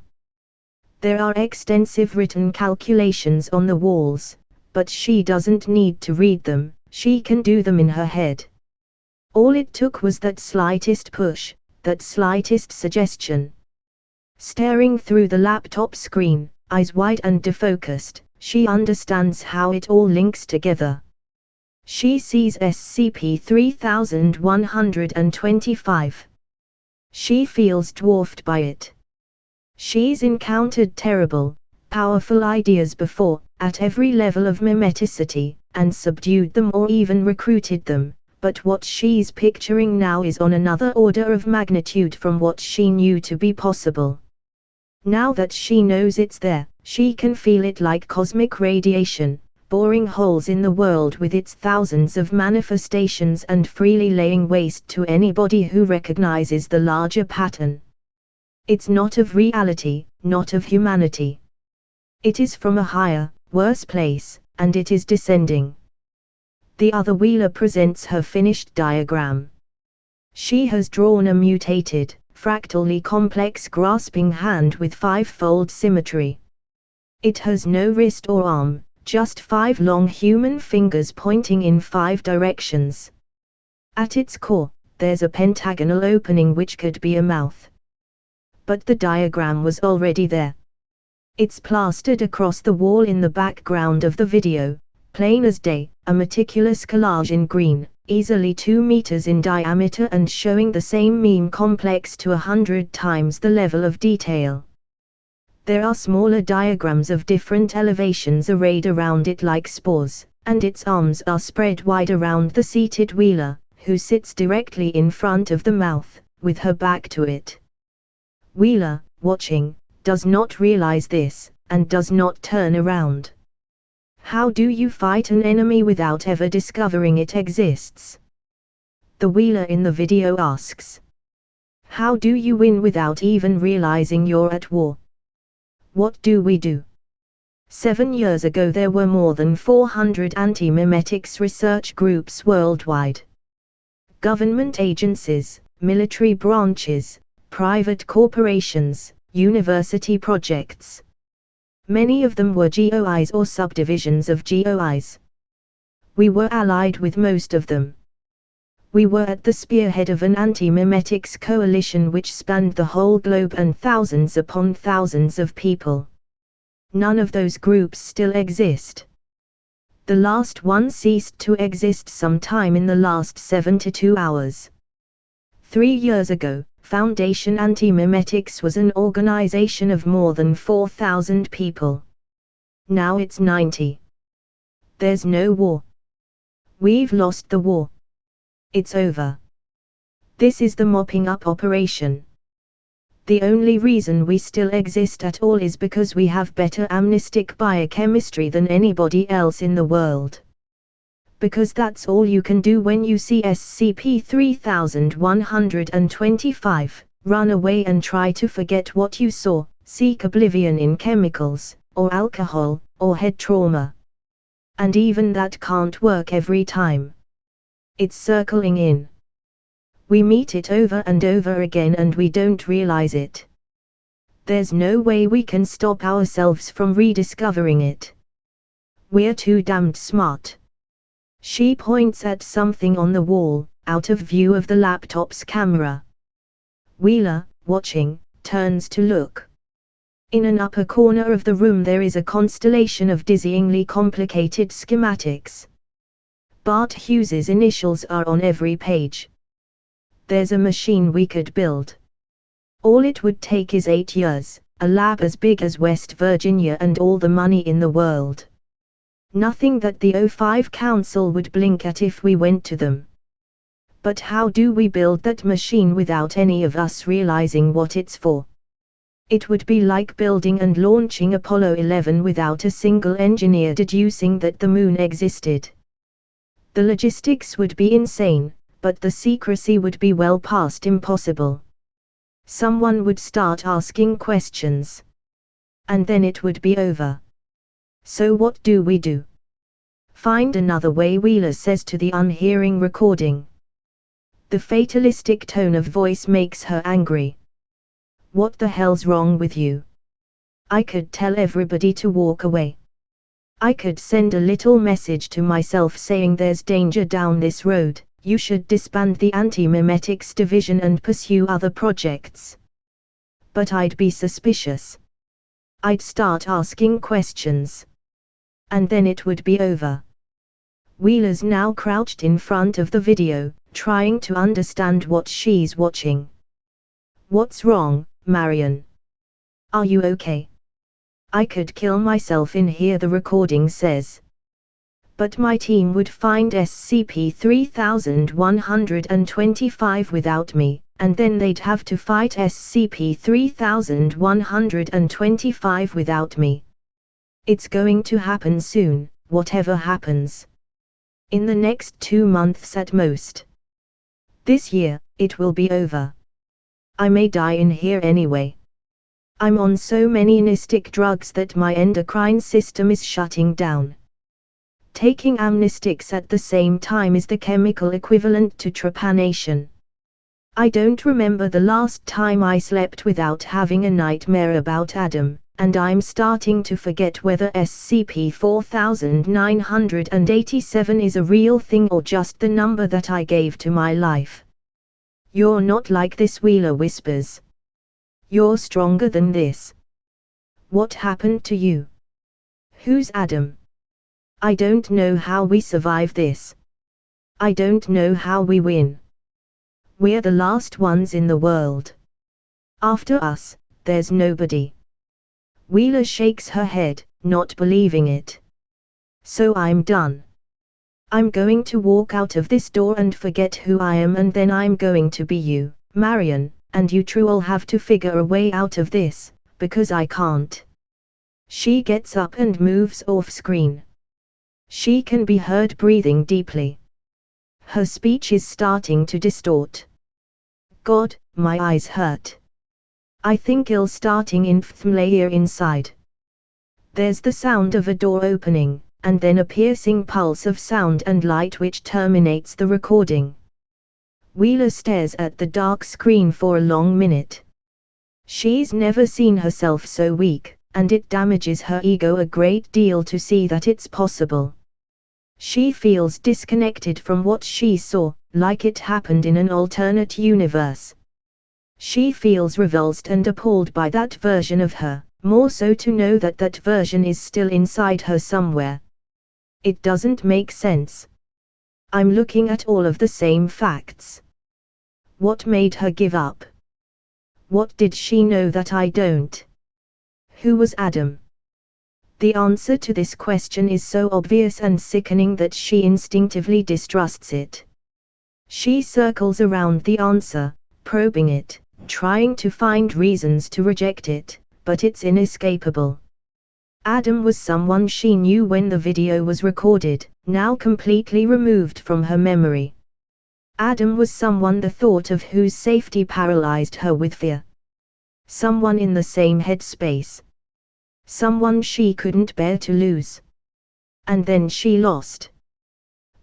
There are extensive written calculations on the walls, but she doesn't need to read them, she can do them in her head. All it took was that slightest push, that slightest suggestion. Staring through the laptop screen, eyes wide and defocused, she understands how it all links together. She sees SCP-3125. She feels dwarfed by it. She's encountered terrible, powerful ideas before, at every level of mimeticity, and subdued them or even recruited them, but what she's picturing now is on another order of magnitude from what she knew to be possible. Now that she knows it's there, she can feel it like cosmic radiation, boring holes in the world with its thousands of manifestations and freely laying waste to anybody who recognizes the larger pattern. It's not of reality, not of humanity. It is from a higher, worse place, and it is descending. The other Wheeler presents her finished diagram. She has drawn a mutated, fractally complex grasping hand with five-fold symmetry. It has no wrist or arm, just 5 long human fingers pointing in 5 directions. At its core, there's a pentagonal opening which could be a mouth. But the diagram was already there. It's plastered across the wall in the background of the video, plain as day, a meticulous collage in green, easily 2 meters in diameter and showing the same meme complex to 100 times the level of detail. There are smaller diagrams of different elevations arrayed around it like spores, and its arms are spread wide around the seated Wheeler, who sits directly in front of the mouth, with her back to it. Wheeler, watching, does not realize this, and does not turn around. How do you fight an enemy without ever discovering it exists? The Wheeler in the video asks. How do you win without even realizing you're at war? What do we do? 7 years ago there were more than 400 anti-mimetics research groups worldwide. Government agencies, military branches, private corporations, university projects. Many of them were GOIs or subdivisions of GOIs. We were allied with most of them. We were at the spearhead of an anti-mimetics coalition which spanned the whole globe and thousands upon thousands of people. None of those groups still exist. The last one ceased to exist sometime in the last 72 hours. 3 years ago, Foundation Anti-Mimetics was an organization of more than 4,000 people. Now it's 90. There's no war. We've lost the war. It's over. This is the mopping up operation. The only reason we still exist at all is because we have better amnestic biochemistry than anybody else in the world. because that's all you can do when you see SCP-3125. Run away and try to forget what you saw, seek oblivion in chemicals, or alcohol, or head trauma. And even that can't work every time. It's circling in. We meet it over and over again and we don't realize it. There's no way we can stop ourselves from rediscovering it. We're too damned smart. She points at something on the wall, out of view of the laptop's camera. Wheeler, watching, turns to look. In an upper corner of the room there is a constellation of dizzyingly complicated schematics. Bart Hughes's initials are on every page. There's a machine we could build. All it would take is 8 years, a lab as big as West Virginia and all the money in the world. Nothing that the O5 Council would blink at if we went to them. But how do we build that machine without any of us realizing what it's for? It would be like building and launching Apollo 11 without a single engineer deducing that the moon existed. The logistics would be insane, but the secrecy would be well past impossible. Someone would start asking questions. And then it would be over. So what do we do? Find another way, Wheeler says to the unhearing recording. The fatalistic tone of voice makes her angry. What the hell's wrong with you? I could tell everybody to walk away. I could send a little message to myself saying there's danger down this road, you should disband the anti-memetics division and pursue other projects. But I'd be suspicious. I'd start asking questions. And then it would be over. Wheeler's now crouched in front of the video, trying to understand what she's watching. What's wrong, Marion? Are you okay? I could kill myself in here, the recording says. But my team would find SCP-3125 without me, and then they'd have to fight SCP-3125 without me. It's going to happen soon, whatever happens. In the next 2 months at most. This year, it will be over. I may die in here anyway. I'm on so many anesthetic drugs that my endocrine system is shutting down. Taking amnestics at the same time is the chemical equivalent to trepanation. I don't remember the last time I slept without having a nightmare about Adam, and I'm starting to forget whether SCP-4987 is a real thing or just the number that I gave to my life. You're not like this, Wheeler whispers. You're stronger than this. What happened to you? Who's Adam? I don't know how we survive this. I don't know how we win. We're the last ones in the world. After us, there's nobody. Wheeler shakes her head, not believing it. So I'm done. I'm going to walk out of this door and forget who I am, and then I'm going to be you, Marion, and you two will have to figure a way out of this, because I can't. She gets up and moves off screen. She can be heard breathing deeply. Her speech is starting to distort. God, my eyes hurt. I think I'll starting in layer inside. There's the sound of a door opening, and then a piercing pulse of sound and light which terminates the recording. Wheeler stares at the dark screen for a long minute. She's never seen herself so weak, and it damages her ego a great deal to see that it's possible. She feels disconnected from what she saw, like it happened in an alternate universe. She feels revulsed and appalled by that version of her, more so to know that that version is still inside her somewhere. It doesn't make sense. I'm looking at all of the same facts. What made her give up? What did she know that I don't? Who was Adam? The answer to this question is so obvious and sickening that she instinctively distrusts it. She circles around the answer, probing it, trying to find reasons to reject it, but it's inescapable. Adam was someone she knew when the video was recorded, now completely removed from her memory. Adam was someone the thought of whose safety paralyzed her with fear. Someone in the same headspace. Someone she couldn't bear to lose. And then she lost.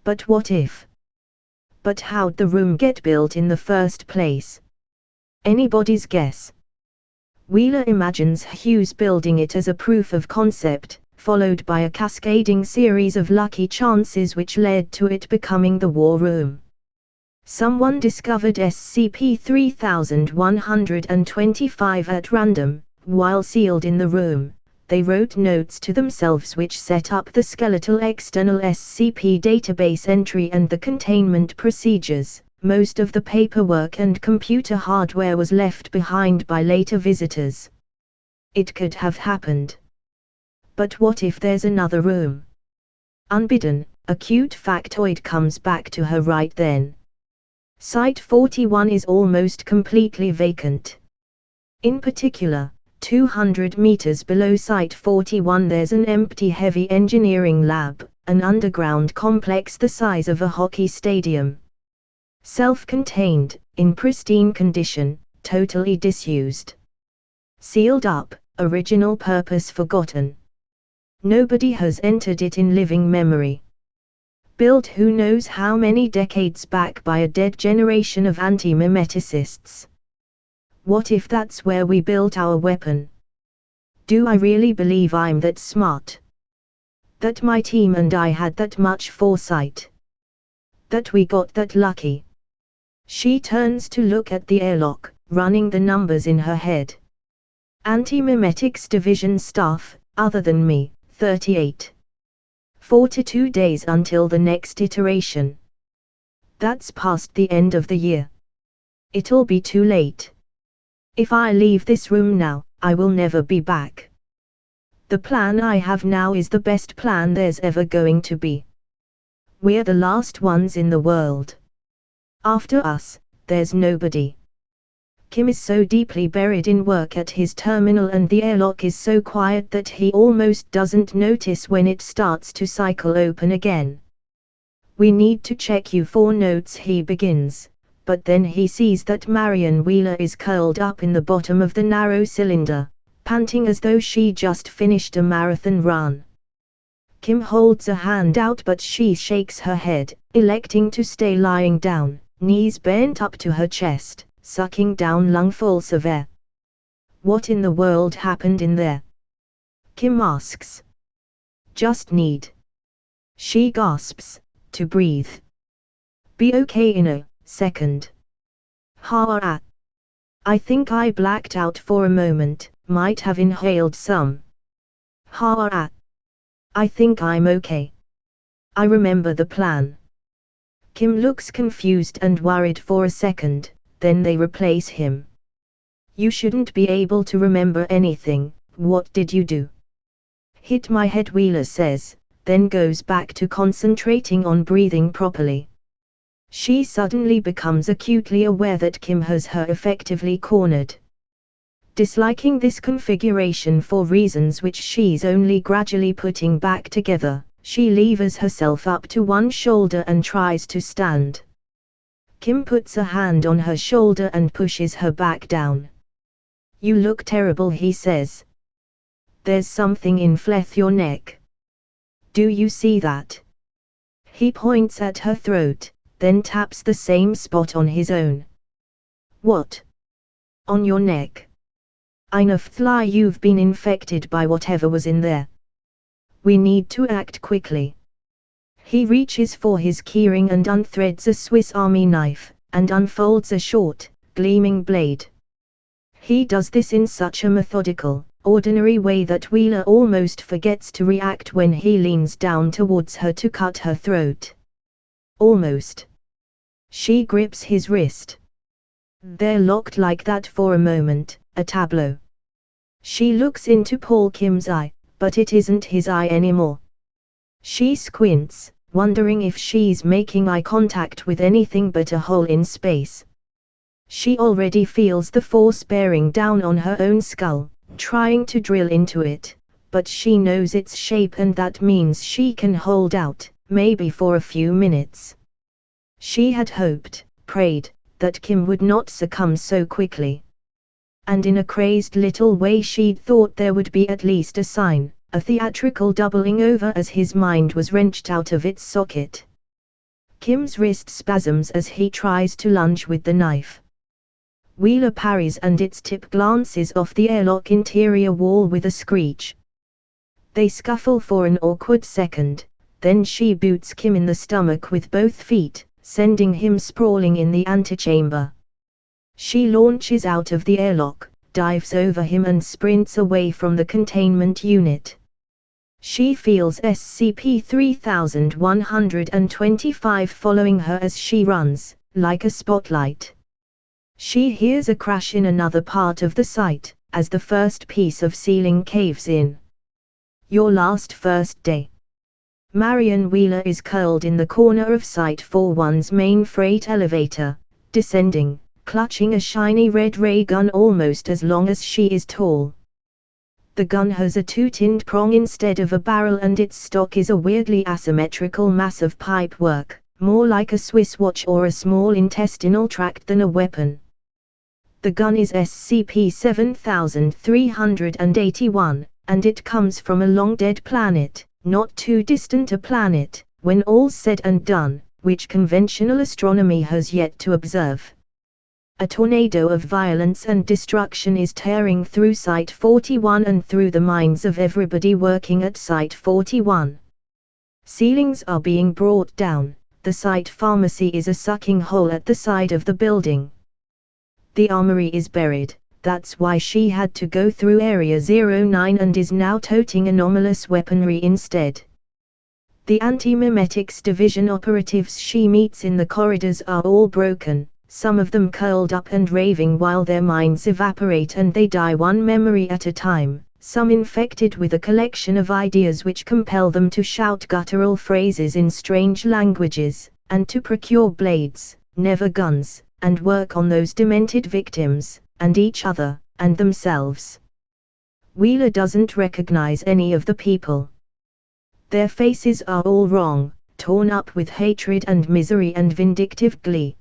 But what if? But how'd the room get built in the first place? Anybody's guess. Wheeler imagines Hughes building it as a proof of concept, followed by a cascading series of lucky chances which led to it becoming the war room. Someone discovered SCP-3125 at random, while sealed in the room. They wrote notes to themselves which set up the skeletal external SCP database entry and the containment procedures. Most of the paperwork and computer hardware was left behind by later visitors. It could have happened. But what if there's another room? Unbidden, a cute factoid comes back to her right then. Site 41 is almost completely vacant. In particular, 200 meters below Site 41 there's an empty heavy engineering lab, an underground complex the size of a hockey stadium. Self-contained, in pristine condition, totally disused. Sealed up, original purpose forgotten. Nobody has entered it in living memory. Built who knows how many decades back by a dead generation of anti-mimeticists. What if that's where we built our weapon? Do I really believe I'm that smart? That my team and I had that much foresight? That we got that lucky? She turns to look at the airlock, running the numbers in her head. Anti-mimetics division staff, other than me, 38. 42 days until the next iteration. That's past the end of the year. It'll be too late. If I leave this room now, I will never be back. The plan I have now is the best plan there's ever going to be. We're the last ones in the world. After us, there's nobody. Kim is so deeply buried in work at his terminal and the airlock is so quiet that he almost doesn't notice when it starts to cycle open again. We need to check you for notes, he begins, but then he sees that Marion Wheeler is curled up in the bottom of the narrow cylinder, panting as though she just finished a marathon run. Kim holds a hand out but she shakes her head, electing to stay lying down, knees bent up to her chest, sucking down lungfuls of air. What in the world happened in there? Kim asks. Just need. She gasps, to breathe. Be okay in a second. Ha. I think I blacked out for a moment, might have inhaled some. Ha. I think I'm okay. I remember the plan. Kim looks confused and worried for a second, then they replace him. You shouldn't be able to remember anything, what did you do? Hit my head, Wheeler says, then goes back to concentrating on breathing properly. She suddenly becomes acutely aware that Kim has her effectively cornered. Disliking this configuration for reasons which she's only gradually putting back together, she levers herself up to one shoulder and tries to stand. Kim puts a hand on her shoulder and pushes her back down. You look terrible, he says. There's something in your neck. Do you see that? He points at her throat, then taps the same spot on his own. What? On your neck. I know you've been infected by whatever was in there. We need to act quickly. He reaches for his keyring and unthreads a Swiss Army knife, and unfolds a short, gleaming blade. He does this in such a methodical, ordinary way that Wheeler almost forgets to react when he leans down towards her to cut her throat. Almost. She grips his wrist. They're locked like that for a moment, a tableau. She looks into Paul Kim's eye, but it isn't his eye anymore. She squints, wondering if she's making eye contact with anything but a hole in space. She already feels the force bearing down on her own skull, trying to drill into it, but she knows its shape and that means she can hold out, maybe for a few minutes. She had hoped, prayed, that Kim would not succumb so quickly. And in a crazed little way she'd thought there would be at least a sign, a theatrical doubling over as his mind was wrenched out of its socket. Kim's wrist spasms as he tries to lunge with the knife. Wheeler parries and its tip glances off the airlock interior wall with a screech. They scuffle for an awkward second, then she boots Kim in the stomach with both feet, sending him sprawling in the antechamber. She launches out of the airlock, dives over him and sprints away from the containment unit. She feels SCP-3125 following her as she runs, like a spotlight. She hears a crash in another part of the site, as the first piece of ceiling caves in. Your last first day. Marion Wheeler is curled in the corner of Site-41's main freight elevator, descending, clutching a shiny red ray gun almost as long as she is tall. The gun has a two-tinned prong instead of a barrel and its stock is a weirdly asymmetrical mass of pipework, more like a Swiss watch or a small intestinal tract than a weapon. The gun is SCP-7381, and it comes from a long-dead planet, not too distant a planet, when all's said and done, which conventional astronomy has yet to observe. A tornado of violence and destruction is tearing through Site-41 and through the minds of everybody working at Site-41. Ceilings are being brought down, the site pharmacy is a sucking hole at the side of the building. The armory is buried, that's why she had to go through Area 09 and is now toting anomalous weaponry instead. The Anti-Memetics Division operatives she meets in the corridors are all broken, some of them curled up and raving while their minds evaporate and they die one memory at a time, some infected with a collection of ideas which compel them to shout guttural phrases in strange languages, and to procure blades, never guns, and work on those demented victims, and each other, and themselves. Wheeler doesn't recognize any of the people. Their faces are all wrong, torn up with hatred and misery and vindictive glee.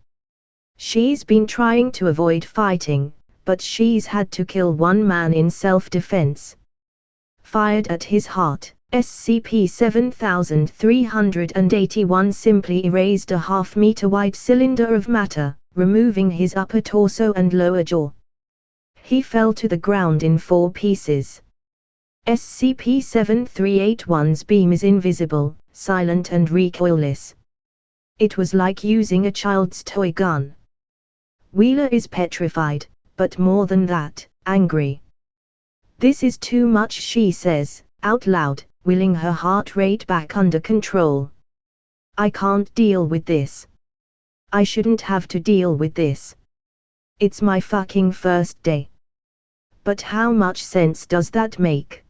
She's been trying to avoid fighting, but she's had to kill one man in self-defense. Fired at his heart, SCP-7381 simply erased a half-meter-wide cylinder of matter, removing his upper torso and lower jaw. He fell to the ground in 4 pieces. SCP-7381's beam is invisible, silent and recoilless. It was like using a child's toy gun. Wheeler is petrified, but more than that, angry. This is too much, she says, out loud, willing her heart rate back under control. I can't deal with this. I shouldn't have to deal with this. It's my fucking first day. But how much sense does that make?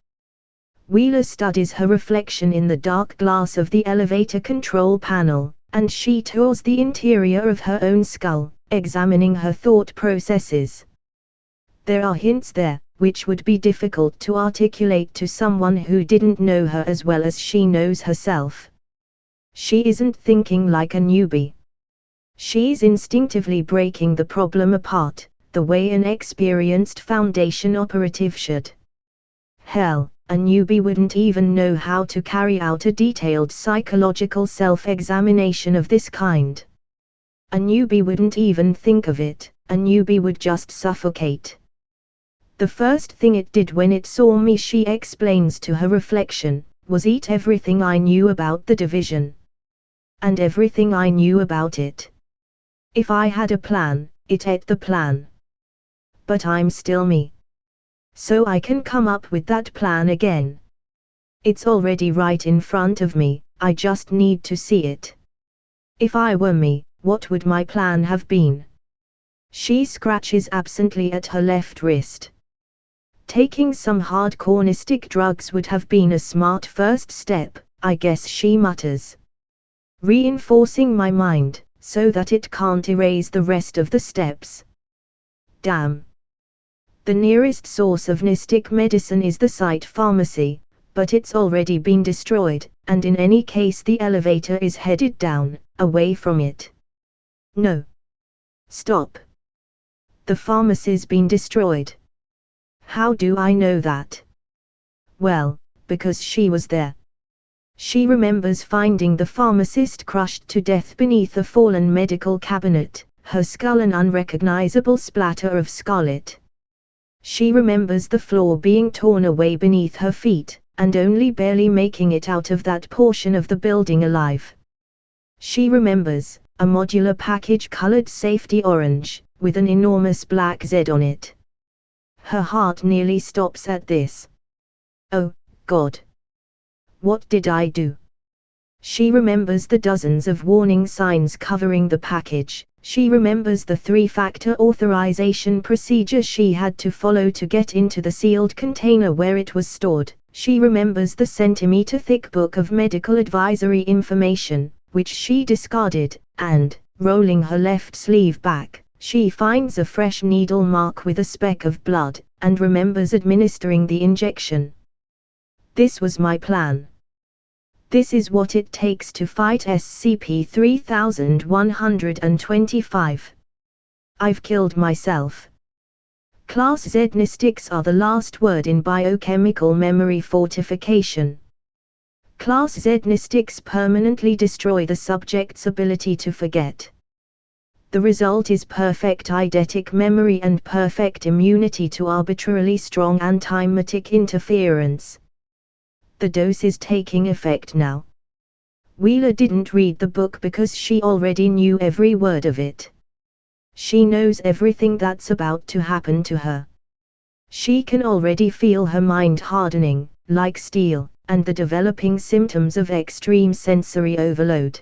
Wheeler studies her reflection in the dark glass of the elevator control panel, and she tours the interior of her own skull, examining her thought processes. There are hints there, which would be difficult to articulate to someone who didn't know her as well as she knows herself. She isn't thinking like a newbie. She's instinctively breaking the problem apart, the way an experienced Foundation operative should. Hell, a newbie wouldn't even know how to carry out a detailed psychological self-examination of this kind. A newbie wouldn't even think of it, a newbie would just suffocate. The first thing it did when it saw me, she explains to her reflection, was eat everything I knew about the division. And everything I knew about it. If I had a plan, it ate the plan. But I'm still me. So I can come up with that plan again. It's already right in front of me, I just need to see it. If I were me, what would my plan have been? She scratches absently at her left wrist. Taking some hardcore stick drugs would have been a smart first step, I guess, she mutters. Reinforcing my mind, so that it can't erase the rest of the steps. Damn. The nearest source of Nistic medicine is the site pharmacy, but it's already been destroyed, and in any case the elevator is headed down, away from it. No. Stop. The pharmacy's been destroyed. How do I know that? Well, because she was there. She remembers finding the pharmacist crushed to death beneath a fallen medical cabinet, her skull an unrecognizable splatter of scarlet. She remembers the floor being torn away beneath her feet, and only barely making it out of that portion of the building alive. She remembers a modular package colored safety orange, with an enormous black Z on it. Her heart nearly stops at this. Oh, God. What did I do? She remembers the dozens of warning signs covering the package. She remembers the 3-factor authorization procedure she had to follow to get into the sealed container where it was stored. She remembers the centimeter-thick book of medical advisory information, which she discarded, and, rolling her left sleeve back, she finds a fresh needle mark with a speck of blood, and remembers administering the injection. This was my plan. This is what it takes to fight SCP-3125. I've killed myself. Class Z Gnostics are the last word in biochemical memory fortification. Class Z Gnostics permanently destroy the subject's ability to forget. The result is perfect eidetic memory and perfect immunity to arbitrarily strong antimetic interference. The dose is taking effect now. Wheeler didn't read the book because she already knew every word of it. She knows everything that's about to happen to her. She can already feel her mind hardening, like steel, and the developing symptoms of extreme sensory overload.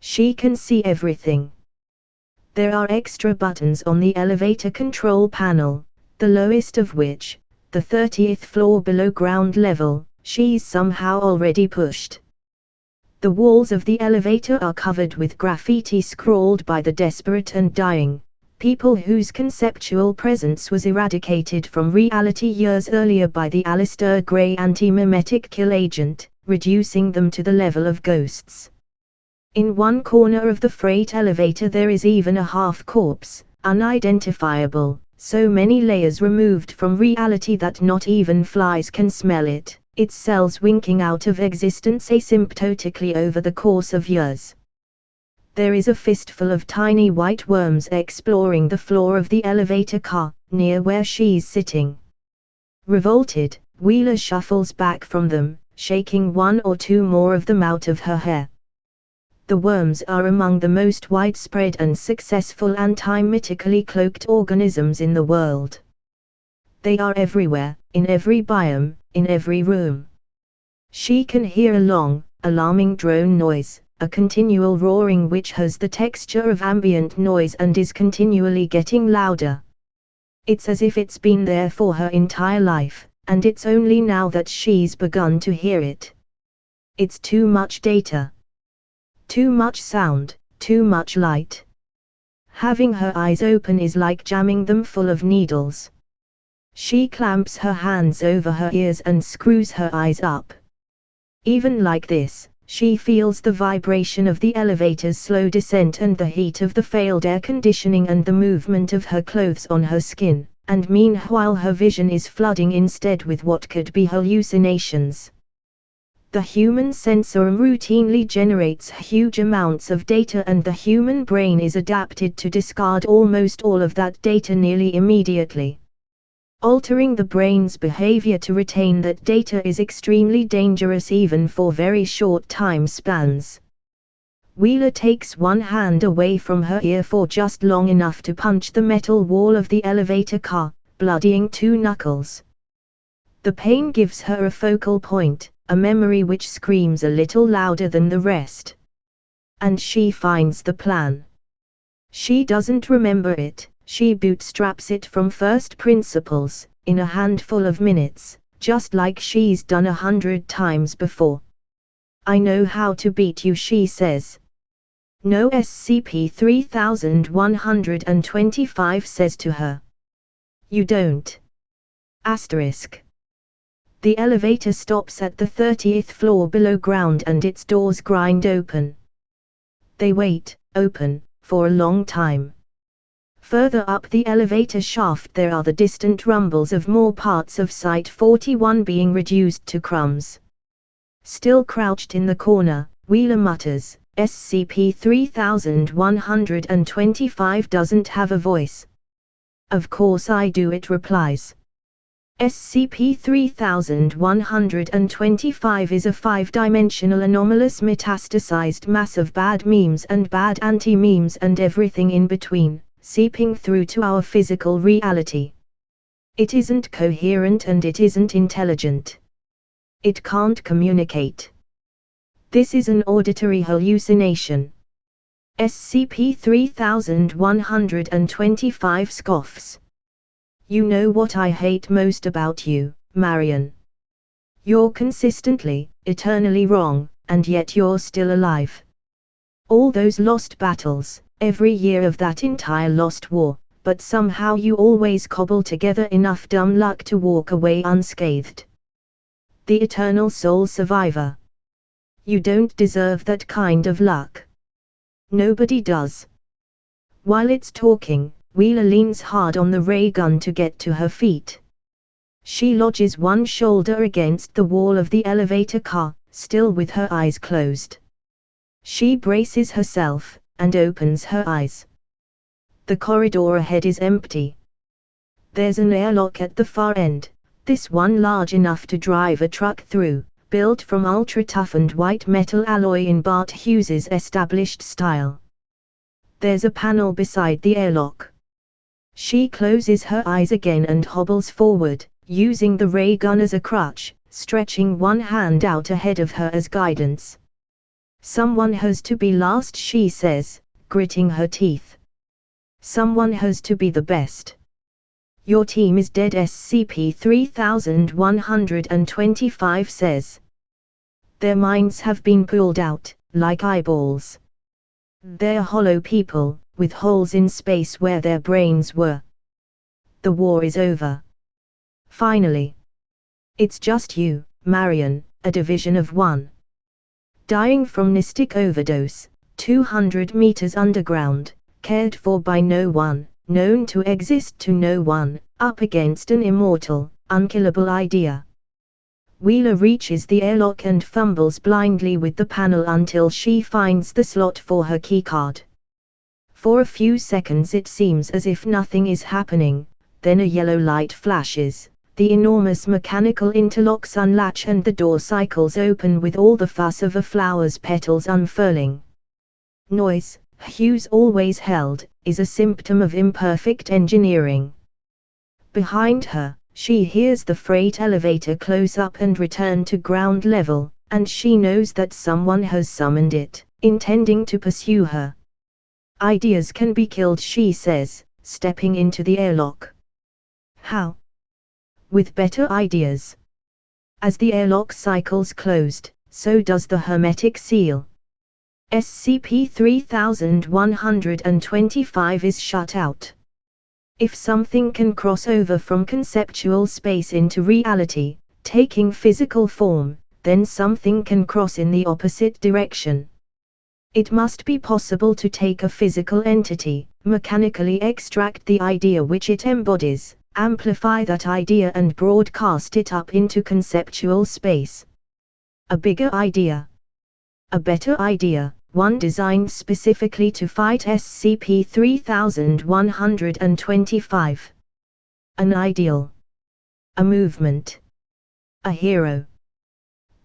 She can see everything. There are extra buttons on the elevator control panel, the lowest of which, the 30th floor below ground level, she's somehow already pushed. The walls of the elevator are covered with graffiti scrawled by the desperate and dying, people whose conceptual presence was eradicated from reality years earlier by the Alistair Gray anti-mimetic kill agent, reducing them to the level of ghosts. In one corner of the freight elevator there is even a half-corpse, unidentifiable, so many layers removed from reality that not even flies can smell it. Its cells winking out of existence asymptotically over the course of years. There is a fistful of tiny white worms exploring the floor of the elevator car, near where she's sitting. Revolted, Wheeler shuffles back from them, shaking one or two more of them out of her hair. The worms are among the most widespread and successful anti-mytically cloaked organisms in the world. They are everywhere, in every biome, in every room. She can hear a long, alarming drone noise, a continual roaring which has the texture of ambient noise and is continually getting louder. It's as if it's been there for her entire life, and it's only now that she's begun to hear it. It's too much data. Too much sound, too much light. Having her eyes open is like jamming them full of needles. She clamps her hands over her ears and screws her eyes up. Even like this, she feels the vibration of the elevator's slow descent and the heat of the failed air conditioning and the movement of her clothes on her skin, and meanwhile her vision is flooding instead with what could be hallucinations. The human sensor routinely generates huge amounts of data and the human brain is adapted to discard almost all of that data nearly immediately. Altering the brain's behavior to retain that data is extremely dangerous even for very short time spans. Wheeler takes one hand away from her ear for just long enough to punch the metal wall of the elevator car, bloodying 2 knuckles. The pain gives her a focal point, a memory which screams a little louder than the rest. And she finds the plan. She doesn't remember it. She bootstraps it from first principles, in a handful of minutes, just like she's done 100 times before. I know how to beat you, she says. No, SCP-3125 says to her. You don't. Asterisk. The elevator stops at the 30th floor below ground and its doors grind open. They wait, open, for a long time. Further up the elevator shaft there are the distant rumbles of more parts of Site-41 being reduced to crumbs. Still crouched in the corner, Wheeler mutters, "SCP-3125 doesn't have a voice." "Of course I do," it replies. SCP-3125 is a 5-dimensional anomalous metastasized mass of bad memes and bad anti-memes and everything in between, seeping through to our physical reality. It isn't coherent and it isn't intelligent. It can't communicate. This is an auditory hallucination. SCP-3125 scoffs. "You know what I hate most about you, Marion? You're consistently, eternally wrong, and yet you're still alive. All those lost battles, every year of that entire lost war, but somehow you always cobble together enough dumb luck to walk away unscathed. The eternal sole survivor. You don't deserve that kind of luck. Nobody does." While it's talking, Wheeler leans hard on the ray gun to get to her feet. She lodges one shoulder against the wall of the elevator car, still with her eyes closed. She braces herself, and opens her eyes. The corridor ahead is empty. There's an airlock at the far end, this one large enough to drive a truck through, built from ultra-toughened white metal alloy in Bart Hughes's established style. There's a panel beside the airlock. She closes her eyes again and hobbles forward, using the ray gun as a crutch, stretching one hand out ahead of her as guidance. "Someone has to be last," she says, gritting her teeth. "Someone has to be the best. Your team is dead," SCP-3125 says. "Their minds have been pulled out, like eyeballs. They're hollow people, with holes in space where their brains were. The war is over. Finally. It's just you, Marion, a division of one. Dying from mystic overdose, 200 meters underground, cared for by no one, known to exist to no one, up against an immortal, unkillable idea." Wheeler reaches the airlock and fumbles blindly with the panel until she finds the slot for her keycard. For a few seconds it seems as if nothing is happening, then a yellow light flashes, the enormous mechanical interlocks unlatch and the door cycles open with all the fuss of a flower's petals unfurling. Noise, Hughes always held, is a symptom of imperfect engineering. Behind her, she hears the freight elevator close up and return to ground level, and she knows that someone has summoned it, intending to pursue her. "Ideas can be killed," she says, stepping into the airlock. "How?" "With better ideas." As the airlock cycles closed, so does the hermetic seal. SCP-3125 is shut out. If something can cross over from conceptual space into reality, taking physical form, then something can cross in the opposite direction. It must be possible to take a physical entity, mechanically extract the idea which it embodies, amplify that idea and broadcast it up into conceptual space. A bigger idea. A better idea, one designed specifically to fight SCP-3125. An ideal. A movement. A hero.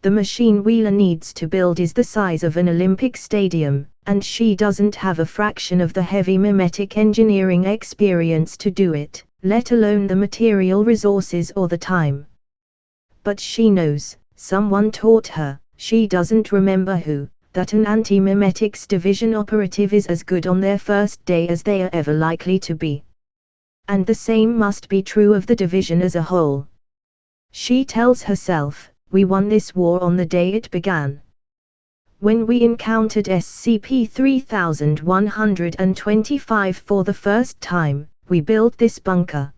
The machine Wheeler needs to build is the size of an Olympic stadium, and she doesn't have a fraction of the heavy mimetic engineering experience to do it, let alone the material resources or the time. But she knows, someone taught her, she doesn't remember who, that an anti-mimetics division operative is as good on their first day as they are ever likely to be. And the same must be true of the division as a whole. She tells herself, "We won this war on the day it began. When we encountered SCP-3125 for the first time, we built this bunker.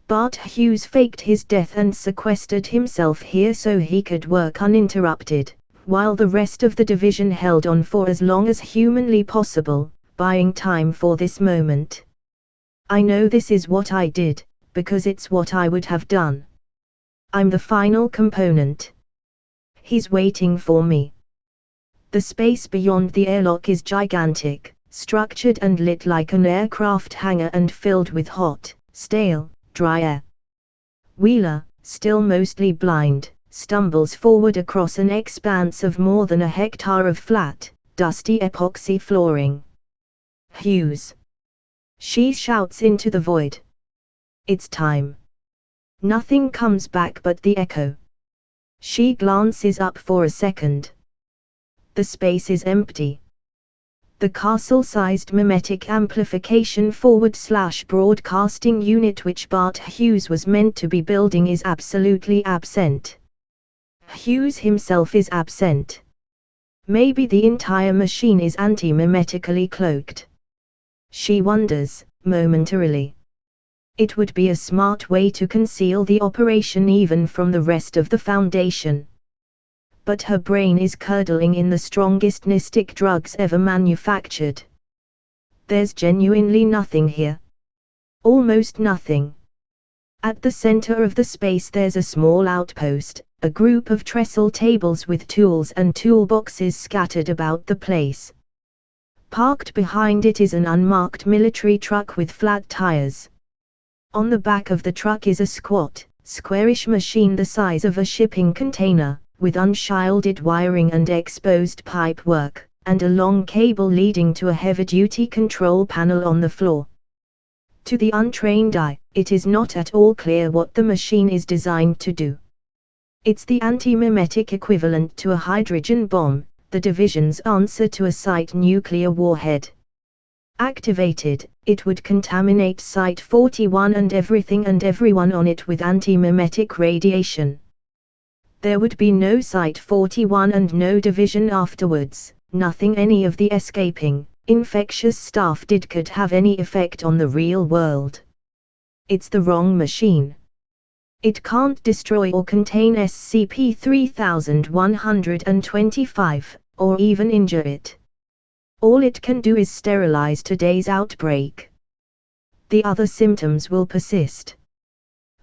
Bart Hughes faked his death and sequestered himself here so he could work uninterrupted, while the rest of the division held on for as long as humanly possible, buying time for this moment. I know this is what I did, because it's what I would have done. I'm the final component. He's waiting for me. The space beyond the airlock is gigantic, structured and lit like an aircraft hangar and filled with hot, stale, dry air. Wheeler, still mostly blind, stumbles forward across an expanse of more than a hectare of flat, dusty epoxy flooring. Hughes. She shouts into the void. It's time. Nothing comes back but the echo. She glances up for a second. The space is empty. The castle-sized mimetic amplification forward/broadcasting unit which Bart Hughes was meant to be building is absolutely absent. Hughes himself is absent. Maybe the entire machine is anti-mimetically cloaked. She wonders, momentarily. It would be a smart way to conceal the operation even from the rest of the Foundation. But her brain is curdling in the strongest mystic drugs ever manufactured. There's genuinely nothing here. Almost nothing. At the center of the space there's a small outpost, a group of trestle tables with tools and toolboxes scattered about the place. Parked behind it is an unmarked military truck with flat tires. On the back of the truck is a squat, squarish machine the size of a shipping container, with unshielded wiring and exposed pipework, and a long cable leading to a heavy-duty control panel on the floor. To the untrained eye, it is not at all clear what the machine is designed to do. It's the anti-mimetic equivalent to a hydrogen bomb, the division's answer to a Site nuclear warhead. Activated, it would contaminate Site-41 and everything and everyone on it with anti-mimetic radiation. There would be no Site-41 and no division afterwards, nothing any of the escaping, infectious staff did could have any effect on the real world. It's the wrong machine. It can't destroy or contain SCP-3125, or even injure it. All it can do is sterilize today's outbreak. The other symptoms will persist.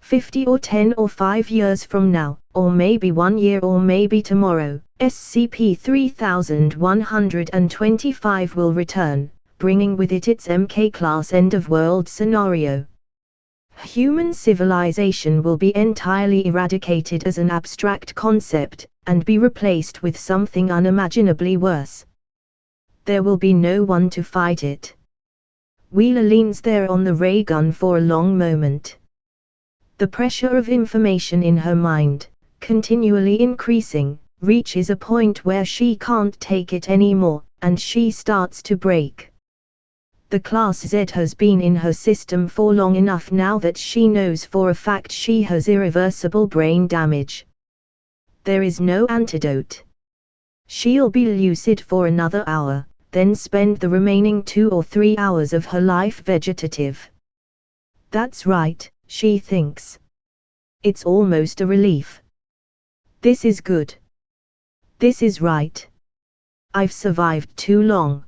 50 or 10 or 5 years from now, or maybe 1 year or maybe tomorrow, SCP-3125 will return, bringing with it its MK-class end-of-world scenario. Human civilization will be entirely eradicated as an abstract concept, and be replaced with something unimaginably worse. There will be no one to fight it. Wheeler leans there on the ray gun for a long moment. The pressure of information in her mind, continually increasing, reaches a point where she can't take it anymore, and she starts to break. The Class Z has been in her system for long enough now that she knows for a fact she has irreversible brain damage. There is no antidote. She'll be lucid for another hour, then spend the remaining 2 or 3 hours of her life vegetative. That's right, she thinks. It's almost a relief. This is good. This is right. I've survived too long.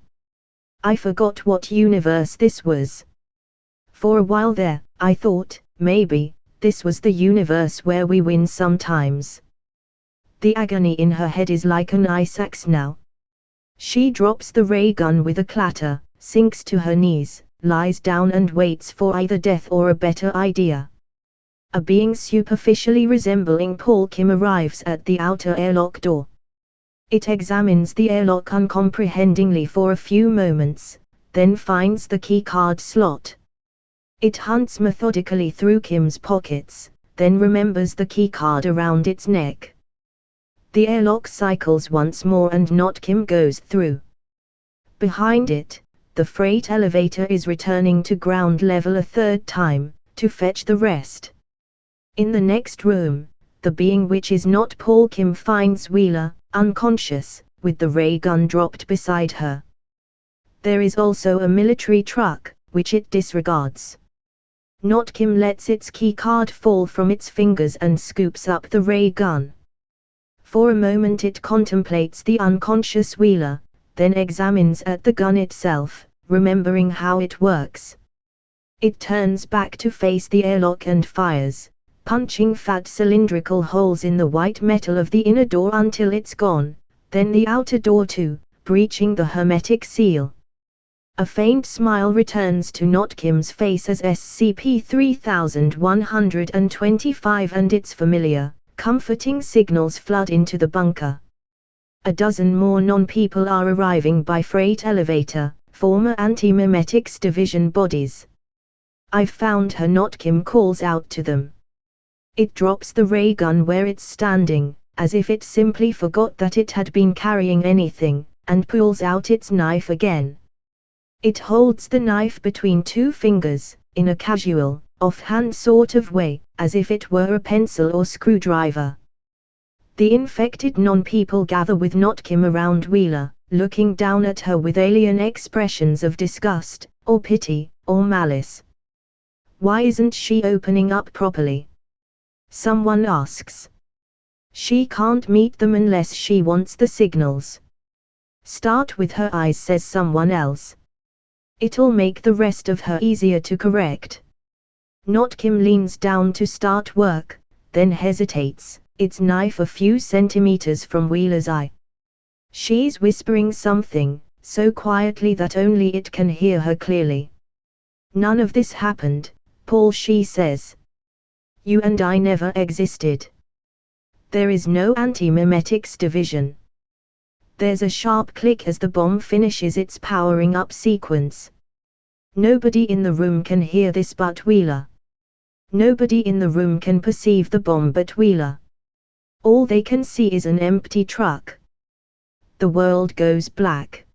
I forgot what universe this was. For a while there, I thought, maybe, this was the universe where we win sometimes. The agony in her head is like an ice axe now. She drops the ray gun with a clatter, sinks to her knees, lies down and waits for either death or a better idea. A being superficially resembling Paul Kim arrives at the outer airlock door. It examines the airlock uncomprehendingly for a few moments, then finds the keycard slot. It hunts methodically through Kim's pockets, then remembers the keycard around its neck. The airlock cycles once more and not Kim goes through. Behind it, the freight elevator is returning to ground level a third time, to fetch the rest. In the next room, the being which is not Paul Kim finds Wheeler, unconscious, with the ray gun dropped beside her. There is also a military truck, which it disregards. Notkim lets its keycard fall from its fingers and scoops up the ray gun. For a moment it contemplates the unconscious Wheeler, then examines at the gun itself, remembering how it works. It turns back to face the airlock and fires, punching fat cylindrical holes in the white metal of the inner door until it's gone, then the outer door too, breaching the hermetic seal. A faint smile returns to Notkim's face as SCP-3125 and its familiar, comforting signals flood into the bunker. A dozen more non-people are arriving by freight elevator, former Anti-Memetics Division bodies. "I've found her," Notkim calls out to them. It drops the ray gun where it's standing, as if it simply forgot that it had been carrying anything, and pulls out its knife again. It holds the knife between two fingers, in a casual, offhand sort of way, as if it were a pencil or screwdriver. The infected non-people gather with Notkim around Wheeler, looking down at her with alien expressions of disgust, or pity, or malice. "Why isn't she opening up properly?" someone asks. "She can't meet them unless she wants the signals." "Start with her eyes," says someone else. "It'll make the rest of her easier to correct." Notkim leans down to start work, then hesitates, its knife a few centimeters from Wheeler's eye. She's whispering something, so quietly that only it can hear her clearly. "None of this happened, Paul," she says. "You and I never existed. There is no Anti-Memetics Division." There's a sharp click as the bomb finishes its powering up sequence. Nobody in the room can hear this but Wheeler. Nobody in the room can perceive the bomb but Wheeler. All they can see is an empty truck. The world goes black.